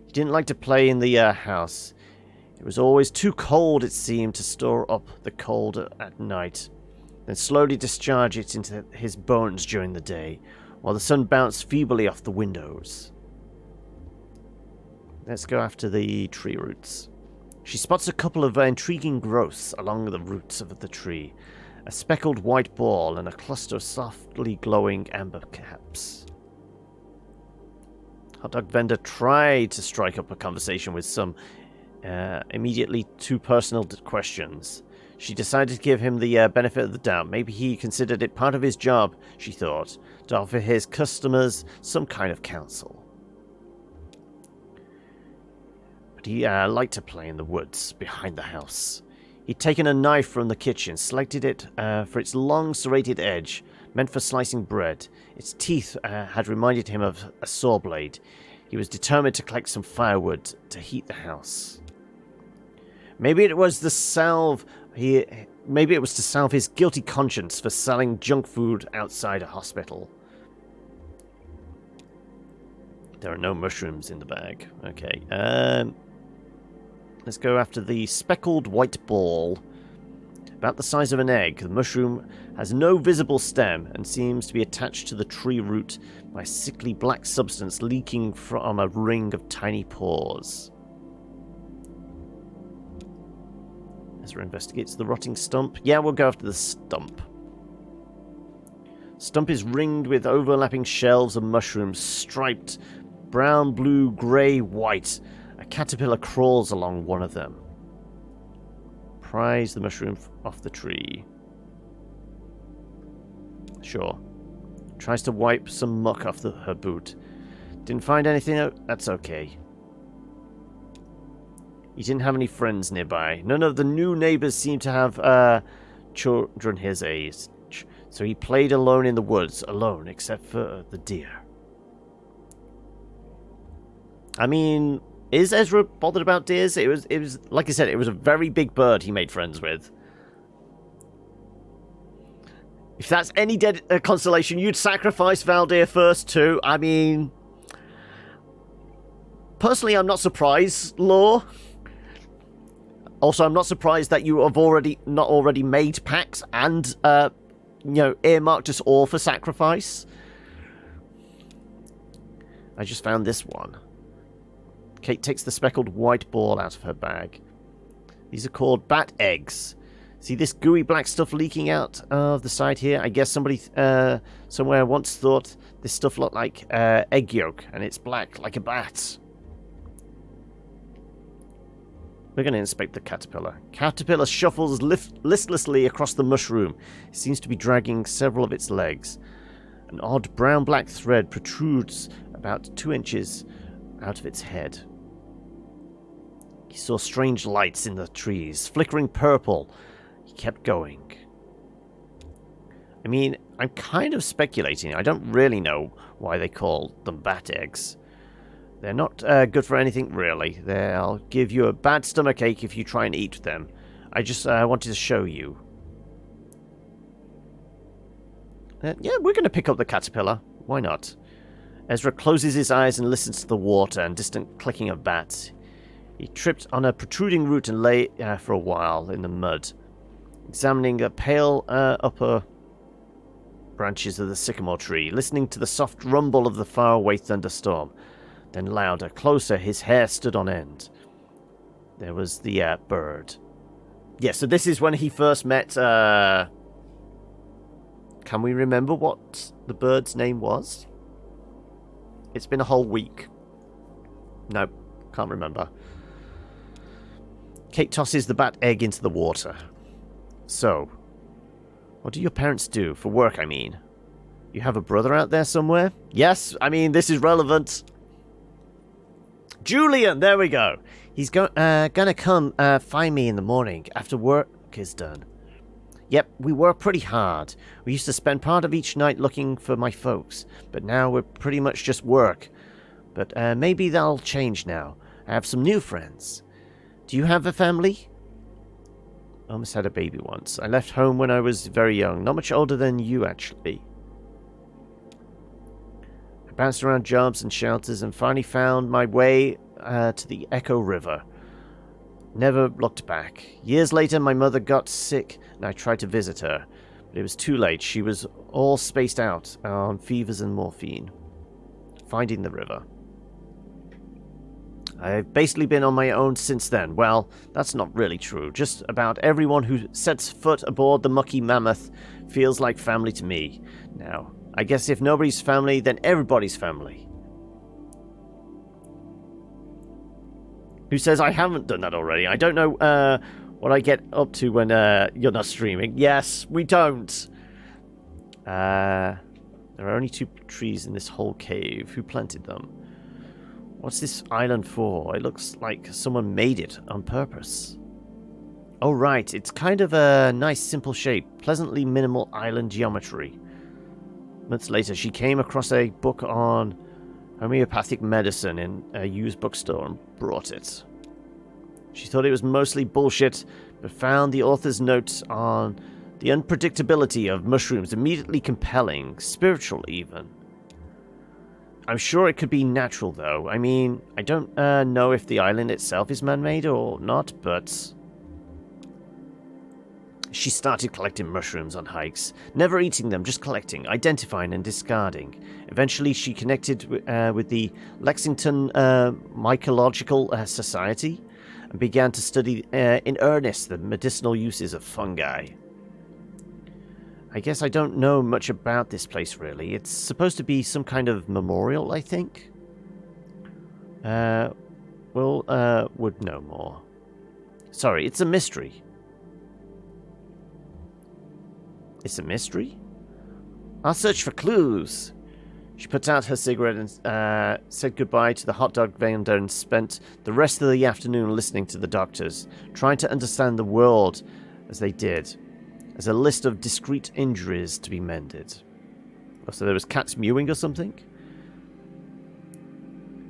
He didn't like to play in the house. It was always too cold, it seemed, to store up the cold at night, then slowly discharge it into his bones during the day, while the sun bounced feebly off the windows. Let's go after the tree roots. She spots a couple of intriguing growths along the roots of the tree, a speckled white ball and a cluster of softly glowing amber caps. Hot dog vendor tried to strike up a conversation with some immediately too personal questions. She decided to give him the benefit of the doubt. Maybe he considered it part of his job, she thought, to offer his customers some kind of counsel. But he liked to play in the woods behind the house. He'd taken a knife from the kitchen, selected it for its long serrated edge, meant for slicing bread. Its teeth had reminded him of a saw blade. He was determined to collect some firewood to heat the house. Maybe it was to salve his guilty conscience for selling junk food outside a hospital. There are no mushrooms in the bag. Okay. Let's go after the speckled white ball. About the size of an egg, the mushroom has no visible stem and seems to be attached to the tree root by a sickly black substance leaking from a ring of tiny pores. Ezra investigates the rotting stump. Yeah, we'll go after the stump. Stump is ringed with overlapping shelves of mushrooms, striped brown, blue, grey, white. A caterpillar crawls along one of them. Prise the mushroom off the tree. Sure. Tries to wipe some muck off her boot. Didn't find anything out? That's okay. He didn't have any friends nearby. None of the new neighbors seemed to have children his age. So he played alone in the woods, alone, except for the deer. I mean, is Ezra bothered about deers? It was like I said, it was a very big bird he made friends with. If that's any dead consolation, you'd sacrifice Valdir first too. I mean, personally, I'm not surprised, Lore. Also, I'm not surprised that you have not already made packs and, earmarked us all for sacrifice. I just found this one. Kate takes the speckled white ball out of her bag. These are called bat eggs. See this gooey black stuff leaking out of the side here? I guess somebody somewhere once thought this stuff looked like egg yolk, and it's black like a bat. We're going to inspect the caterpillar. Caterpillar shuffles listlessly across the mushroom. It seems to be dragging several of its legs. An odd brown-black thread protrudes about 2 inches out of its head. He saw strange lights in the trees, flickering purple. He kept going. I mean, I'm kind of speculating. I don't really know why they call them bat eggs. They're not good for anything, really. They'll give you a bad stomachache if you try and eat them. I just wanted to show you. Yeah, we're going to pick up the caterpillar. Why not? Ezra closes his eyes and listens to the water and distant clicking of bats. He tripped on a protruding root and lay for a while in the mud, examining the pale upper branches of the sycamore tree, listening to the soft rumble of the faraway thunderstorm. Then louder, closer, his hair stood on end. There was the bird. Yeah, so this is when he first met... Can we remember what the bird's name was? It's been a whole week. No, can't remember. Kate tosses the bat egg into the water. So, what do your parents do? For work, I mean. You have a brother out there somewhere? Yes, I mean, this is relevant. Julian, there we go. He's gonna come find me in the morning after work is done. Yep, we work pretty hard. We used to spend part of each night looking for my folks, but now we're pretty much just work. But maybe that'll change now. I have some new friends. Do you have a family? I almost had a baby once. I left home when I was very young, not much older than you, actually. I bounced around jobs and shelters and finally found my way to the Echo River. Never looked back. Years later, my mother got sick, and I tried to visit her. But it was too late. She was all spaced out on fevers and morphine. Finding the river. I've basically been on my own since then. Well, that's not really true. Just about everyone who sets foot aboard the Mucky Mammoth feels like family to me. Now, I guess if nobody's family, then everybody's family. Who says I haven't done that already? I don't know what I get up to when you're not streaming. Yes, we don't. There are only 2 trees in this whole cave. Who planted them? What's this island for? It looks like someone made it on purpose. Oh, right. It's kind of a nice, simple shape. Pleasantly minimal island geometry. Months later, she came across a book on homeopathic medicine in a used bookstore and brought it. She thought it was mostly bullshit, but found the author's notes on the unpredictability of mushrooms immediately compelling, spiritual even. I'm sure it could be natural, though. I mean, I don't know if the island itself is man-made or not, but she started collecting mushrooms on hikes. Never eating them, just collecting, identifying and discarding. Eventually, she connected with the Lexington Mycological Society and began to study in earnest the medicinal uses of fungi. I guess I don't know much about this place, really. It's supposed to be some kind of memorial, I think. Would know more. Sorry, it's a mystery. It's a mystery? I'll search for clues. She put out her cigarette and said goodbye to the hot dog vendor and spent the rest of the afternoon listening to the doctors, trying to understand the world as they did. As a list of discrete injuries to be mended. Oh, so there was cats mewing or something?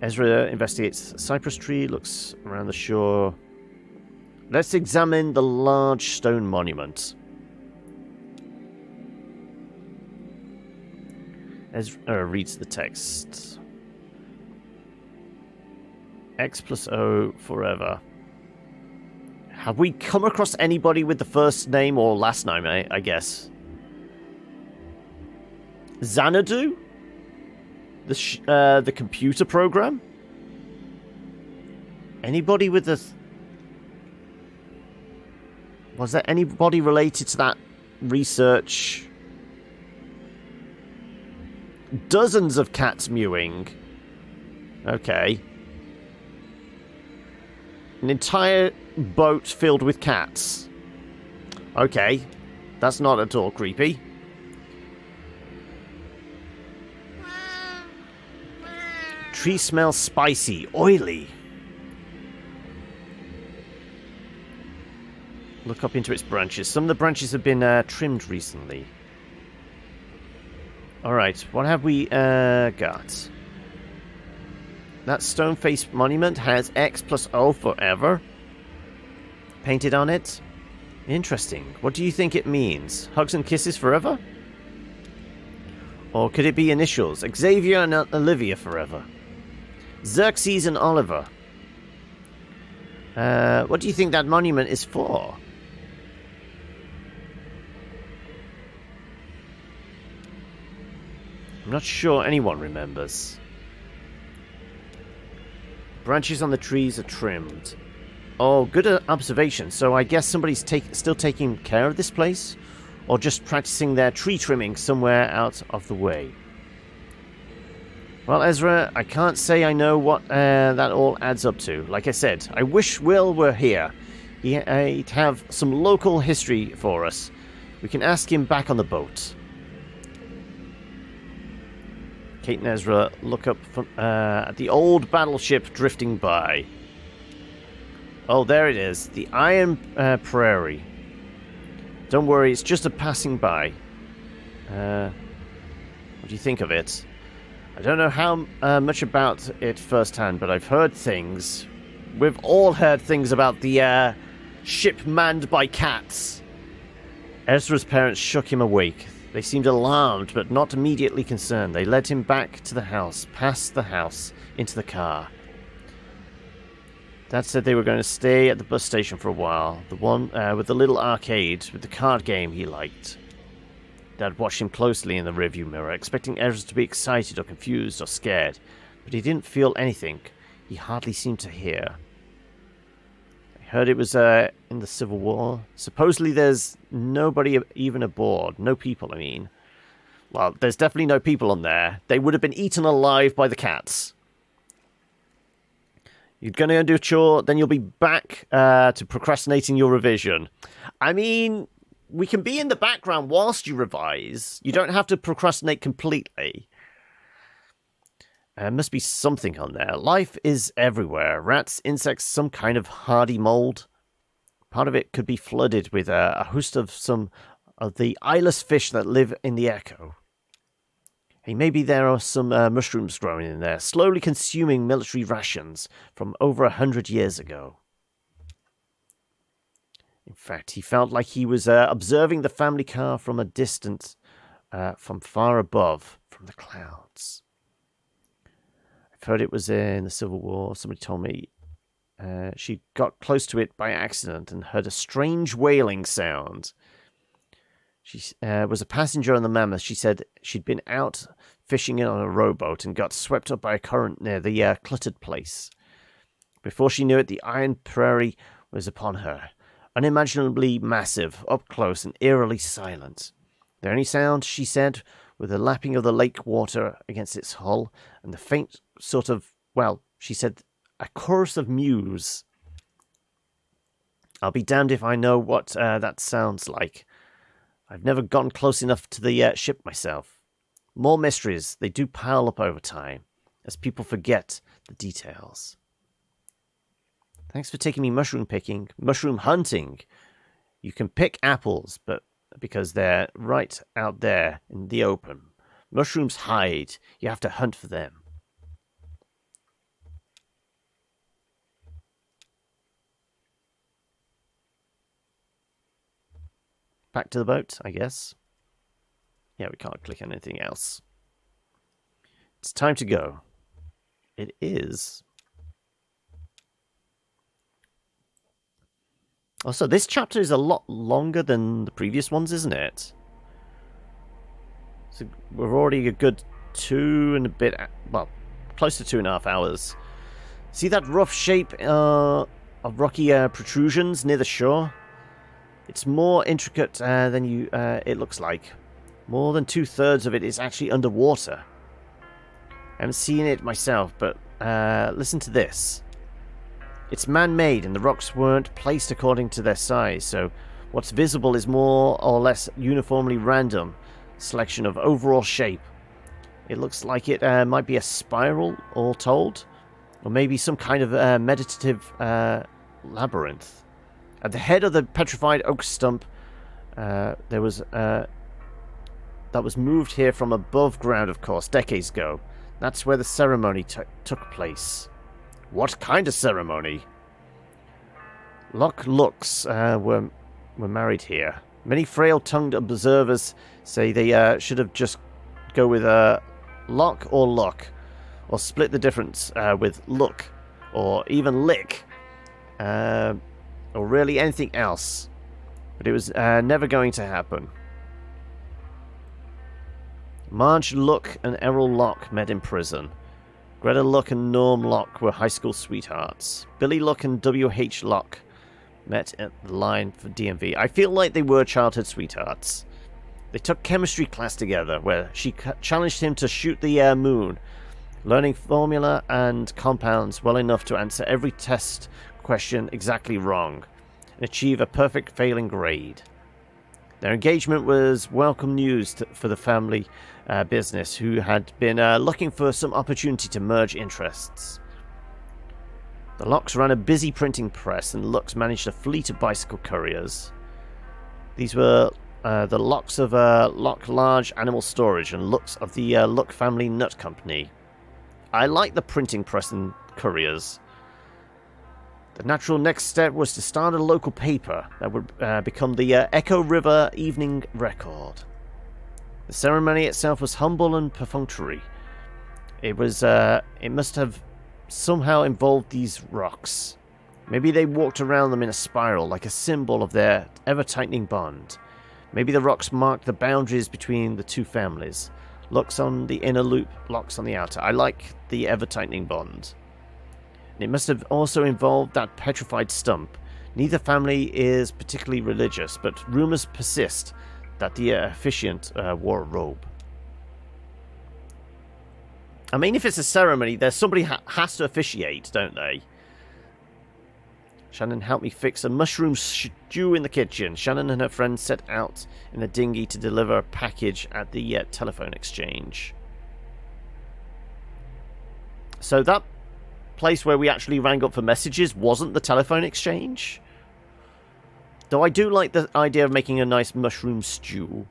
Ezra investigates the cypress tree, looks around the shore. Let's examine the large stone monument. Ezra reads the text. X plus O forever. Have we come across anybody with the first name or last name, I guess? Xanadu? The computer program? Anybody with the... Was there anybody related to that research? Dozens of cats mewing. Okay. An entire boat filled with cats. Okay. That's not at all creepy. Tree smells spicy, oily. Look up into its branches. Some of the branches have been trimmed recently. Alright, what have we got? That stone-faced monument has X plus O forever painted on it. Interesting. What do you think it means? Hugs and kisses forever? Or could it be initials? Xavier and Olivia forever. Xerxes and Oliver. What do you think that monument is for? I'm not sure anyone remembers. Branches on the trees are trimmed. Oh, good observation. So I guess somebody's still taking care of this place? Or just practicing their tree trimming somewhere out of the way? Well, Ezra, I can't say I know what that all adds up to. Like I said, I wish Will were here. He'd have some local history for us. We can ask him back on the boat. Kate and Ezra look up at the old battleship drifting by. Oh, there it is. The Iron Prairie. Don't worry, it's just a passing by. What do you think of it? I don't know how much about it firsthand, but I've heard things. We've all heard things about the ship manned by cats. Ezra's parents shook him awake. They seemed alarmed, but not immediately concerned. They led him back to the house, past the house, into the car. Dad said they were going to stay at the bus station for a while. The one with the little arcade with the card game he liked. Dad watched him closely in the rearview mirror, expecting Ezra to be excited or confused or scared, but he didn't feel anything. He hardly seemed to hear. I heard it was in the Civil War. Supposedly there's nobody even aboard. No people, I mean. Well, there's definitely no people on there. They would have been eaten alive by the cats. You're going to do a chore, then you'll be back to procrastinating your revision. I mean, we can be in the background whilst you revise. You don't have to procrastinate completely. There must be something on there. Life is everywhere. Rats, insects, some kind of hardy mold. Part of it could be flooded with a host of some of the eyeless fish that live in the echo. Hey, maybe there are some mushrooms growing in there, slowly consuming military rations from over 100 years ago. In fact, he felt like he was observing the family car from a distance, from far above, from the clouds. I've heard it was in the Civil War. Somebody told me she got close to it by accident and heard a strange wailing sound. She was a passenger on the Mammoth. She said she'd been out fishing on a rowboat and got swept up by a current near the cluttered place. Before she knew it, the iron prairie was upon her, unimaginably massive, up close and eerily silent. The only sound, she said, was the lapping of the lake water against its hull and the faint sort of, well, she said, a chorus of mews. I'll be damned if I know what that sounds like. I've never gotten close enough to the ship myself. More mysteries, they do pile up over time, as people forget the details. Thanks for taking me mushroom hunting. You can pick apples, but because they're right out there in the open. Mushrooms hide. You have to hunt for them. Back to the boat, I guess. Yeah, we can't click on anything else. It's time to go. It is. Also, this chapter is a lot longer than the previous ones, isn't it? So we're already a good 2 and a bit, well, close to 2.5 hours. See that rough shape of rocky protrusions near the shore? It's more intricate than it looks like. More than 2/3 of it is actually underwater. I haven't seen it myself, but listen to this. It's man-made, and the rocks weren't placed according to their size, so what's visible is more or less uniformly random selection of overall shape. It looks like it might be a spiral, all told, or maybe some kind of meditative labyrinth. At the head of the petrified oak stump, there was that was moved here from above ground, of course, decades ago. That's where the ceremony took place. What kind of ceremony? Locks were married here. Many frail-tongued observers say they should have just go with lock or luck, or split the difference with look, or even lick. Or really anything else. But it was never going to happen. Marge Luck and Errol Locke met in prison. Greta Luck and Norm Locke were high school sweethearts. Billy Luck and W.H. Locke met at the line for DMV. I feel like they were childhood sweethearts. They took chemistry class together, where she challenged him to shoot the moon, learning formula and compounds well enough to answer every test question exactly wrong and achieve a perfect failing grade. Their engagement was welcome news for the family business, who had been looking for some opportunity to merge interests. The Locks ran a busy printing press, and Lux managed a fleet of bicycle couriers. These were the Locks of Lock Large Animal Storage and Lux of the Luck Family Nut Company. I like the printing press and couriers. The natural next step was to start a local paper that would become the Echo River Evening Record. The ceremony itself was humble and perfunctory. It must have somehow involved these rocks. Maybe they walked around them in a spiral, like a symbol of their ever-tightening bond. Maybe the rocks marked the boundaries between the two families. Locks on the inner loop, locks on the outer. I like the ever-tightening bond. It must have also involved that petrified stump. Neither family is particularly religious, but rumors persist that the officiant wore a robe. I mean, if it's a ceremony, there's somebody has to officiate, don't they? Shannon helped me fix a mushroom stew in the kitchen. Shannon and her friends set out in a dinghy to deliver a package at the telephone exchange. So that place where we actually rang up for messages wasn't the telephone exchange? Though I do like the idea of making a nice mushroom stew.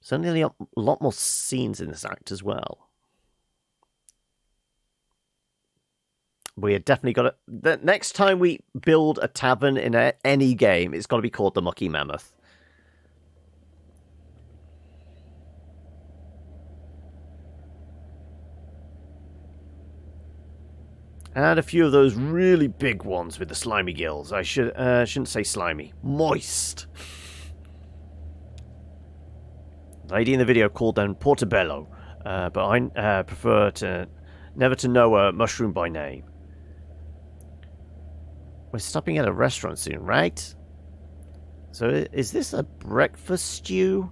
Certainly a lot more scenes in this act as well. We had definitely got the next time we build a tavern in any game, it's got to be called the Mucky Mammoth. And a few of those really big ones with the slimy gills. I shouldn't say slimy. Moist. The lady in the video called them Portobello, but I prefer to never to know a mushroom by name. We're stopping at a restaurant soon, right? So is this a breakfast stew?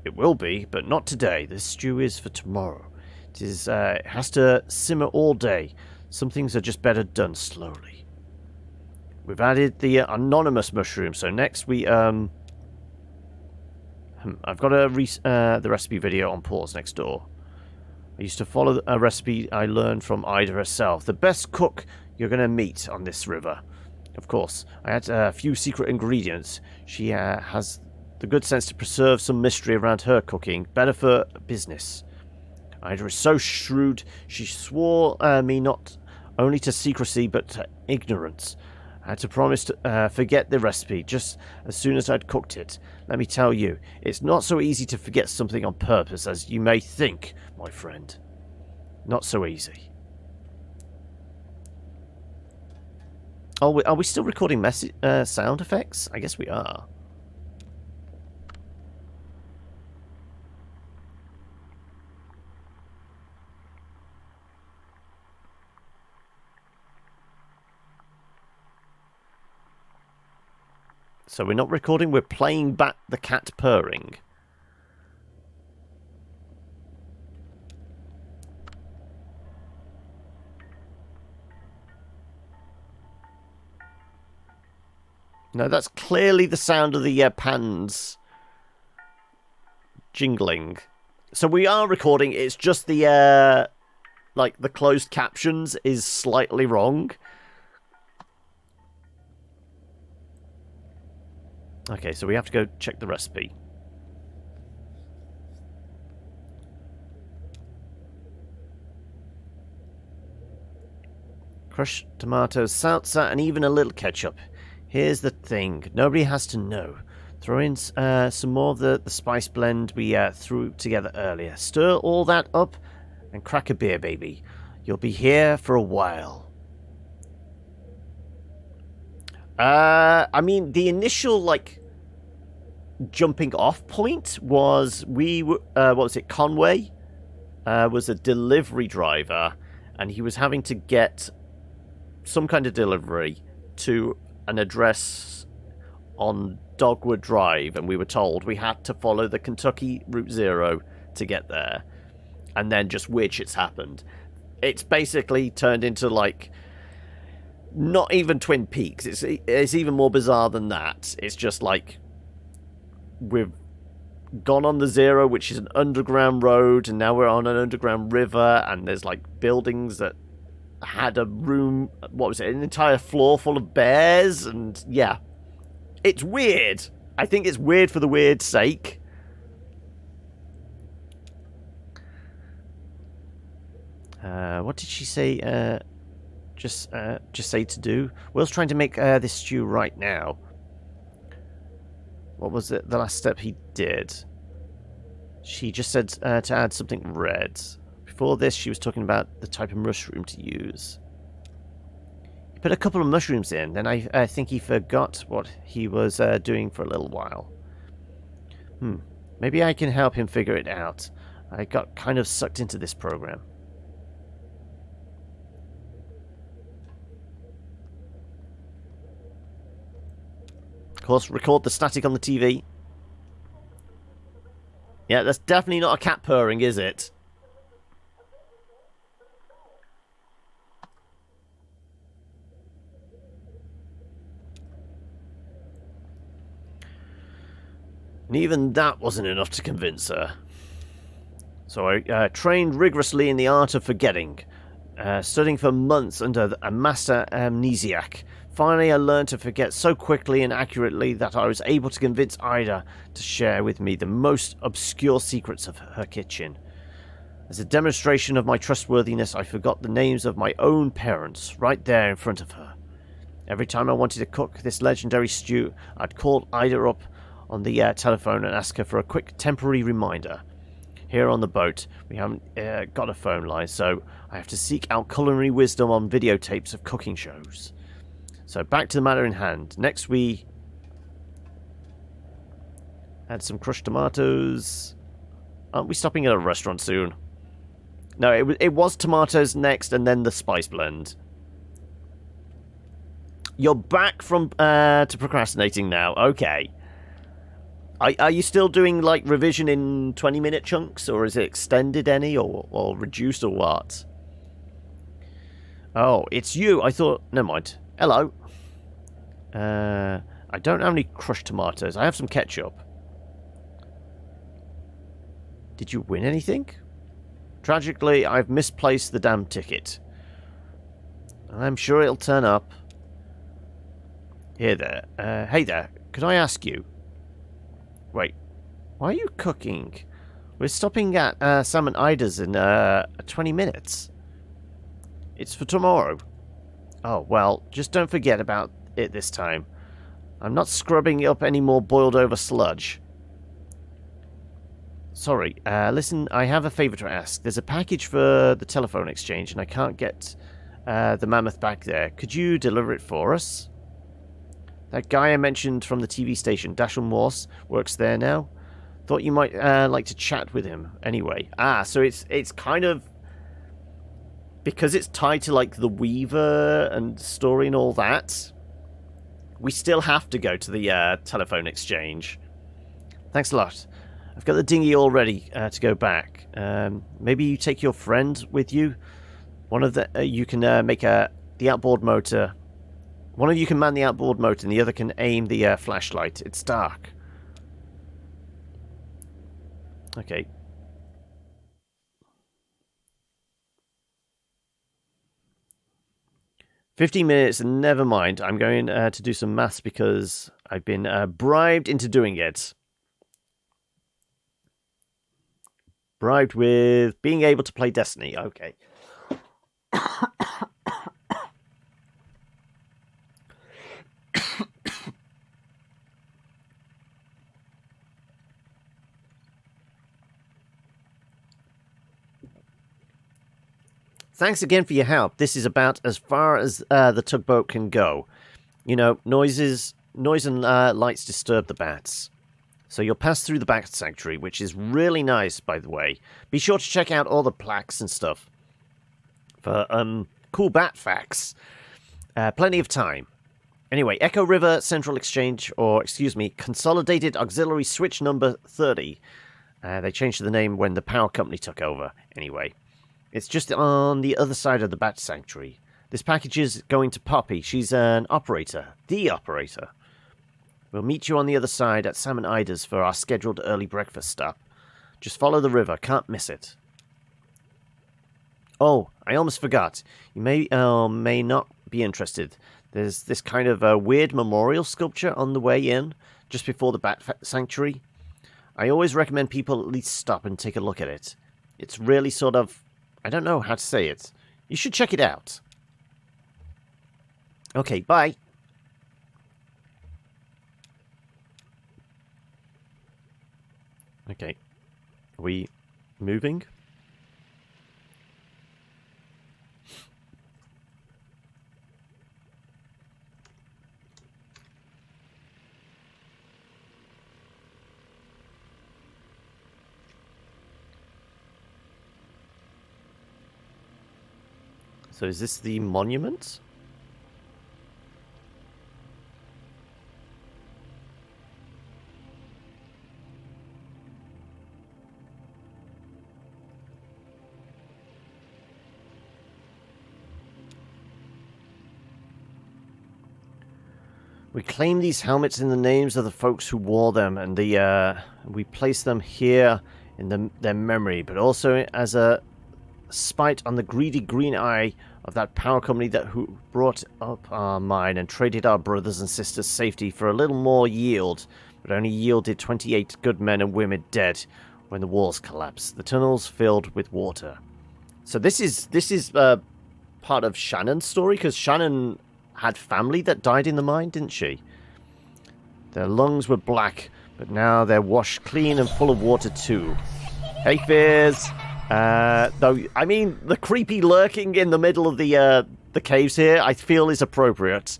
It will be, but not today. This stew is for tomorrow. It has to simmer all day. Some things are just better done slowly. We've added the anonymous mushroom, so next we I've got the recipe video on pause next door. I used to follow a recipe I learned from Ida herself. The best cook you're going to meet on this river. Of course, I had a few secret ingredients. She has the good sense to preserve some mystery around her cooking. Better for business. Ida is so shrewd, she swore me not only to secrecy but to ignorance. I had to promise to forget the recipe just as soon as I'd cooked it. Let me tell you, it's not so easy to forget something on purpose as you may think, my friend. Not so easy. Oh, are we still recording sound effects? I guess we are. So we're not recording, we're playing back the cat purring. No, that's clearly the sound of the pans jingling. So we are recording, it's just the, like, the closed captions is slightly wrong. Okay, so we have to go check the recipe. Crushed tomatoes, salsa, and even a little ketchup. Here's the thing. Nobody has to know. Throw in some more of the spice blend we threw together earlier. Stir all that up and crack a beer, baby. You'll be here for a while. I mean, the initial, like, jumping off point was what was it, Conway was a delivery driver, and he was having to get some kind of delivery to an address on Dogwood Drive, and we were told we had to follow the Kentucky Route 0 to get there, and then just weird shit's happened. It's basically turned into, like, not even Twin Peaks. It's even more bizarre than that. It's just like we've gone on the 0, which is an underground road, and now we're on an underground river, and there's like buildings that had a room, what was it, an entire floor full of bears, and yeah. It's weird. I think it's weird for the weird's sake. What did she say? Just say to do. Will's trying to make this stew right now. What was it? The last step he did. She just said to add something red. before this, she was talking about the type of mushroom to use. He put a couple of mushrooms in, then I think he forgot what he was doing for a little while. Maybe I can help him figure it out. I got kind of sucked into this program. Of course, record the static on the TV. Yeah, that's definitely not a cat purring, is it? And even that wasn't enough to convince her. So I trained rigorously in the art of forgetting, studying for months under a master amnesiac. Finally, I learned to forget so quickly and accurately that I was able to convince Ida to share with me the most obscure secrets of her kitchen. As a demonstration of my trustworthiness, I forgot the names of my own parents right there in front of her. Every time I wanted to cook this legendary stew, I'd call Ida up on the telephone and ask her for a quick temporary reminder. Here on the boat, we haven't got a phone line, so I have to seek out culinary wisdom on videotapes of cooking shows. So back to the matter in hand. Next we had some crushed tomatoes. Aren't we stopping at a restaurant soon? No, it was tomatoes next and then the spice blend. You're back from to procrastinating now. Okay. Are you still doing like revision in 20-minute chunks, or is it extended any, or reduced, or what? Oh, it's you. I thought. Never mind. Hello. I don't have any crushed tomatoes. I have some ketchup. Did you win anything? Tragically, I've misplaced the damn ticket. I'm sure it'll turn up. Here there. Hey there. Could I ask you? Wait. Why are you cooking? We're stopping at Sam and Ida's in 20 minutes. It's for tomorrow. Oh, well, just don't forget about it this time. I'm not scrubbing up any more boiled over sludge. Sorry, listen, I have a favour to ask. There's a package for the telephone exchange and I can't get the Mammoth back there. Could you deliver it for us? That guy I mentioned from the TV station, Dashiell Morse, works there now. Thought you might like to chat with him anyway. So it's kind of... Because it's tied to like the Weaver and story and all that, we still have to go to the telephone exchange. Thanks a lot. I've got the dinghy all ready to go back. Maybe you take your friend with you. One of the you can make the outboard motor. One of you can man the outboard motor, and the other can aim the flashlight. It's dark. Okay. "15 minutes, and never mind. I'm going to do some maths because I've been bribed into doing it. Bribed with being able to play Destiny. Okay. Thanks again for your help. This is about as far as the tugboat can go. You know, noise and lights disturb the bats. So you'll pass through the bat sanctuary, which is really nice, by the way. Be sure to check out all the plaques and stuff for cool bat facts. Plenty of time. Anyway, Echo River Central Exchange, or excuse me, Consolidated Auxiliary Switch number 30. They changed the name when the power company took over. Anyway. It's just on the other side of the Bat Sanctuary. This package is going to Poppy. She's an operator. The operator. We'll meet you on the other side at Sam and Ida's for our scheduled early breakfast stop. Just follow the river. Can't miss it. Oh, I almost forgot. You may not be interested. There's this kind of weird memorial sculpture on the way in, just before the Bat Sanctuary. I always recommend people at least stop and take a look at it. It's really sort of... I don't know how to say it. You should check it out. Okay, bye. Okay. Are we moving? So is this the monument? We claim these helmets in the names of the folks who wore them, and we place them here in their memory, but also as a spite on the greedy green eye of that power company who brought up our mine and traded our brothers and sisters' safety for a little more yield, but only yielded 28 good men and women dead when the walls collapsed, the tunnels filled with water. So this is part of Shannon's story, because Shannon had family that died in the mine, didn't she? Their lungs were black, but now they're washed clean and full of water too. Hey, Fizz! Though, I mean, the creepy lurking in the middle of the caves here, I feel is appropriate.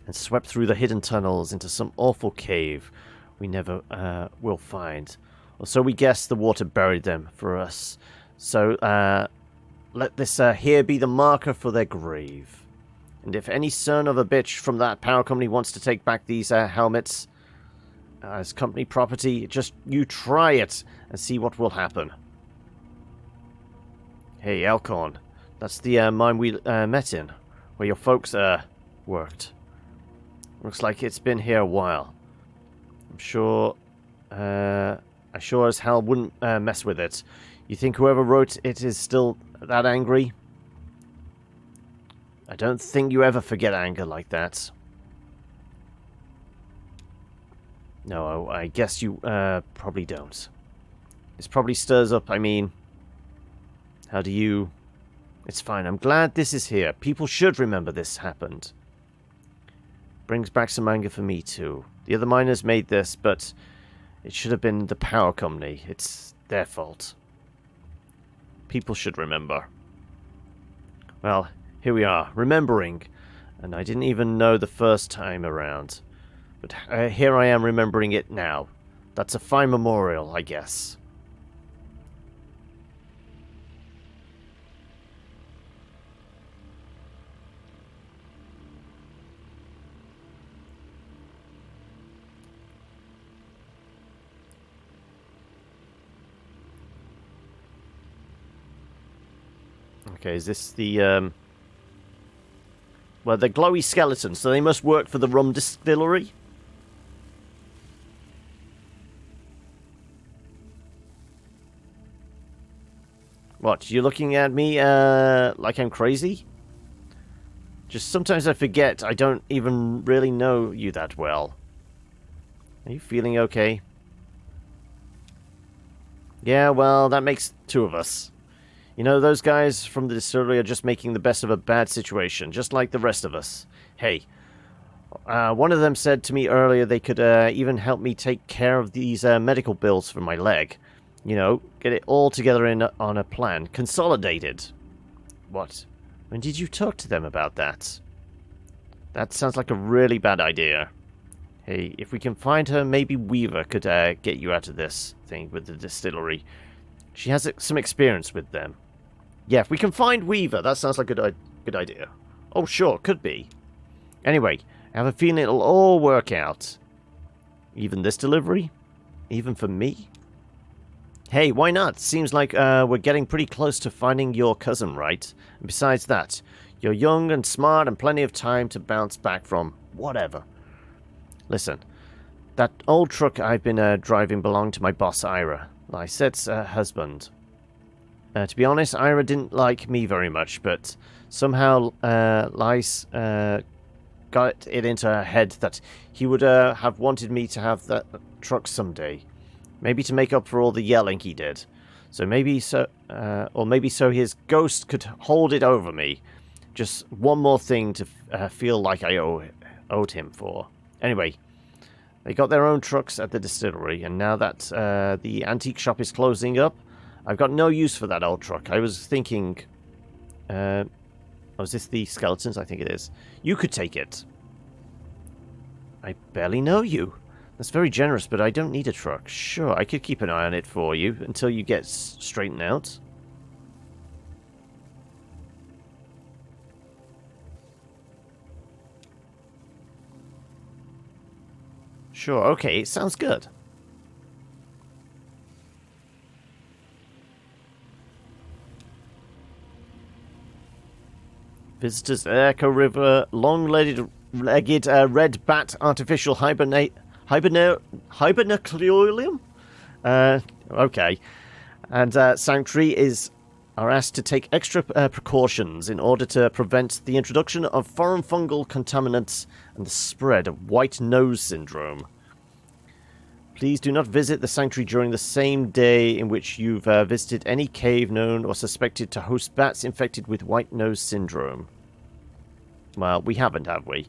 And swept through the hidden tunnels into some awful cave we never will find. Or so we guess the water buried them for us. So, let this here be the marker for their grave. And if any son of a bitch from that power company wants to take back these helmets as company property, just you try it and see what will happen. Hey, Elkhorn. That's the mine we met in, where your folks worked. Looks like it's been here a while. I'm sure... I sure as hell wouldn't mess with it. You think whoever wrote it is still that angry? I don't think you ever forget anger like that. No, I guess you probably don't. This probably stirs up, I mean... How do you... It's fine, I'm glad this is here. People should remember this happened. Brings back some anger for me too. The other miners made this, but it should have been the power company. It's their fault. People should remember. Well, here we are, remembering. And I didn't even know the first time around. But here I am remembering it now. That's a fine memorial, I guess. Okay, is this the, well, they're glowy skeletons, so they must work for the rum distillery? What, you looking at me, like I'm crazy? Just sometimes I forget I don't even really know you that well. Are you feeling okay? Yeah, well, that makes two of us. You know, those guys from the distillery are just making the best of a bad situation, just like the rest of us. Hey, one of them said to me earlier they could even help me take care of these medical bills for my leg. You know, get it all together on a plan. Consolidated. What? When did you talk to them about that? That sounds like a really bad idea. Hey, if we can find her, maybe Weaver could get you out of this thing with the distillery. She has some experience with them. Yeah, if we can find Weaver, that sounds like a good idea. Oh, sure, could be. Anyway, I have a feeling it'll all work out. Even this delivery? Even for me? Hey, why not? Seems like we're getting pretty close to finding your cousin, right? And besides that, you're young and smart and plenty of time to bounce back from whatever. Listen, that old truck I've been driving belonged to my boss, Ira. Lysette's husband. To be honest, Ira didn't like me very much, but somehow Lys got it into her head that he would have wanted me to have that truck someday. Maybe to make up for all the yelling he did. So maybe so, or maybe so his ghost could hold it over me. Just one more thing to feel like I owed him for. Anyway, they got their own trucks at the distillery, and now that the antique shop is closing up, I've got no use for that old truck. I was thinking... oh, is this the skeletons? I think it is. You could take it. I barely know you. That's very generous, but I don't need a truck. Sure, I could keep an eye on it for you until you get straightened out. Sure, okay, sounds good. Visitors Echo River, long-legged red bat artificial hibernaculium? Okay. And Sanctuary are asked to take extra precautions in order to prevent the introduction of foreign fungal contaminants and the spread of white nose syndrome. Please do not visit the Sanctuary during the same day in which you've visited any cave known or suspected to host bats infected with white nose syndrome. Well, we haven't, have we?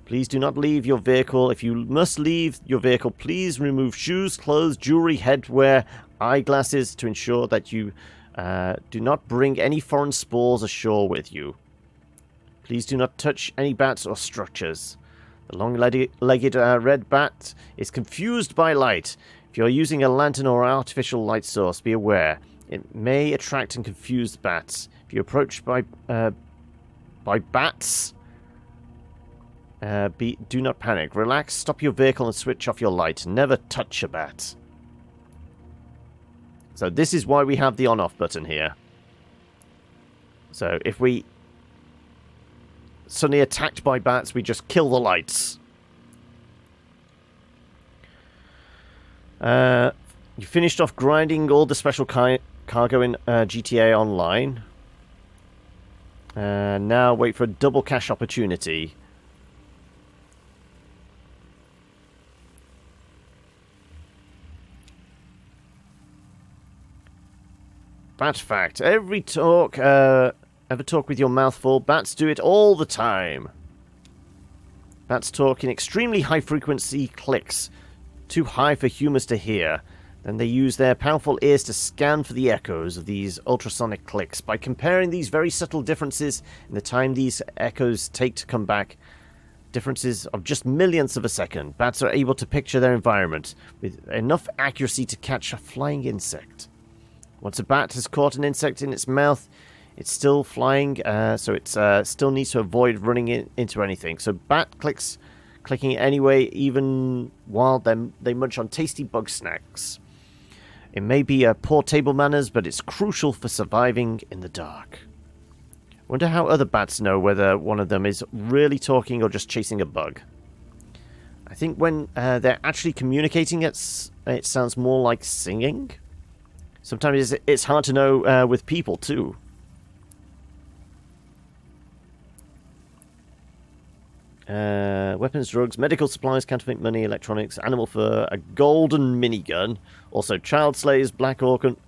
Please do not leave your vehicle. If you must leave your vehicle, please remove shoes, clothes, jewelry, headwear, eyeglasses to ensure that you do not bring any foreign spores ashore with you. Please do not touch any bats or structures. The long-legged red bat is confused by light. If you're using a lantern or artificial light source, be aware. It may attract and confuse bats. If you're approached by bats, do not panic. Relax, stop your vehicle and switch off your light. Never touch a bat. So this is why we have the on-off button here. So if we suddenly attacked by bats, we just kill the lights. You finished off grinding all the special cargo in GTA Online. Now wait for a double cash opportunity. Bat fact. Ever talk with your mouth full? Bats do it all the time. Bats talk in extremely high-frequency clicks. Too high for humans to hear. Then they use their powerful ears to scan for the echoes of these ultrasonic clicks. By comparing these very subtle differences in the time these echoes take to come back, differences of just millionths of a second, bats are able to picture their environment with enough accuracy to catch a flying insect. Once a bat has caught an insect in its mouth, it's still flying, so it still needs to avoid running into anything. So bat clicking anyway, even while they munch on tasty bug snacks. It may be poor table manners, but it's crucial for surviving in the dark. Wonder how other bats know whether one of them is really talking or just chasing a bug. I think when they're actually communicating, it sounds more like singing. Sometimes it's hard to know with people, too. Weapons, drugs, medical supplies, counterfeit money, electronics, animal fur, a golden minigun, also child slaves, black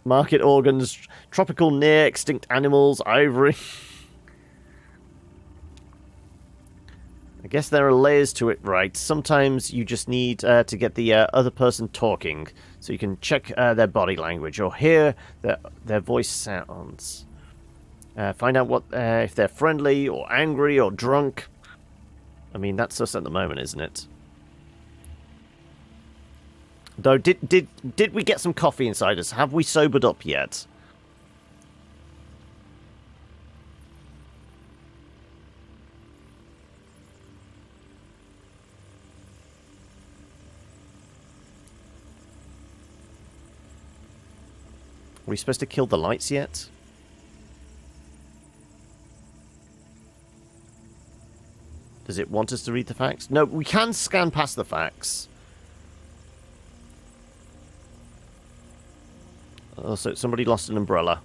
market organs, tropical near extinct animals, ivory. I guess there are layers to it, right? Sometimes you just need to get the other person talking, so you can check their body language or hear their voice sounds. Find out what if they're friendly or angry or drunk. I mean, that's us at the moment, isn't it? Though, did we get some coffee inside us? Have we sobered up yet? Are we supposed to kill the lights yet? Does it want us to read the facts? No, we can scan past the facts. Oh, so somebody lost an umbrella.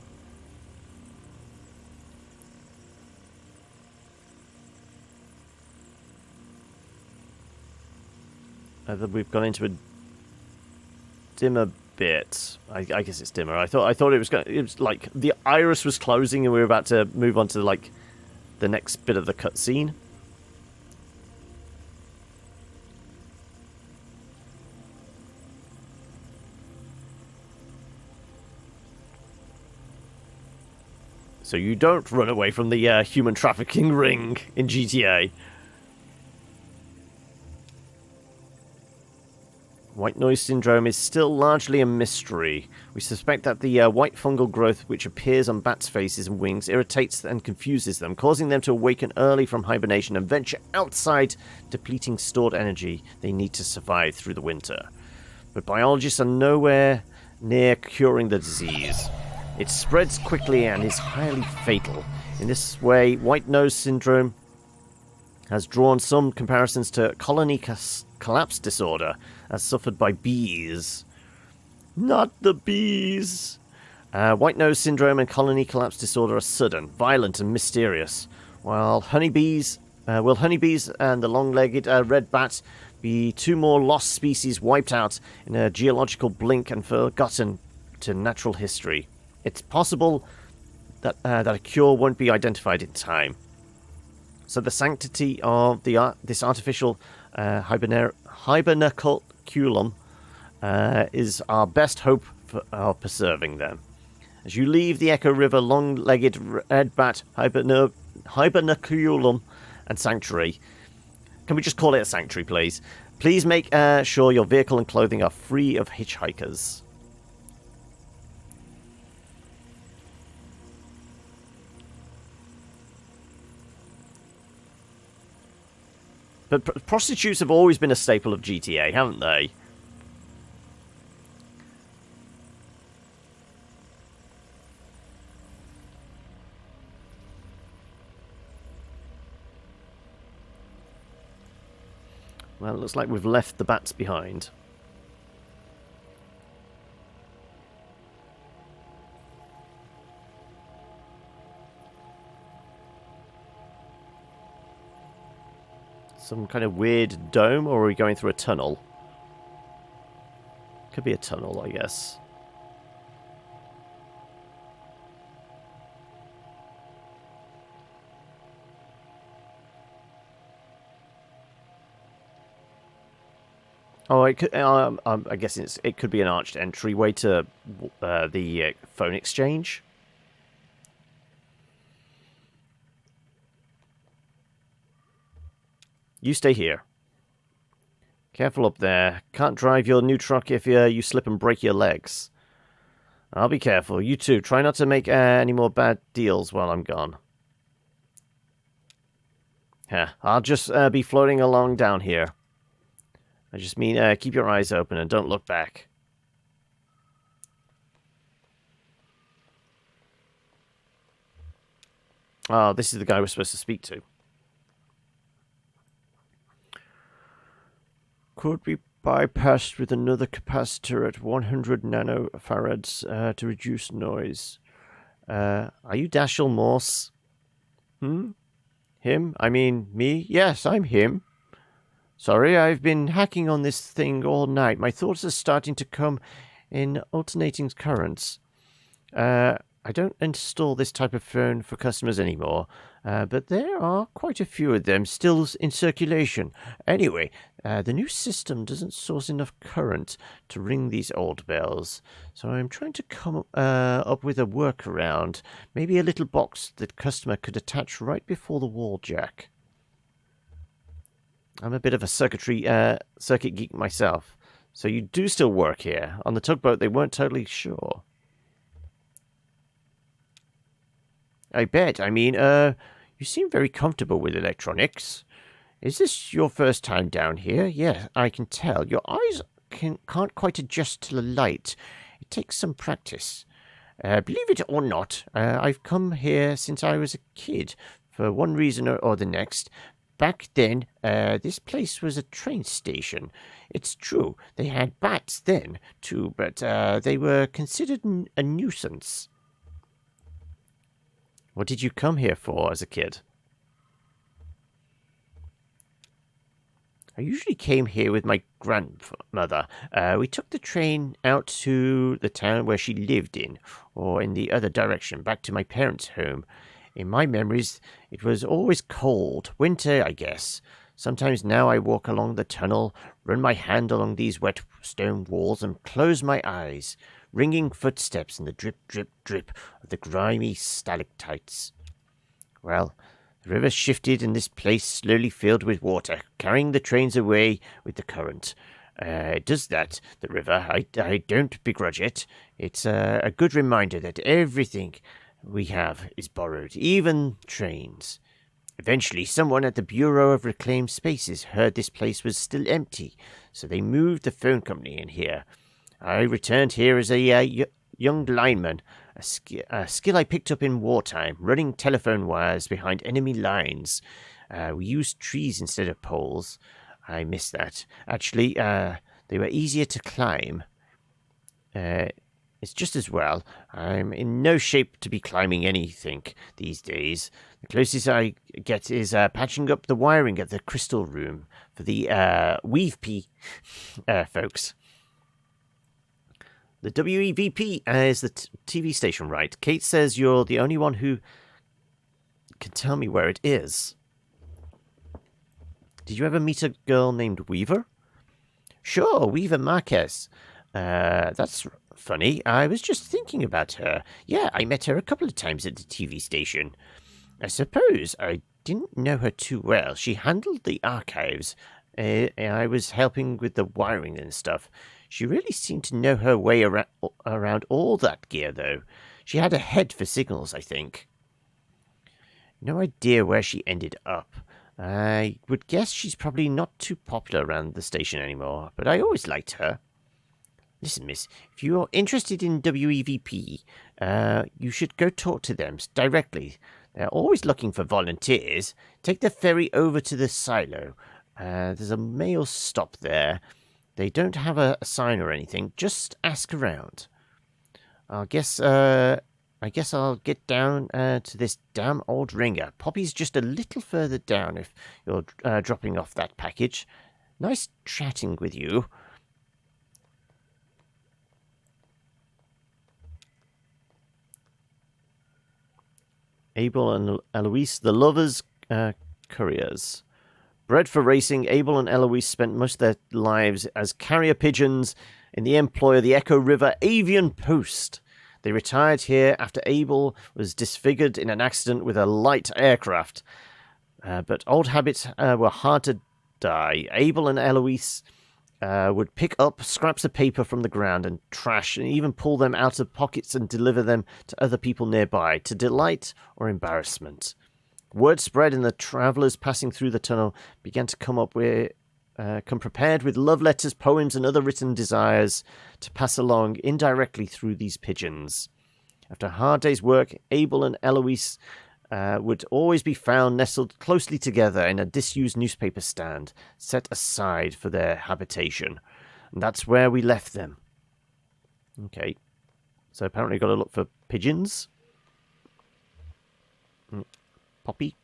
We've gone into a dimmer bit. I guess it's dimmer. I thought it was like the iris was closing and we were about to move on to like the next bit of the cutscene. So you don't run away from the human trafficking ring in GTA. White noise syndrome is still largely a mystery. We suspect that the white fungal growth which appears on bats' faces and wings irritates and confuses them, causing them to awaken early from hibernation and venture outside, depleting stored energy they need to survive through the winter. But biologists are nowhere near curing the disease. It spreads quickly and is highly fatal. In this way, white nose syndrome has drawn some comparisons to colony collapse disorder, as suffered by bees. Not the bees! White nose syndrome and colony collapse disorder are sudden, violent, and mysterious. While honeybees, will honeybees and the long-legged red bat be two more lost species wiped out in a geological blink and forgotten to natural history? It's possible that a cure won't be identified in time. So the sanctity of this artificial hibernaculum is our best hope for preserving them. As you leave the Echo River, long-legged red bat hibernaculum and sanctuary, can we just call it a sanctuary, please? Please make sure your vehicle and clothing are free of hitchhikers. But prostitutes have always been a staple of GTA, haven't they? Well, it looks like we've left the bats behind. Some kind of weird dome, or are we going through a tunnel? Could be a tunnel, I guess. Oh, it could, I guess it could be an arched entryway to the phone exchange. You stay here. Careful up there. Can't drive your new truck if you slip and break your legs. I'll be careful. You too. Try not to make any more bad deals while I'm gone. I'll just be floating along down here. I just mean keep your eyes open and don't look back. Oh, this is the guy we're supposed to speak to. Could be bypassed with another capacitor at 100 nanofarads to reduce noise. Are you Dashiell Morse? Him? I mean, me? Yes, I'm him. Sorry, I've been hacking on this thing all night. My thoughts are starting to come in alternating currents. I don't install this type of phone for customers anymore, but there are quite a few of them still in circulation. Anyway, the new system doesn't source enough current to ring these old bells, so I'm trying to come up with a workaround. Maybe a little box that customer could attach right before the wall jack. I'm a bit of a circuit geek myself, so you do still work here. On the tugboat, they weren't totally sure. I bet. I mean, you seem very comfortable with electronics. Is this your first time down here? Yeah, I can tell. Your eyes can't quite adjust to the light. It takes some practice. Believe it or not, I've come here since I was a kid, for one reason or the next. Back then, this place was a train station. It's true, they had bats then, too, but they were considered a nuisance. What did you come here for as a kid? I usually came here with my grandmother. We took the train out to the town where she lived in, or in the other direction, back to my parents' home. In my memories, it was always cold. Winter, I guess. Sometimes now I walk along the tunnel, run my hand along these wet stone walls, and close my eyes, ringing footsteps in the drip, drip, drip of the grimy stalactites. Well, the river shifted and this place slowly filled with water, carrying the trains away with the current. Does that, the river. I don't begrudge it. It's a good reminder that everything we have is borrowed, even trains. Eventually, someone at the Bureau of Reclaimed Spaces heard this place was still empty, so they moved the phone company in here. I returned here as a young lineman, a skill I picked up in wartime, running telephone wires behind enemy lines. We used trees instead of poles. I miss that. Actually, they were easier to climb. It's just as well. I'm in no shape to be climbing anything these days. The closest I get is patching up the wiring at the crystal room for the WeaveP folks. The WEVP is the TV station, right? Kate says you're the only one who can tell me where it is. Did you ever meet a girl named Weaver? Sure, Weaver Marquez. That's funny. I was just thinking about her. Yeah, I met her a couple of times at the TV station. I suppose I didn't know her too well. She handled the archives. I was helping with the wiring and stuff. She really seemed to know her way around all that gear, though. She had a head for signals, I think. No idea where she ended up. I would guess she's probably not too popular around the station anymore, but I always liked her. Listen, miss, if you're interested in WEVP, you should go talk to them directly. They're always looking for volunteers. Take the ferry over to the silo. There's a mail stop there. They don't have a sign or anything. Just ask around. I guess I'll get down to this damn old ringer. Poppy's just a little further down if you're dropping off that package. Nice chatting with you. Abel and Eloise, the lovers' couriers. Bred for racing, Abel and Eloise spent most of their lives as carrier pigeons in the employ of the Echo River Avian Post. They retired here after Abel was disfigured in an accident with a light aircraft. But old habits were hard to die. Abel and Eloise would pick up scraps of paper from the ground and trash, and even pull them out of pockets and deliver them to other people nearby, to delight or embarrassment. Word spread, and the travellers passing through the tunnel began to come prepared with love letters, poems, and other written desires to pass along indirectly through these pigeons. After a hard day's work, Abel and Eloise would always be found nestled closely together in a disused newspaper stand, set aside for their habitation. And that's where we left them. Okay. So apparently got to look for pigeons. Poppy.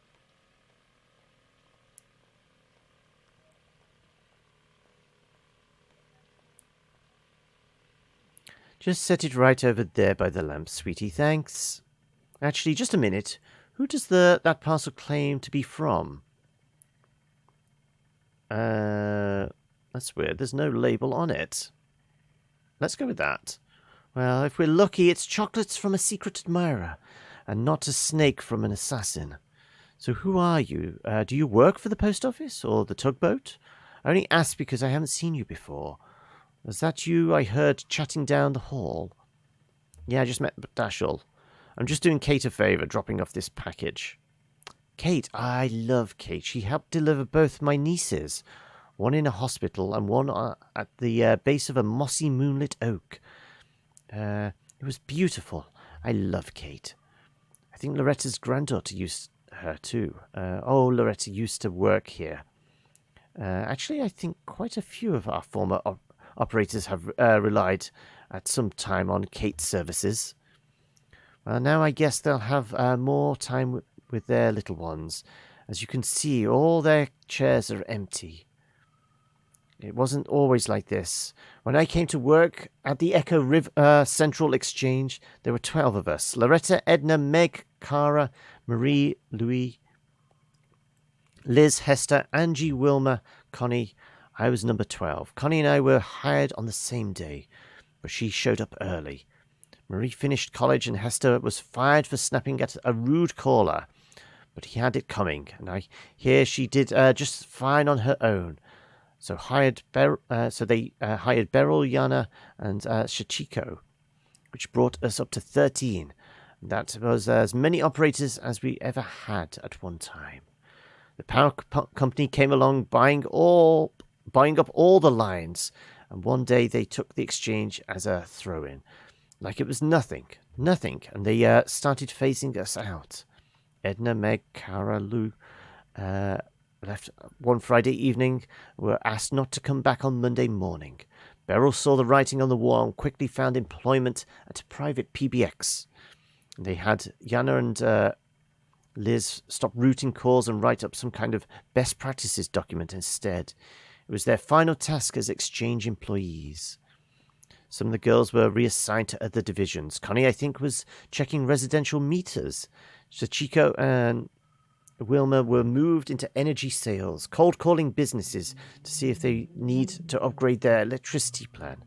Just set it right over there by the lamp, sweetie, thanks. Actually, just a minute. Who does that parcel claim to be from? That's weird. There's no label on it. Let's go with that. Well, if we're lucky, it's chocolates from a secret admirer, and not a snake from an assassin. So who are you? Do you work for the post office or the tugboat? I only ask because I haven't seen you before. Was that you I heard chatting down the hall? Yeah, I just met Dashel. I'm just doing Kate a favour, dropping off this package. Kate, I love Kate. She helped deliver both my nieces, one in a hospital and one at the base of a mossy moonlit oak. It was beautiful. I love Kate. I think Loretta's granddaughter used her too. Loretta used to work here. Actually, I think quite a few of our former operators have relied at some time on Kate's services. Well, now I guess they'll have more time with their little ones. As you can see, all their chairs are empty. It wasn't always like this. When I came to work at the Echo River Central Exchange, there were 12 of us. Loretta, Edna, Meg, Cara, Marie, Louis, Liz, Hester, Angie, Wilma, Connie. I was number 12. Connie and I were hired on the same day, but she showed up early. Marie finished college and Hester was fired for snapping at a rude caller, but he had it coming, and I hear she did just fine on her own. So they hired Beryl, Yana, and Shachiko, which brought us up to 13. That was as many operators as we ever had at one time. The power company came along, buying up all the lines, and one day they took the exchange as a throw-in, like it was nothing, and they started phasing us out. Edna, Meg, Kara, Lou left one Friday evening, were asked not to come back on Monday morning. Beryl saw the writing on the wall and quickly found employment at a private PBX. They had Yana and Liz stop routing calls and write up some kind of best practices document instead. It was their final task as exchange employees. Some of the girls were reassigned to other divisions. Connie, I think, was checking residential meters. Sachiko and Wilma were moved into energy sales, cold calling businesses to see if they need to upgrade their electricity plan.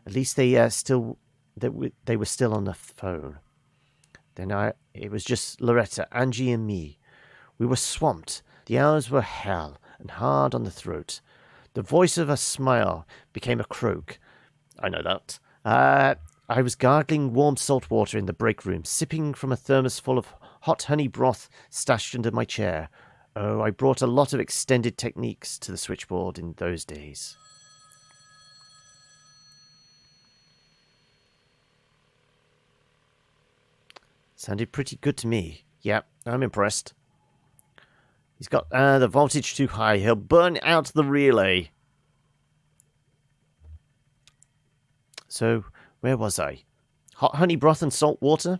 At least they were still on the phone. Then it was just Loretta, Angie, and me. We were swamped. The hours were hell and hard on the throat. The voice of a smile became a croak. I know that. I was gargling warm salt water in the break room, sipping from a thermos full of hot honey broth stashed under my chair. Oh, I brought a lot of extended techniques to the switchboard in those days. Sounded pretty good to me. Yeah, I'm impressed. He's got the voltage too high. He'll burn out the relay. So, where was I? Hot honey broth and salt water?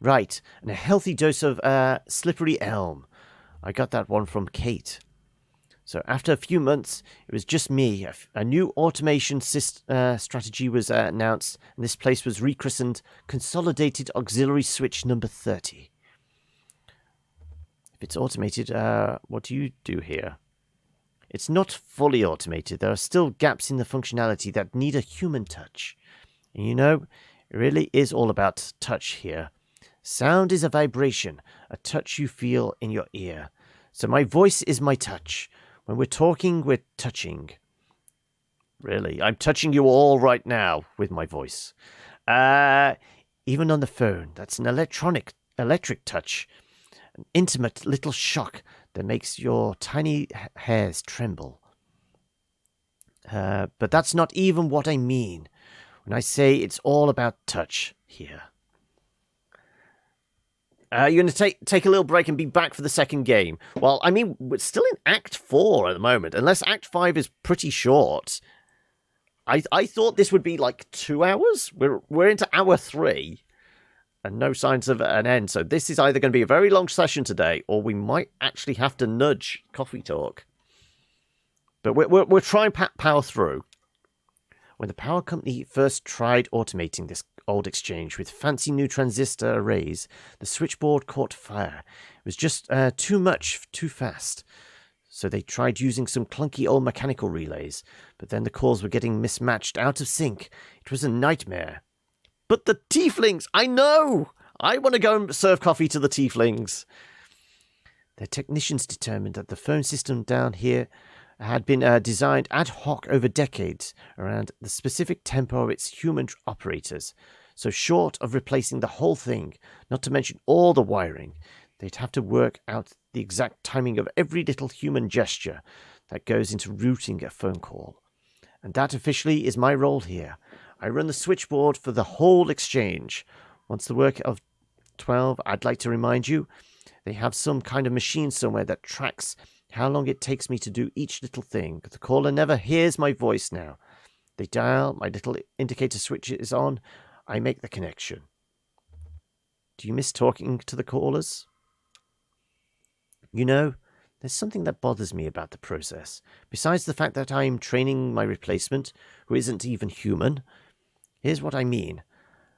Right, and a healthy dose of slippery elm. I got that one from Kate. So after a few months, it was just me. A new automation strategy was announced, and this place was rechristened Consolidated Auxiliary Switch number 30. If it's automated, what do you do here? It's not fully automated. There are still gaps in the functionality that need a human touch. And you know, it really is all about touch here. Sound is a vibration, a touch you feel in your ear. So my voice is my touch. When we're talking, we're touching. Really, I'm touching you all right now with my voice. Even on the phone, that's an electric touch. An intimate little shock that makes your tiny hairs tremble. But that's not even what I mean when I say it's all about touch here. You're going to take a little break and be back for the second game. Well, I mean, we're still in Act 4 at the moment, unless Act 5 is pretty short. I thought this would be like 2 hours. We're into hour 3. And no signs of an end. So this is either going to be a very long session today, or we might actually have to nudge Coffee Talk. But we'll try and power through. When the power company first tried automating this old exchange with fancy new transistor arrays, the switchboard caught fire. It was just too much, too fast. So they tried using some clunky old mechanical relays, but then the calls were getting mismatched, out of sync. It was a nightmare. But the tieflings, I know! I want to go and serve coffee to the tieflings. Their technicians determined that the phone system down here had been designed ad hoc over decades around the specific tempo of its human operators. So short of replacing the whole thing, not to mention all the wiring, they'd have to work out the exact timing of every little human gesture that goes into routing a phone call. And that officially is my role here. I run the switchboard for the whole exchange. Once the work of 12, I'd like to remind you, they have some kind of machine somewhere that tracks how long it takes me to do each little thing. The caller never hears my voice now. They dial, my little indicator switch is on, I make the connection. Do you miss talking to the callers? You know, there's something that bothers me about the process. Besides the fact that I'm training my replacement, who isn't even human. Here's what I mean.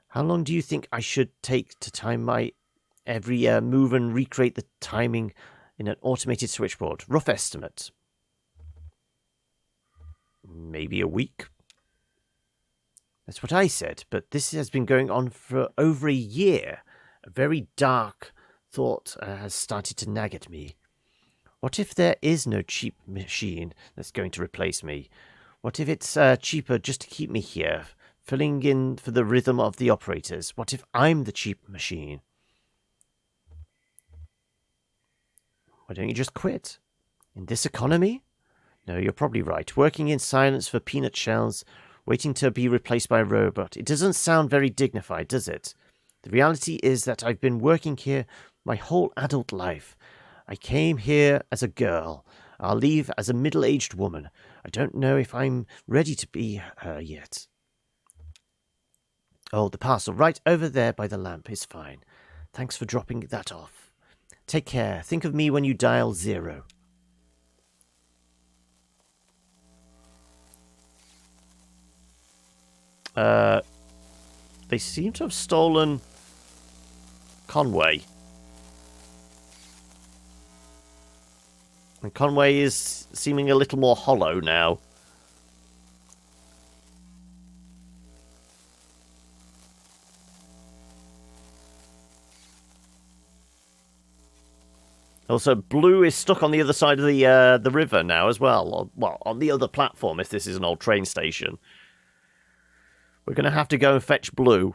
How long do you think I should take to time my every move and recreate the timing in an automated switchboard? Rough estimate. Maybe a week. That's what I said, but this has been going on for over a year. A very dark thought has started to nag at me. What if there is no cheap machine that's going to replace me? What if it's cheaper just to keep me here, filling in for the rhythm of the operators? What if I'm the cheap machine? Why don't you just quit? In this economy? No, you're probably right. Working in silence for peanut shells, waiting to be replaced by a robot. It doesn't sound very dignified, does it? The reality is that I've been working here my whole adult life. I came here as a girl. I'll leave as a middle-aged woman. I don't know if I'm ready to be her yet. Oh, the parcel right over there by the lamp is fine. Thanks for dropping that off. Take care. Think of me when you dial 0. They seem to have stolen Conway. And Conway is seeming a little more hollow now. Also, Blue is stuck on the other side of the river now as well. Or, well, on the other platform, if this is an old train station. We're going to have to go and fetch Blue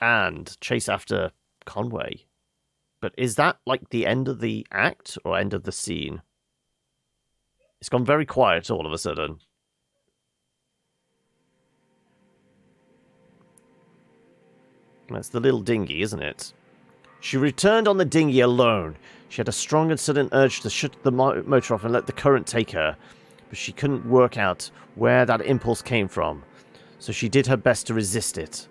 and chase after Conway. But is that like the end of the act or end of the scene? It's gone very quiet all of a sudden. That's the little dinghy, isn't it? She returned on the dinghy alone. She had a strong and sudden urge to shut the motor off and let the current take her. But she couldn't work out where that impulse came from. So she did her best to resist it.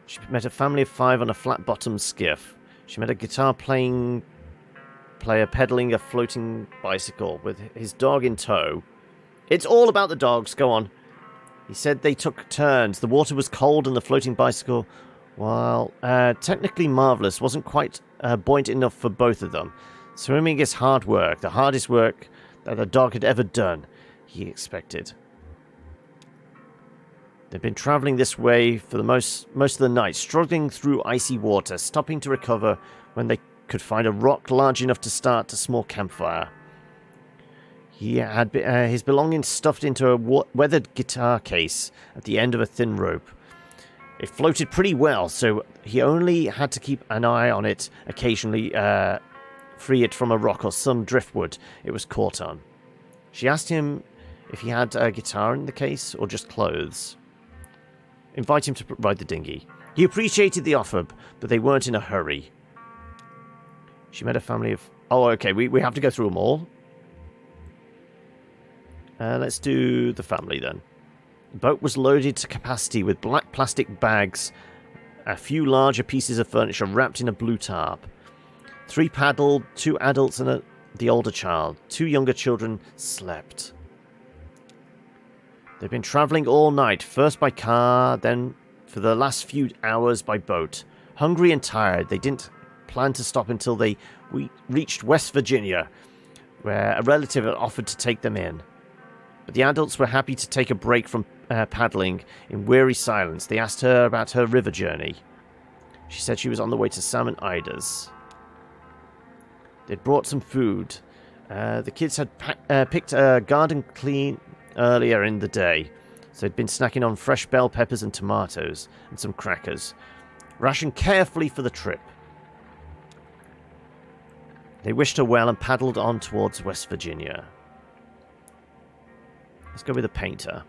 She met a family of 5 on a flat-bottomed skiff. She met a guitar-playing player pedaling a floating bicycle with his dog in tow. It's all about the dogs, go on. He said they took turns. The water was cold and the floating bicycle, while technically marvellous, wasn't quite buoyant enough for both of them. Swimming is hard work, the hardest work that a dog had ever done, he expected. They've been travelling this way for the most of the night, struggling through icy water, stopping to recover when they could find a rock large enough to start a small campfire. He had his belongings stuffed into a weathered guitar case at the end of a thin rope. It floated pretty well, so he only had to keep an eye on it occasionally, free it from a rock or some driftwood it was caught on. She asked him if he had a guitar in the case or just clothes. Invite him to ride the dinghy. He appreciated the offer, but they weren't in a hurry. She met a family of... Oh, okay, we have to go through them all. Let's do the family then. The boat was loaded to capacity with black plastic bags, a few larger pieces of furniture wrapped in a blue tarp. 3 paddled, 2 adults and the older child. 2 younger children slept. They've been travelling all night, first by car, then for the last few hours by boat. Hungry and tired, they didn't plan to stop until they reached West Virginia, where a relative had offered to take them in. But the adults were happy to take a break from paddling in weary silence. They asked her about her river journey. She said she was on the way to Sam and Ida's. They'd brought some food. The kids had picked a garden clean earlier in the day, so they'd been snacking on fresh bell peppers and tomatoes and some crackers, rationed carefully for the trip. They wished her well and paddled on towards West Virginia. Let's go with a painter.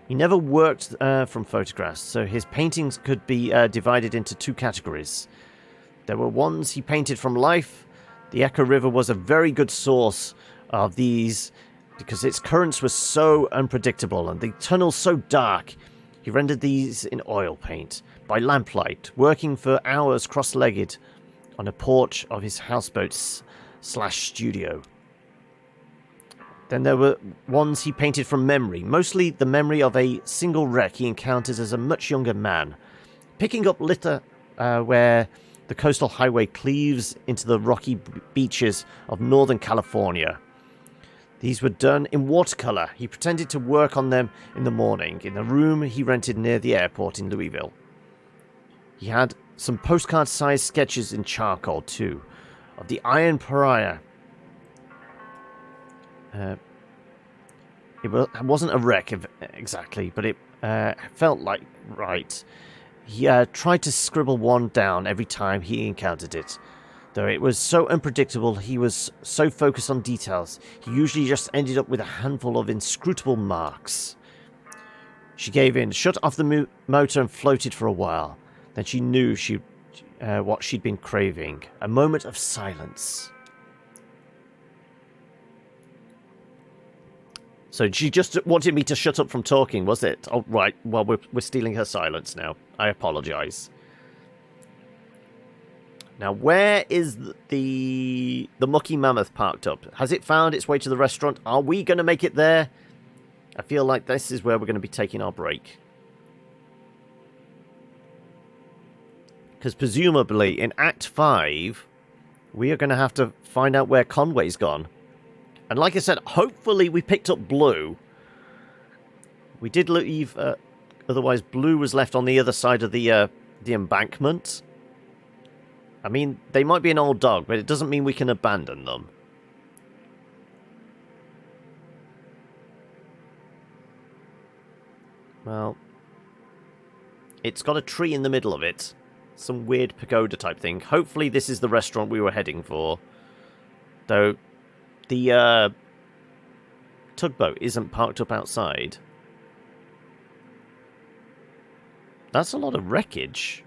He never worked from photographs, so his paintings could be divided into 2 categories. There were ones he painted from life. The Echo River was a very good source of these because its currents were so unpredictable and the tunnels so dark. He rendered these in oil paint, by lamplight, working for hours cross-legged on a porch of his houseboat/studio. Then there were ones he painted from memory, mostly the memory of a single wreck he encounters as a much younger man, picking up litter where the coastal highway cleaves into the rocky beaches of Northern California. These were done in watercolor. He pretended to work on them in the morning in a room he rented near the airport in Louisville. He had some postcard-sized sketches in charcoal, too, of the Iron Pariah. It wasn't a wreck exactly, but it felt like right. He tried to scribble one down every time he encountered it. Though it was so unpredictable, he was so focused on details, he usually just ended up with a handful of inscrutable marks. She gave in, shut off the motor and floated for a while. Then she knew what she'd been craving. A moment of silence. So she just wanted me to shut up from talking, was it? Oh, right. Well, we're stealing her silence now. I apologize. Now, where is the Mucky Mammoth parked up? Has it found its way to the restaurant? Are we going to make it there? I feel like this is where we're going to be taking our break. Because presumably, in Act 5, we are going to have to find out where Conway's gone. And like I said, hopefully we picked up Blue. We did leave... otherwise, Blue was left on the other side of the embankment. I mean, they might be an old dog, but it doesn't mean we can abandon them. Well, it's got a tree in the middle of it. Some weird pagoda type thing. Hopefully this is the restaurant we were heading for. Though, the tugboat isn't parked up outside. That's a lot of wreckage.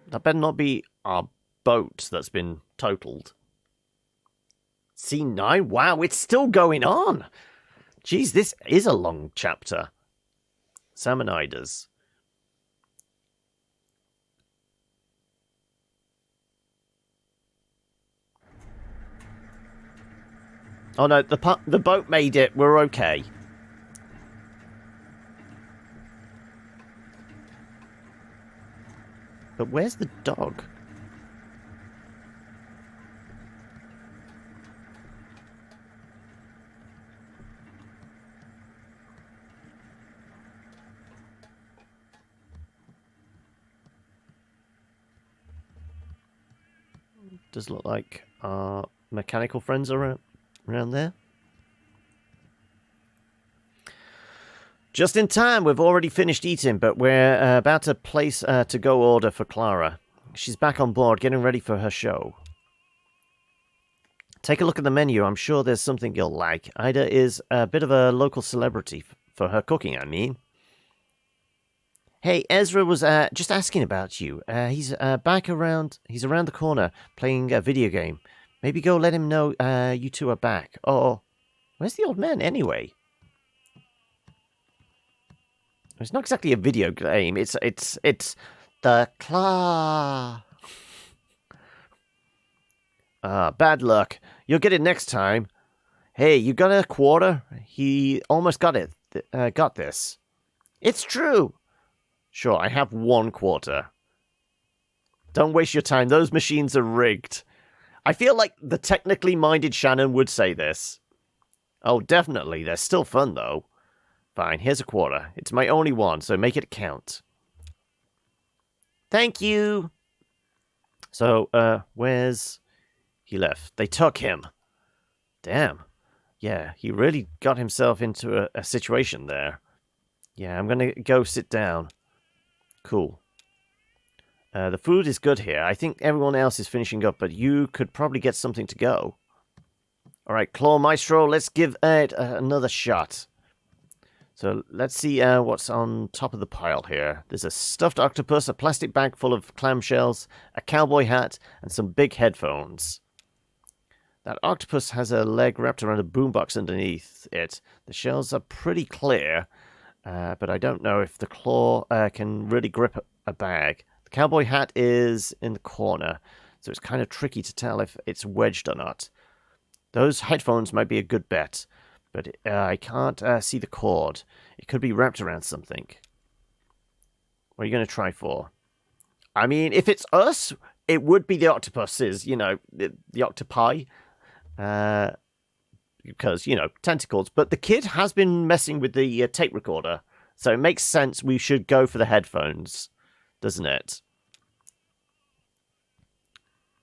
That better not be our boat that's been totaled. Scene 9? Wow, it's still going on! Jeez, this is a long chapter. Salmonidas. Oh no, the boat made it. We're okay. But where's the dog? Does look like our mechanical friends are around there. Just in time, we've already finished eating, but we're about to place a to-go order for Clara. She's back on board, getting ready for her show. Take a look at the menu. I'm sure there's something you'll like. Ida is a bit of a local celebrity for her cooking, I mean. Hey, Ezra was just asking about you. He's back around. He's around the corner playing a video game. Maybe go let him know you two are back. Oh, where's the old man anyway? It's not exactly a video game. It's the claw. Bad luck. You'll get it next time. Hey, you got a quarter? He almost got it. Got this. It's true. Sure, I have 1 quarter. Don't waste your time. Those machines are rigged. I feel like the technically minded Shannon would say this. Oh, definitely. They're still fun, though. Fine, here's a quarter. It's my only one, so make it count. Thank you. So, where's... He left. They took him. Damn. Yeah, he really got himself into a situation there. Yeah, I'm gonna go sit down. Cool. The food is good here. I think everyone else is finishing up, but you could probably get something to go. Alright, Claw Maestro, let's give it another shot. So, let's see what's on top of the pile here. There's a stuffed octopus, a plastic bag full of clamshells, a cowboy hat, and some big headphones. That octopus has a leg wrapped around a boombox underneath it. The shells are pretty clear, but I don't know if the claw can really grip a bag. The cowboy hat is in the corner, so it's kind of tricky to tell if it's wedged or not. Those headphones might be a good bet, but I can't see the cord. It could be wrapped around something. What are you going to try for? I mean, if it's us, it would be the octopuses, you know, the octopi. Because, you know, tentacles. But the kid has been messing with the tape recorder, so it makes sense we should go for the headphones. doesn't it?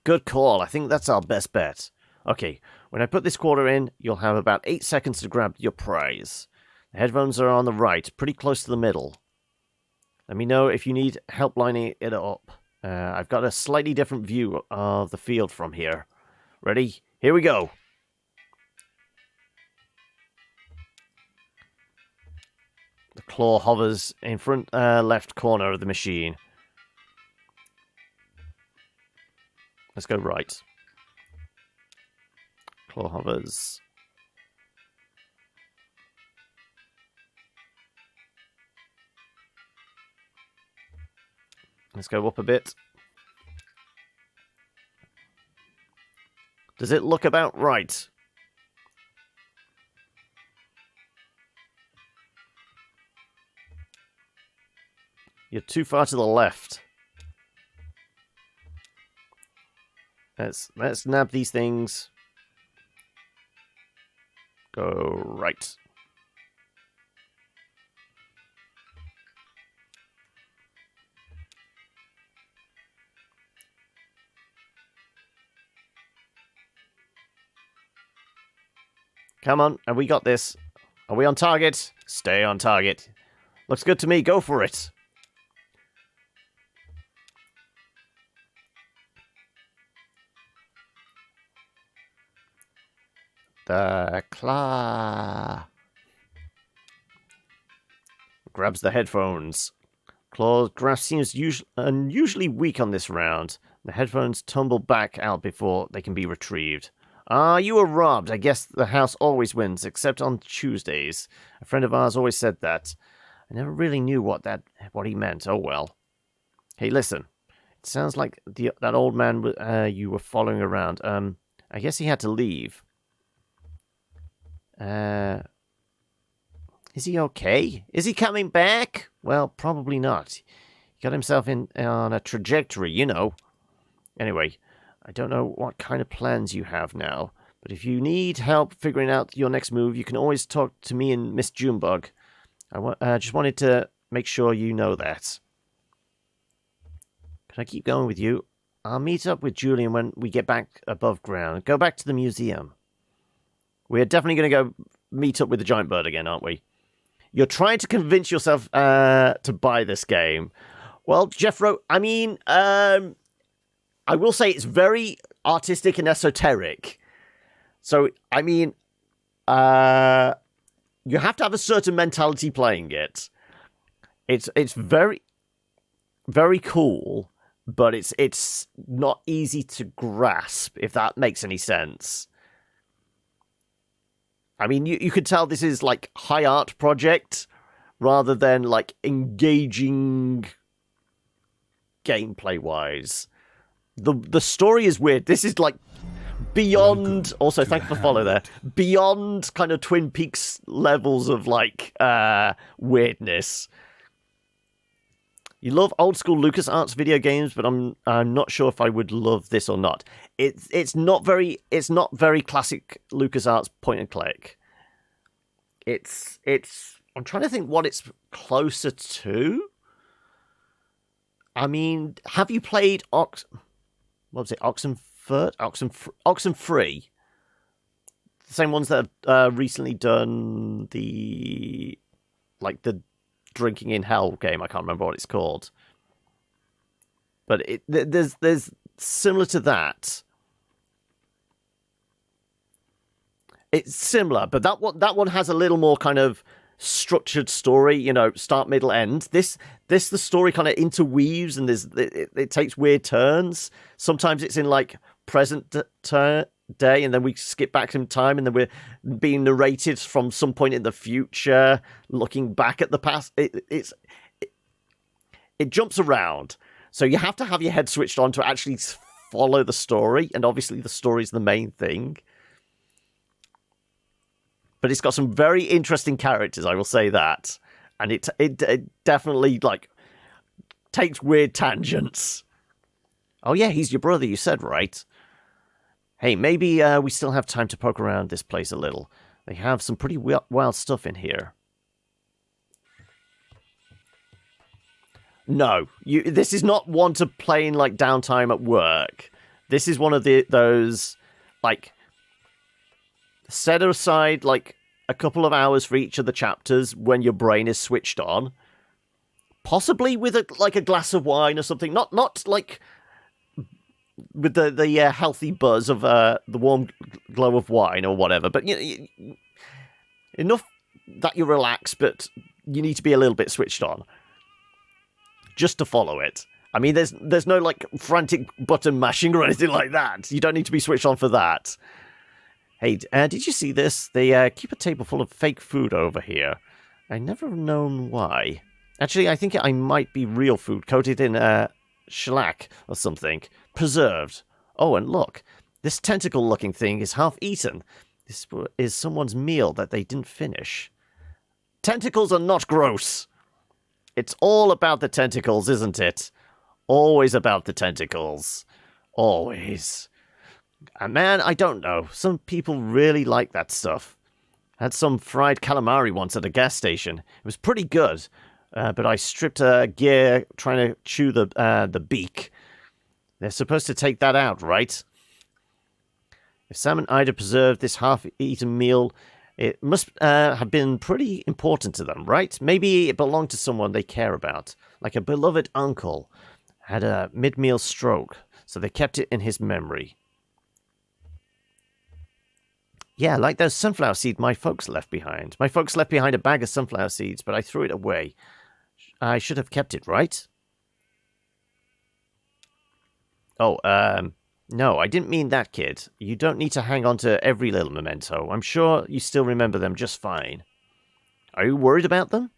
Good call. I think that's our best bet. Okay, when I put this quarter in, you'll have about 8 seconds to grab your prize. The headphones are on the right, pretty close to the middle. Let me know if you need help lining it up. I've got a slightly different view of the field from here. Ready? Here we go. The claw hovers in front left corner of the machine. Let's go right. Claw hovers. Let's go up a bit. Does it look about right? You're too far to the left. Let's nab these things. Go right. Come on, have we got this? Are we on target? Stay on target. Looks good to me, go for it. The claw grabs the headphones. Claw's grasp seems unusually weak on this round. The headphones tumble back out before they can be retrieved. Ah, you were robbed. I guess the house always wins, except on Tuesdays. A friend of ours always said that. I never really knew what he meant. Oh well. Hey, listen. It sounds like that old man you were following around. I guess he had to leave. Is he okay? Is he coming back? Well, probably not. He got himself on a trajectory, you know. Anyway, I don't know what kind of plans you have now, but if you need help figuring out your next move, you can always talk to me and Miss Junebug. I just wanted to make sure you know that. Can I keep going with you? I'll meet up with Julian when we get back above ground. Go back to the museum. We're definitely going to go meet up with the giant bird again, aren't we? You're trying to convince yourself to buy this game. Well, Jeffro, I mean, I will say it's very artistic and esoteric. So, I mean, you have to have a certain mentality playing it. It's very, very cool, but it's not easy to grasp, if that makes any sense. I mean, you could tell this is like high art project rather than like engaging gameplay wise. The story is weird. This is like beyond. Also, thank you for follow there. Beyond kind of Twin Peaks levels of like weirdness. You love old school LucasArts video games, but I'm not sure if I would love this or not. It's not very classic LucasArts point and click. It's I'm trying to think what it's closer to. I mean, have you played Oxenfree? The same ones that have recently done the Drinking in Hell game. I can't remember what it's called. But there's similar to that. It's similar, but that one has a little more kind of structured story, you know, start, middle, end. This the story kind of interweaves and it takes weird turns. Sometimes it's in like present day, and then we skip back in time, and then we're being narrated from some point in the future, looking back at the past. It jumps around, so you have to have your head switched on to actually follow the story, and obviously the story is the main thing. But it's got some very interesting characters, I will say that. And it definitely, like, takes weird tangents. Oh yeah, he's your brother, you said, right? Hey, maybe we still have time to poke around this place a little. They have some pretty wild stuff in here. No, this is not one to play in like downtime at work. This is one of those like set aside like a couple of hours for each of the chapters when your brain is switched on, possibly with a glass of wine or something. Not like with the healthy buzz of the warm glow of wine or whatever, but enough that you relax, but you need to be a little bit switched on just to follow it. I mean, there's no like frantic button mashing or anything like that. You don't need to be switched on for that. Hey, did you see this? They keep a table full of fake food over here. I never have known why. Actually, I think I might be real food, coated in shellac or something. Preserved. Oh, and look. This tentacle-looking thing is half-eaten. This is someone's meal that they didn't finish. Tentacles are not gross. It's all about the tentacles, isn't it? Always about the tentacles. Always. And man, I don't know. Some people really like that stuff. Had some fried calamari once at a gas station. It was pretty good, but I stripped gear trying to chew the beak. They're supposed to take that out, right? If Sam and Ida preserved this half-eaten meal, it must have been pretty important to them, right? Maybe it belonged to someone they care about, like a beloved uncle had a mid-meal stroke, so they kept it in his memory. Yeah, like those sunflower seeds my folks left behind. My folks left behind a bag of sunflower seeds, but I threw it away. I should have kept it, right? Oh, no, I didn't mean that, kid. You don't need to hang on to every little memento. I'm sure you still remember them just fine. Are you worried about them?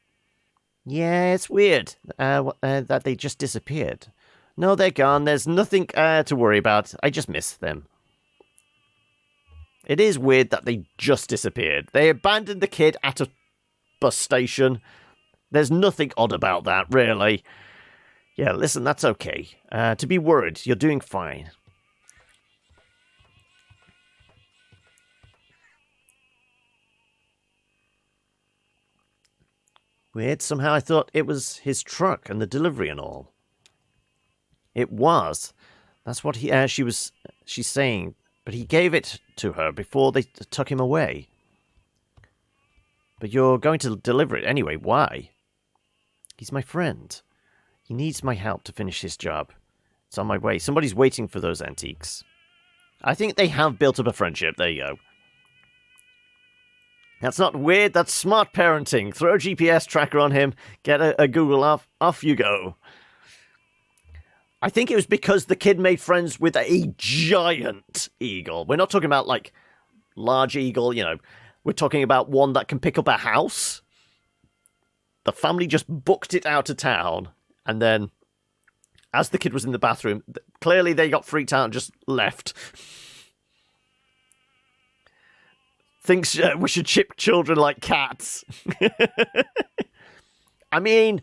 Yeah, it's weird that they just disappeared. No, they're gone. There's nothing to worry about. I just miss them. It is weird that they just disappeared. They abandoned the kid at a bus station. There's nothing odd about that, really. Yeah, listen, that's okay. To be worried, you're doing fine. Weird, somehow I thought it was his truck and the delivery and all. It was. That's what she's saying. But he gave it to her before they took him away. But you're going to deliver it anyway. Why? He's my friend. He needs my help to finish his job. It's on my way. Somebody's waiting for those antiques. I think they have built up a friendship. There you go. That's not weird. That's smart parenting. Throw a GPS tracker on him. Get a Google off you go. I think it was because the kid made friends with a giant eagle. We're not talking about, like, large eagle, you know. We're talking about one that can pick up a house. The family just booked it out of town. And then, as the kid was in the bathroom, clearly they got freaked out and just left. Thinks we should chip children like cats. I mean,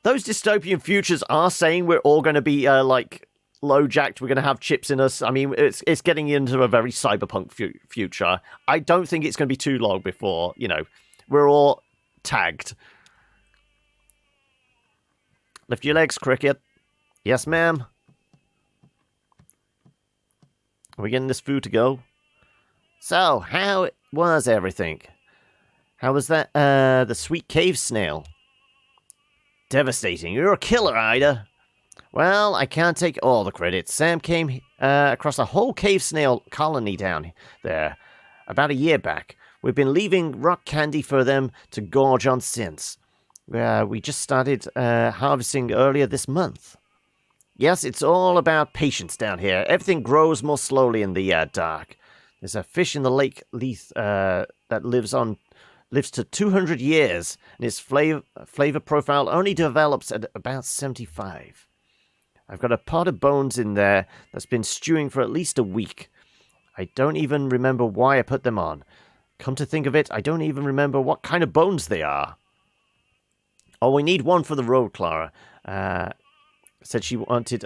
those dystopian futures are saying we're all going to be, like, low-jacked. We're going to have chips in us. I mean, it's getting into a very cyberpunk future. I don't think it's going to be too long before, you know, we're all tagged. Lift your legs, Cricket. Yes, ma'am. Are we getting this food to go? So, how was everything? How was that, the sweet cave snail? Devastating. You're a killer, Ida. Well, I can't take all the credit. Sam came across a whole cave snail colony down there about a year back. We've been leaving rock candy for them to gorge on since. We just started harvesting earlier this month. Yes, it's all about patience down here. Everything grows more slowly in the dark. There's a fish in the lake Leith that lives to 200 years, and its flavor profile only develops at about 75. I've got a pot of bones in there that's been stewing for at least a week. I don't even remember why I put them on. Come to think of it, I don't even remember what kind of bones they are. Oh, we need one for the road, Clara. Said she wanted,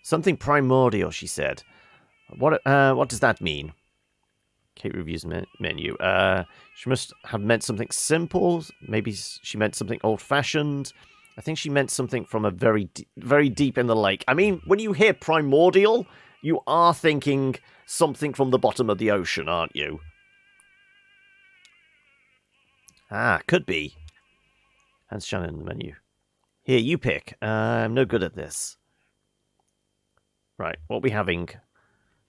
something primordial, she said. What does that mean? Kate reviews menu. She must have meant something simple. Maybe she meant something old-fashioned. I think she meant something from a very deep in the lake. I mean, when you hear primordial, you are thinking something from the bottom of the ocean, aren't you? Ah, could be. Hans Shannon in the menu. Here, you pick. I'm no good at this. Right, what are we having?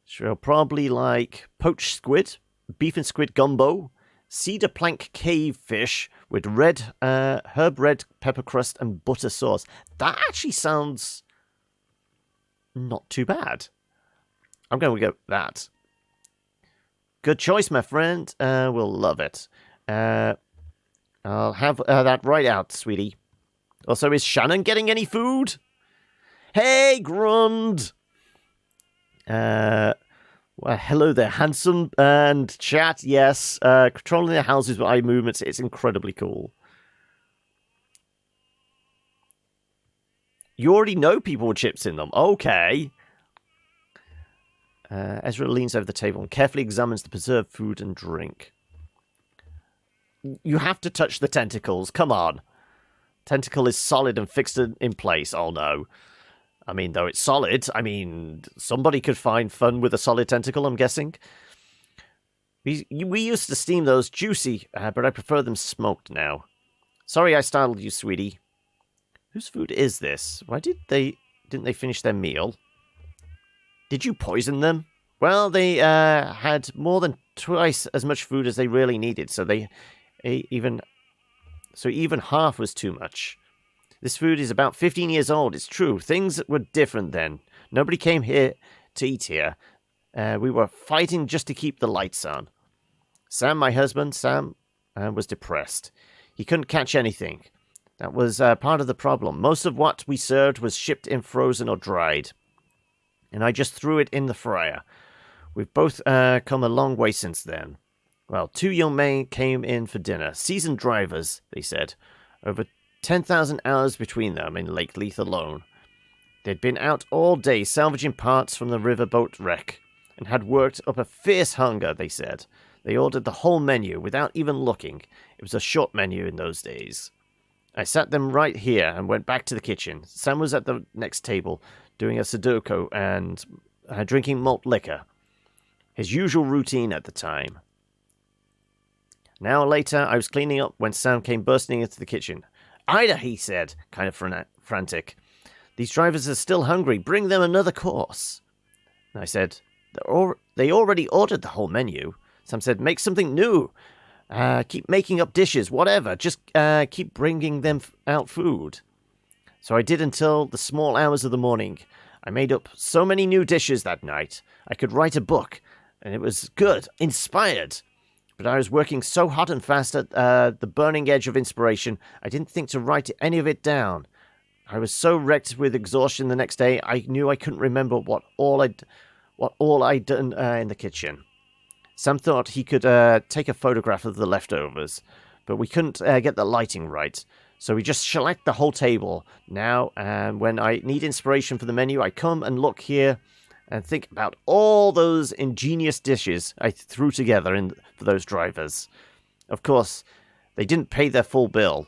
She'll probably like poached squid, beef and squid gumbo, cedar plank cave fish with herb red pepper crust and butter sauce. That actually sounds not too bad. I'm going to go with that. Good choice, my friend. We'll love it. I'll have that right out, sweetie. Also, is Shannon getting any food? Hey, Grund! Well, hello there, handsome and chat. Yes, controlling their houses with eye movements. It's incredibly cool. You already know people with chips in them. Okay. Ezra leans over the table and carefully examines the preserved food and drink. You have to touch the tentacles. Come on. Tentacle is solid and fixed in place. Oh, no. I mean, though it's solid, I mean, somebody could find fun with a solid tentacle, I'm guessing. We used to steam those juicy, but I prefer them smoked now. Sorry I startled you, sweetie. Whose food is this? Why didn't they finish their meal? Did you poison them? Well, they had more than twice as much food as they really needed, so even half was too much. This food is about 15 years old, it's true. Things were different then. Nobody came here to eat here. We were fighting just to keep the lights on. Sam, my husband, was depressed. He couldn't catch anything. That was part of the problem. Most of what we served was shipped in frozen or dried. And I just threw it in the fryer. We've both come a long way since then. Well, 2 young men came in for dinner. Seasoned drivers, they said. Over 10,000 hours between them in Lake Leith alone. They'd been out all day salvaging parts from the riverboat wreck and had worked up a fierce hunger, they said. They ordered the whole menu without even looking. It was a short menu in those days. I sat them right here and went back to the kitchen. Sam was at the next table doing a Sudoku and drinking malt liquor. His usual routine at the time. An hour later, I was cleaning up when Sam came bursting into the kitchen. Ida, he said, kind of frantic. These drivers are still hungry. Bring them another course. And I said, they already ordered the whole menu. Sam said, make something new. Keep making up dishes, whatever. Just keep bringing them out food. So I did until the small hours of the morning. I made up so many new dishes that night. I could write a book. And it was good, inspired. But I was working so hot and fast at the burning edge of inspiration, I didn't think to write any of it down. I was so wrecked with exhaustion the next day, I knew I couldn't remember what all I'd done in the kitchen. Sam thought he could take a photograph of the leftovers, but we couldn't get the lighting right. So we just shellacked the whole table. Now, when I need inspiration for the menu, I come and look here and think about all those ingenious dishes I threw together for those drivers. Of course, they didn't pay their full bill.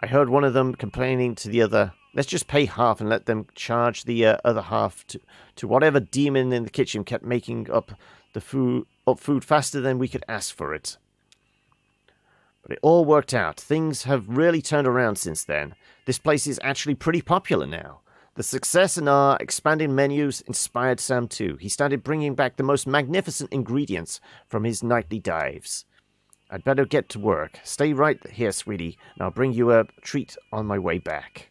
I heard one of them complaining to the other, let's just pay half and let them charge the other half to whatever demon in the kitchen kept making up food faster than we could ask for it. But it all worked out. Things have really turned around since then. This place is actually pretty popular now. The success in our expanding menus inspired Sam too. He started bringing back the most magnificent ingredients from his nightly dives. I'd better get to work. Stay right here, sweetie, and I'll bring you a treat on my way back.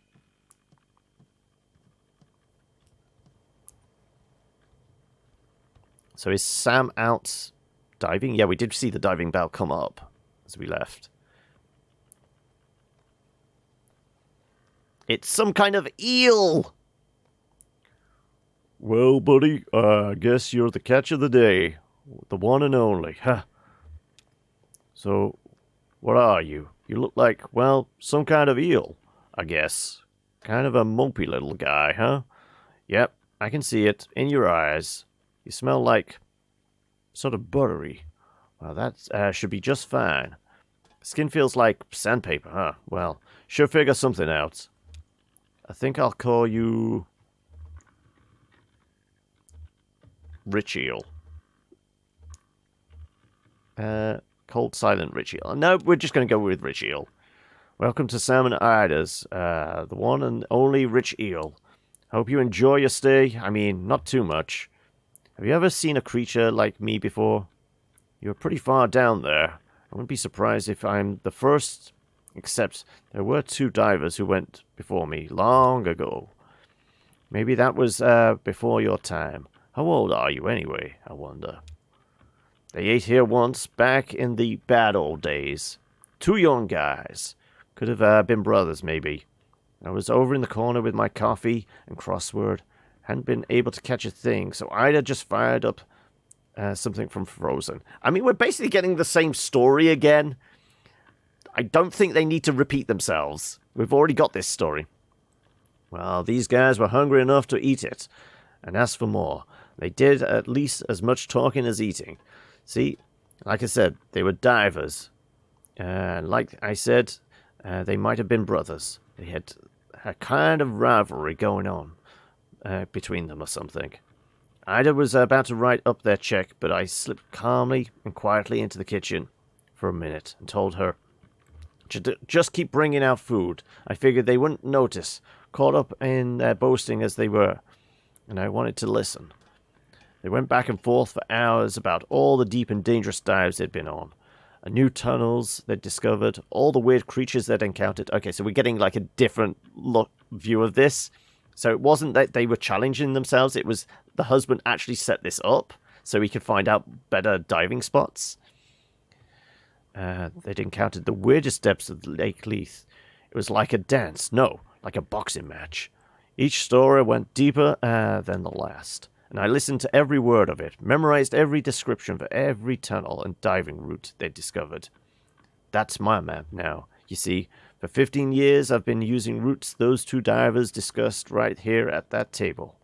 So is Sam out diving? Yeah, we did see the diving bell come up as we left. It's some kind of eel! Well, buddy, I guess you're the catch of the day. The one and only, huh? So, what are you? You look like, well, some kind of eel, I guess. Kind of a mopey little guy, huh? Yep, I can see it, in your eyes. You smell like sort of buttery. Well, that should be just fine. Skin feels like sandpaper, huh? Well, sure figure something out. I think I'll call you Rich Eel. Cold Silent Rich Eel. No, we're just going to go with Rich Eel. Welcome to Salmon Ida's, the one and only Rich Eel. Hope you enjoy your stay. I mean, not too much. Have you ever seen a creature like me before? You're pretty far down there. I wouldn't be surprised if I'm the first, except there were 2 divers who went before me long ago. Maybe that was before your time. How old are you anyway, I wonder? They ate here once, back in the bad old days. 2 young guys. Could have been brothers, maybe. I was over in the corner with my coffee and crossword. Hadn't been able to catch a thing, so Ida just fired up something from Frozen. I mean, we're basically getting the same story again. I don't think they need to repeat themselves. We've already got this story. Well, these guys were hungry enough to eat it, and asked for more. They did at least as much talking as eating. See, like I said, they were divers. Like I said, they might have been brothers. They had a kind of rivalry going on between them or something. Ida was about to write up their check, but I slipped calmly and quietly into the kitchen for a minute and told her, just keep bringing out food. I figured they wouldn't notice, caught up in their boasting as they were, and I wanted to listen. They went back and forth for hours about all the deep and dangerous dives they'd been on, new tunnels they'd discovered, all the weird creatures they'd encountered. Okay, so we're getting like a different view of this. So it wasn't that they were challenging themselves, it was the husband actually set this up so he could find out better diving spots. They'd encountered the weirdest depths of Lake Leith. It was like a dance, no, like a boxing match. Each story went deeper than the last, and I listened to every word of it, memorized every description for every tunnel and diving route they'd discovered. That's my map now. You see, for 15 years I've been using routes those 2 divers discussed right here at that table.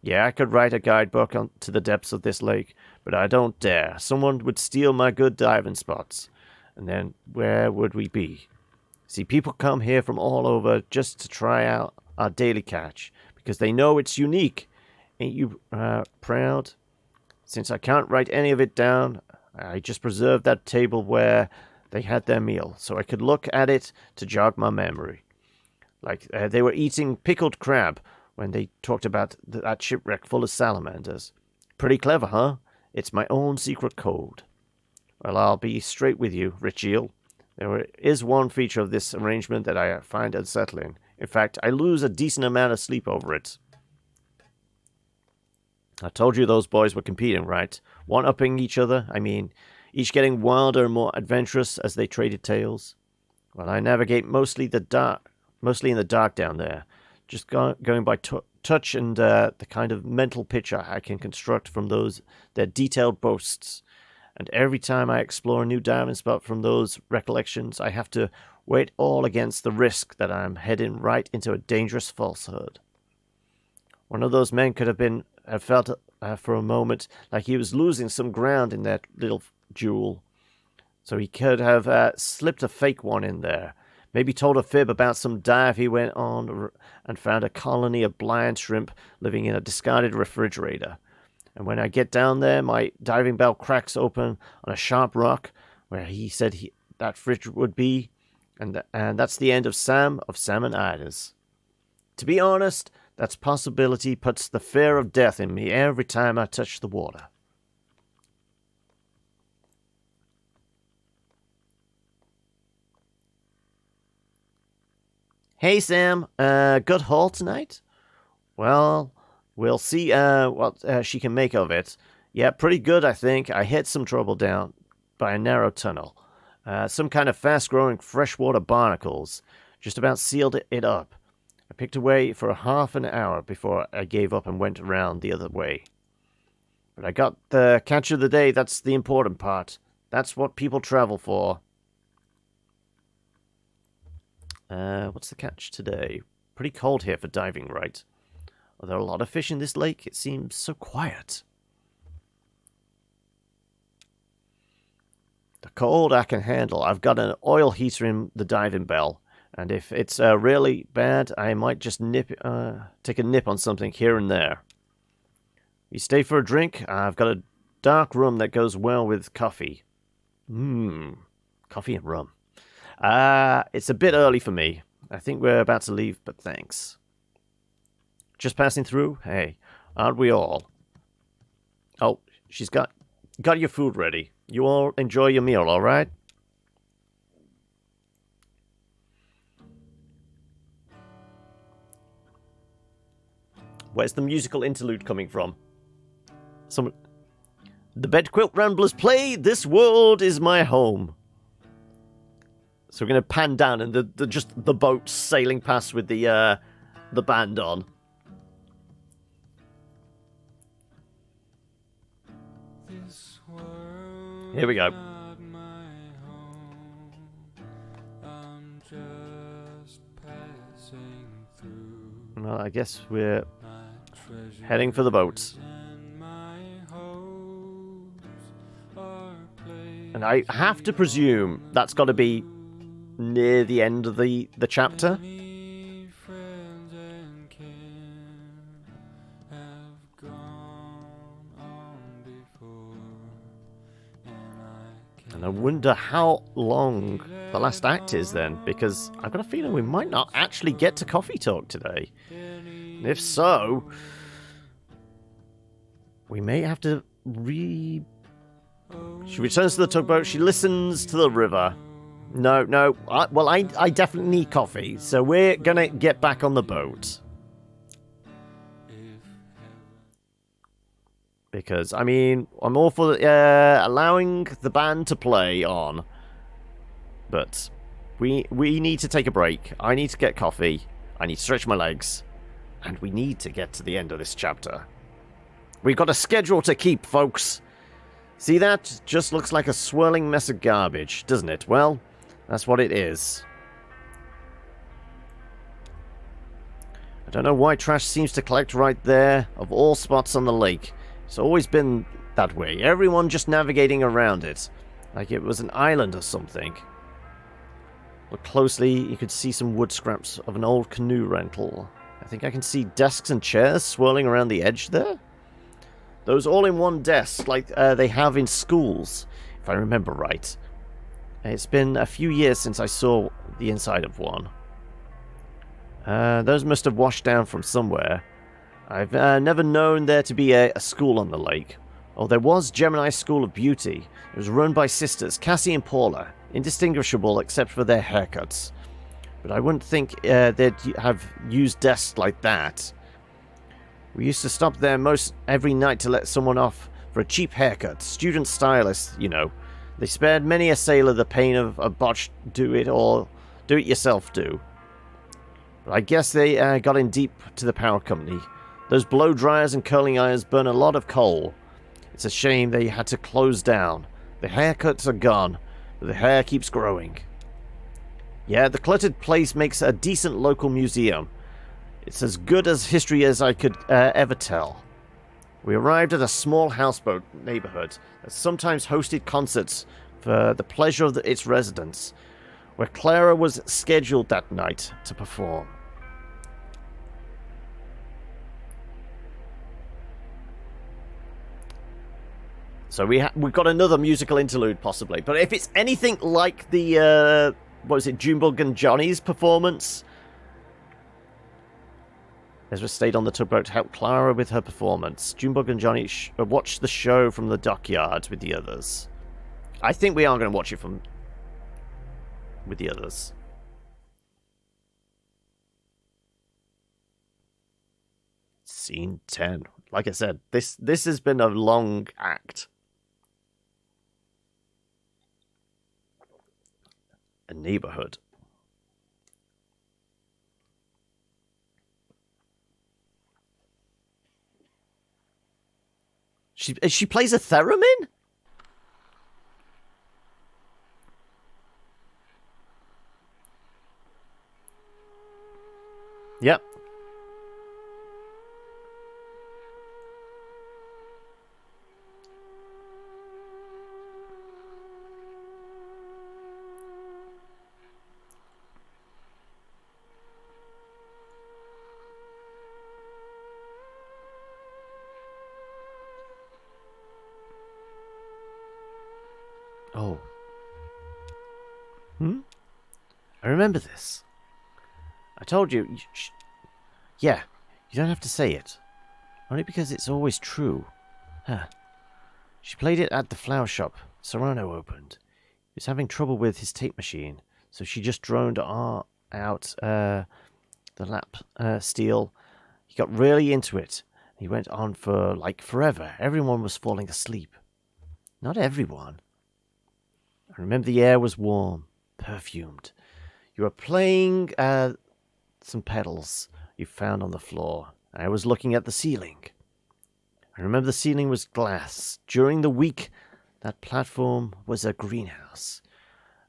Yeah, I could write a guidebook to the depths of this lake, but I don't dare. Someone would steal my good diving spots, and then where would we be? See, people come here from all over just to try out our daily catch, because they know it's unique. Ain't you proud? Since I can't write any of it down, I just preserved that table where they had their meal, so I could look at it to jog my memory. Like they were eating pickled crab when they talked about that shipwreck full of salamanders. Pretty clever, huh? It's my own secret code. Well, I'll be straight with you, Rich Eel. There is one feature of this arrangement that I find unsettling. In fact, I lose a decent amount of sleep over it. I told you those boys were competing, right? One-upping each other. I mean, each getting wilder and more adventurous as they traded tales. Well, I navigate mostly in the dark down there, just going by touch and the kind of mental picture I can construct from their detailed boasts. And every time I explore a new diving spot from those recollections, I have to weigh it all against the risk that I'm heading right into a dangerous falsehood. One of those men could have felt for a moment like he was losing some ground in that little jewel. So he could have slipped a fake one in there. Maybe told a fib about some dive he went on and found a colony of blind shrimp living in a discarded refrigerator. And when I get down there, my diving bell cracks open on a sharp rock where he said that fridge would be, and that's the end of Salmon Ida's. To be honest, that possibility puts the fear of death in me every time I touch the water. Hey, Sam, good haul tonight? Well, we'll see what she can make of it. Yeah, pretty good, I think. I hit some trouble down by a narrow tunnel. Some kind of fast-growing freshwater barnacles. Just about sealed it up. I picked away for half an hour before I gave up and went around the other way. But I got the catch of the day. That's the important part. That's what people travel for. What's the catch today? Pretty cold here for diving, right? Are there a lot of fish in this lake? It seems so quiet. The cold I can handle. I've got an oil heater in the diving bell, And if it's really bad, I might just take a nip on something here and there. You stay for a drink? I've got a dark rum that goes well with coffee. Coffee and rum. It's a bit early for me. I think we're about to leave, but thanks. Just passing through? Hey, aren't we all? Oh, she's got your food ready. You all enjoy your meal, all right? Where's the musical interlude coming from? The Bedquilt Ramblers play This World Is My Home. So we're going to pan down and the boat sailing past with the band on. Here we go. Well, I guess we're heading for the boat. And I have to presume that's got to be near the end of the chapter. And I wonder how long the last act is then, because I've got a feeling we might not actually get to coffee talk today. And if so, we may have to She returns to the tugboat, she listens to the river. No, I definitely need coffee, so we're gonna get back on the boat. Because, I mean, I'm all for allowing the band to play on. But we need to take a break. I need to get coffee. I need to stretch my legs. And we need to get to the end of this chapter. We've got a schedule to keep, folks. See that? Just looks like a swirling mess of garbage, doesn't it? Well, that's what it is. I don't know why trash seems to collect right there, of all spots on the lake. It's always been that way. Everyone just navigating around it. Like it was an island or something. Look closely, you could see some wood scraps of an old canoe rental. I think I can see desks and chairs swirling around the edge there. Those all-in-one desks like they have in schools, if I remember right. It's been a few years since I saw the inside of one. Those must have washed down from somewhere. I've never known there to be a school on the lake. Oh, there was Gemini's School of Beauty. It was run by sisters, Cassie and Paula, indistinguishable except for their haircuts. But I wouldn't think they'd have used desks like that. We used to stop there most every night to let someone off for a cheap haircut. Student stylists, you know. They spared many a sailor the pain of a botched do-it-yourself do. But I guess they got in deep to the power company. Those blow dryers and curling irons burn a lot of coal. It's a shame they had to close down. The haircuts are gone, but the hair keeps growing. Yeah, the cluttered place makes a decent local museum. It's as good as history as I could ever tell. We arrived at a small houseboat neighborhood that sometimes hosted concerts for the pleasure of its residents, where Clara was scheduled that night to perform. So we've got another musical interlude, possibly. But if it's anything like the, what was it, Junebug and Johnny's performance? Ezra stayed on the tugboat to help Clara with her performance. Junebug and Johnny watched the show from the dockyard with the others. I think we are going to watch it with the others. Scene 10. Like I said, this has been a long act. A neighborhood. She plays a theremin? Yep. Oh. I remember this. I told you... Yeah, you don't have to say it. Only because it's always true. Huh. She played it at the flower shop Serrano opened. He was having trouble with his tape machine, so she just droned out the lap steel. He got really into it. He went on for, like, forever. Everyone was falling asleep. Not everyone. I remember the air was warm, perfumed. You were playing some pedals you found on the floor. I was looking at the ceiling. I remember the ceiling was glass. During the week, that platform was a greenhouse.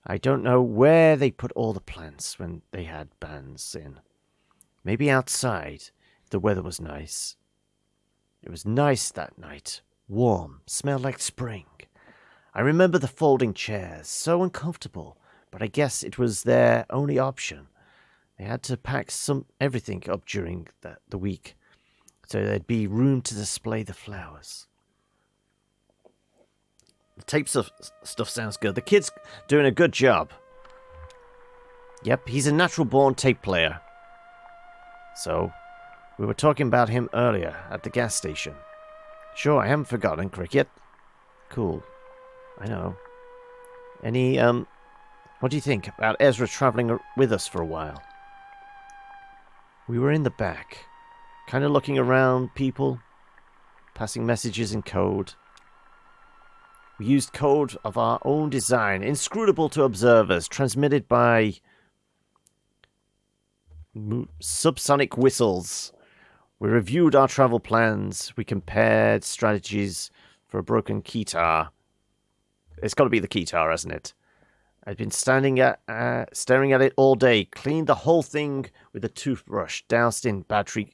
I don't know where they put all the plants when they had bands in. Maybe outside, if the weather was nice. It was nice that night. Warm, smelled like spring. I remember the folding chairs, so uncomfortable, but I guess it was their only option. They had to pack everything up during the week, so there'd be room to display the flowers. The tape stuff sounds good. The kid's doing a good job. Yep, he's a natural-born tape player. So, we were talking about him earlier at the gas station. Sure, I haven't forgotten, Cricket. Cool. I know. What do you think about Ezra traveling with us for a while? We were in the back, kind of looking around people, passing messages in code. We used code of our own design, inscrutable to observers, transmitted by subsonic whistles. We reviewed our travel plans. We compared strategies for a broken keytar. It's got to be the keytar, hasn't it? I'd been staring at it all day. Cleaned the whole thing with a toothbrush, doused in battery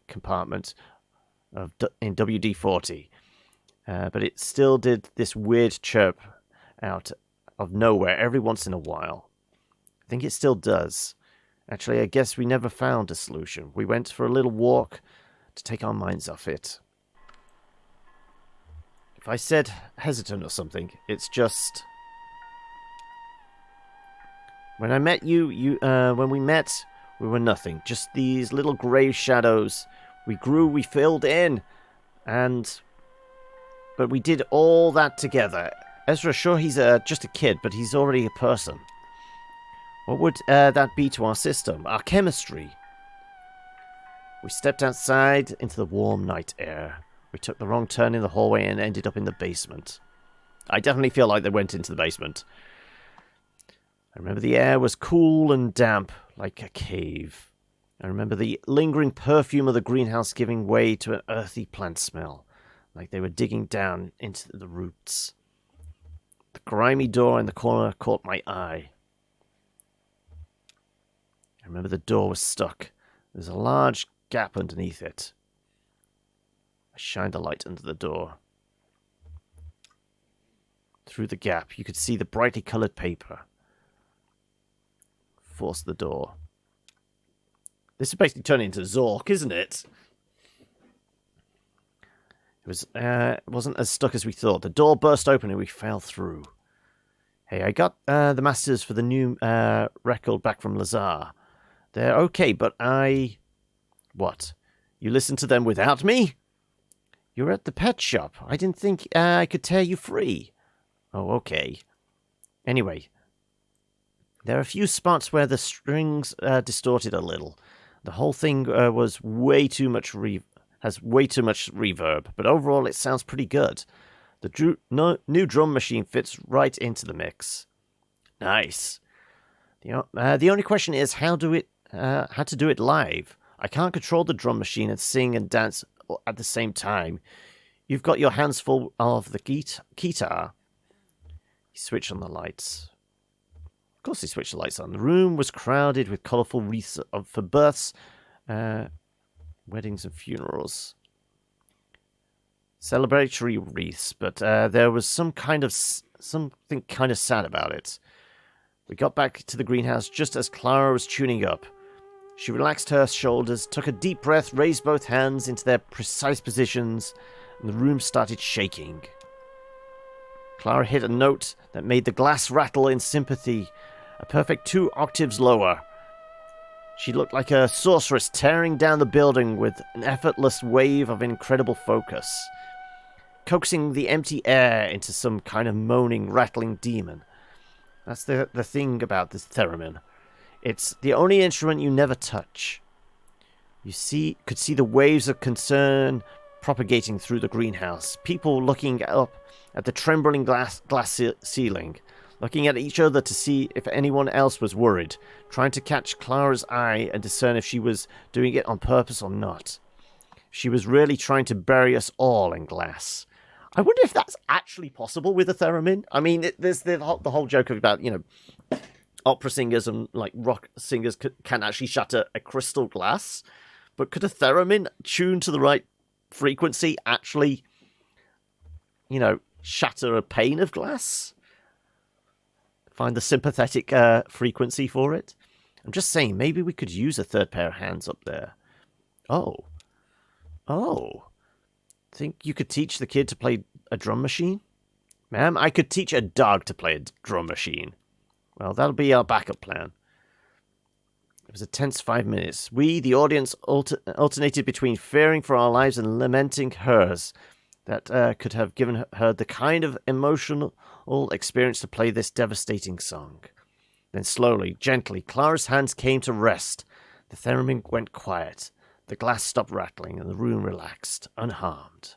compartment in WD-40. But it still did this weird chirp out of nowhere every once in a while. I think it still does. Actually, I guess we never found a solution. We went for a little walk to take our minds off it. If I said hesitant or something, it's just... When I met when we met, we were nothing. Just these little grey shadows. We grew, we filled in. But we did all that together. Ezra, sure, he's just a kid, but he's already a person. What would that be to our system? Our chemistry? We stepped outside into the warm night air. We took the wrong turn in the hallway and ended up in the basement. I definitely feel like they went into the basement. I remember the air was cool and damp, like a cave. I remember the lingering perfume of the greenhouse giving way to an earthy plant smell, like they were digging down into the roots. The grimy door in the corner caught my eye. I remember the door was stuck. There's a large gap underneath it. I shined a light under the door. Through the gap, you could see the brightly coloured paper. Forced the door. This is basically turning into Zork, isn't it? It wasn't as stuck as we thought. The door burst open and we fell through. Hey, I got the masters for the new record back from Lazar. They're okay, but What? You listened to them without me? You were at the pet shop. I didn't think I could tear you free. Oh, okay. Anyway, there are a few spots where the strings distorted a little. The whole thing was way too much has way too much reverb, but overall it sounds pretty good. The new drum machine fits right into the mix. Nice. The only question is how to do it live. I can't control the drum machine and sing and dance at the same time. You've got your hands full of the guitar. He switched on the lights. Of course he switched the lights on. The room was crowded with colourful wreaths for births, weddings and funerals. Celebratory wreaths, but there was something kind of sad about it. We got back to the greenhouse just as Clara was tuning up. She relaxed her shoulders, took a deep breath, raised both hands into their precise positions, and the room started shaking. Clara hit a note that made the glass rattle in sympathy, a perfect 2 octaves lower. She looked like a sorceress tearing down the building with an effortless wave of incredible focus, coaxing the empty air into some kind of moaning, rattling demon. That's the thing about this theremin. It's the only instrument you never touch. You could see the waves of concern propagating through the greenhouse. People looking up at the trembling glass ceiling, looking at each other to see if anyone else was worried, trying to catch Clara's eye and discern if she was doing it on purpose or not. She was really trying to bury us all in glass. I wonder if that's actually possible with a theremin. I mean, there's the whole joke about, opera singers and like rock singers can actually shatter a crystal glass. But could a theremin tuned to the right frequency actually, shatter a pane of glass? Find the sympathetic frequency for it? I'm just saying, maybe we could use a third pair of hands up there. Oh. Think you could teach the kid to play a drum machine? Ma'am, I could teach a dog to play a drum machine. Well, that'll be our backup plan. It was a tense 5 minutes. We, the audience, alternated between fearing for our lives and lamenting hers that could have given her the kind of emotional experience to play this devastating song. Then slowly, gently, Clara's hands came to rest. The theremin went quiet. The glass stopped rattling and the room relaxed, unharmed.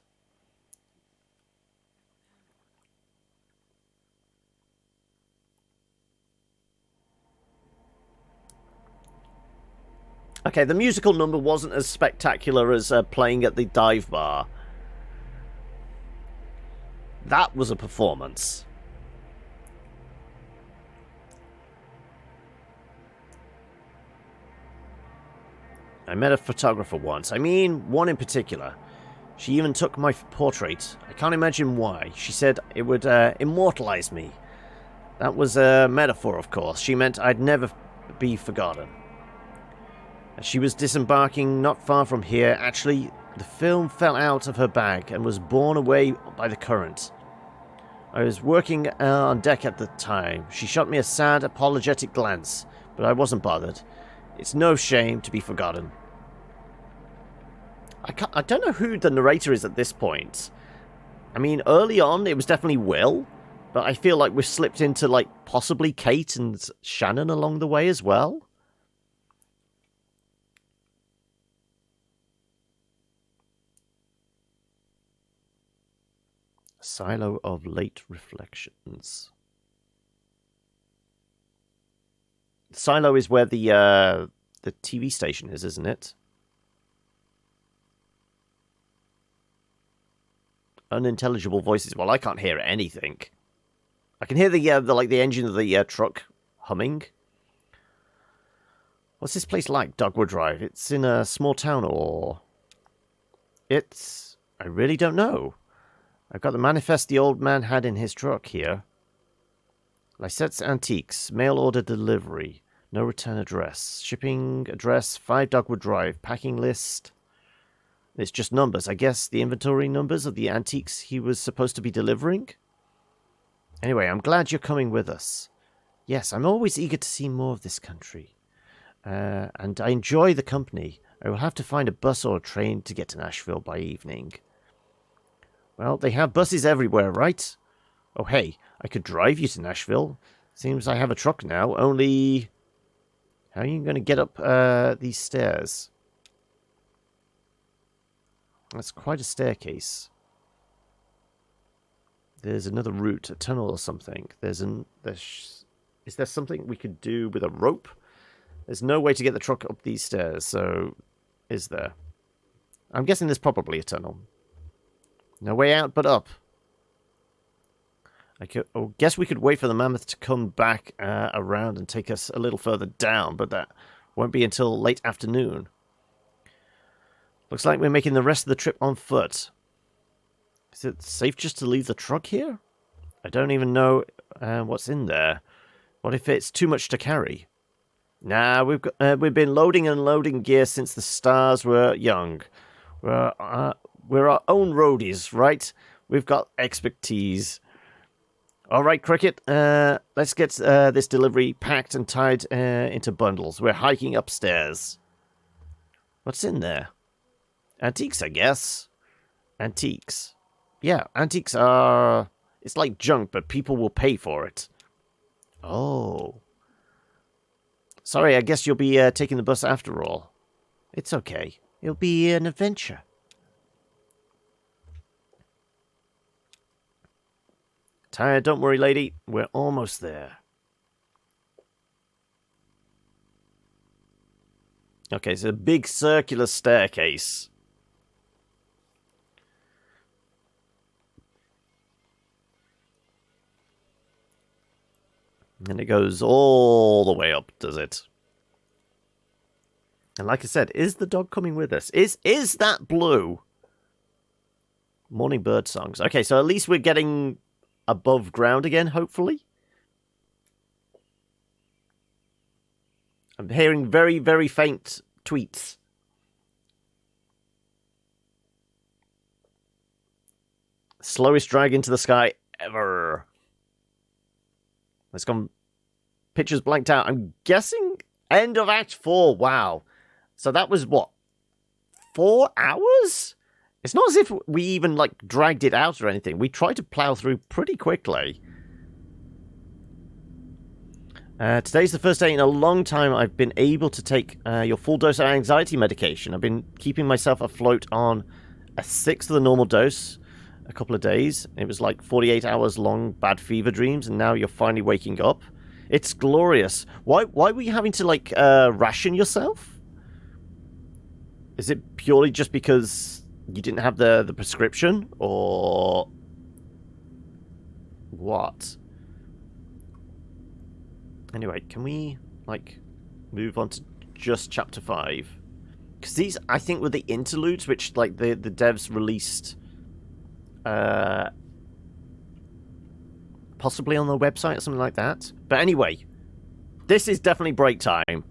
Okay, the musical number wasn't as spectacular as playing at the dive bar. That was a performance. I met a photographer once. I mean, one in particular. She even took my portrait. I can't imagine why. She said it would immortalize me. That was a metaphor, of course. She meant I'd never be forgotten. She was disembarking not far from here. Actually, the film fell out of her bag and was borne away by the current. I was working on deck at the time. She shot me a sad, apologetic glance, but I wasn't bothered. It's no shame to be forgotten. I don't know who the narrator is at this point. I mean, early on, it was definitely Will, but I feel like we've slipped into, like, possibly Kate and Shannon along the way as well. Silo of late reflections. Silo is where the TV station is, isn't it? Unintelligible voices. Well, I can't hear anything. I can hear the engine of the truck humming. What's this place like, Dogwood Drive? It's in a small town, or I really don't know. I've got the manifest the old man had in his truck here. Lysette's Antiques, mail order delivery, no return address, shipping address 5 Dogwood Drive, packing list. It's just numbers, I guess, the inventory numbers of the antiques he was supposed to be delivering. Anyway, I'm glad you're coming with us. Yes, I'm always eager to see more of this country. And I enjoy the company. I will have to find a bus or a train to get to Nashville by evening. Well, they have buses everywhere, right? Oh, hey, I could drive you to Nashville. Seems I have a truck now, only... How are you going to get up these stairs? That's quite a staircase. There's another route, a tunnel or something. Is there something we could do with a rope? There's no way to get the truck up these stairs, so... Is there? I'm guessing there's probably a tunnel. No way out but up. I guess we could wait for the mammoth to come back around and take us a little further down, but that won't be until late afternoon. Looks like we're making the rest of the trip on foot. Is it safe just to leave the truck here? I don't even know what's in there. What if it's too much to carry? Nah, we've been loading and unloading gear since the stars were young. We're our own roadies, right? We've got expertise. All right, Cricket. Let's get this delivery packed and tied into bundles. We're hiking upstairs. What's in there? Antiques, I guess. Antiques. Yeah, antiques are... It's like junk, but people will pay for it. Oh. Sorry, I guess you'll be taking the bus after all. It's okay. It'll be an adventure. Tired? Don't worry, lady. We're almost there. Okay, so a big circular staircase. And it goes all the way up, does it? And like I said, is the dog coming with us? Is that Blue? Morning bird songs. Okay, so at least we're getting above ground again, hopefully. I'm hearing very, very faint tweets. Slowest drag into the sky ever. It's gone. Pictures blanked out. I'm guessing end of Act 4. Wow. So that was what? 4 hours? It's not as if we even like dragged it out or anything. We tried to plow through pretty quickly. Today's the first day in a long time I've been able to take your full dose of anxiety medication. I've been keeping myself afloat on a sixth of the normal dose a couple of days. It was like 48 hours long bad fever dreams, and now you're finally waking up. It's glorious. Why were you having to like ration yourself? Is it purely just because you didn't have the prescription, or what? Anyway, can we, like, move on to just Chapter 5? Because these, I think, were the interludes, which, like, the devs released, possibly on their website or something like that. But anyway, this is definitely break time.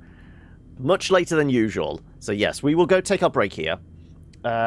Much later than usual. So yes, we will go take our break here.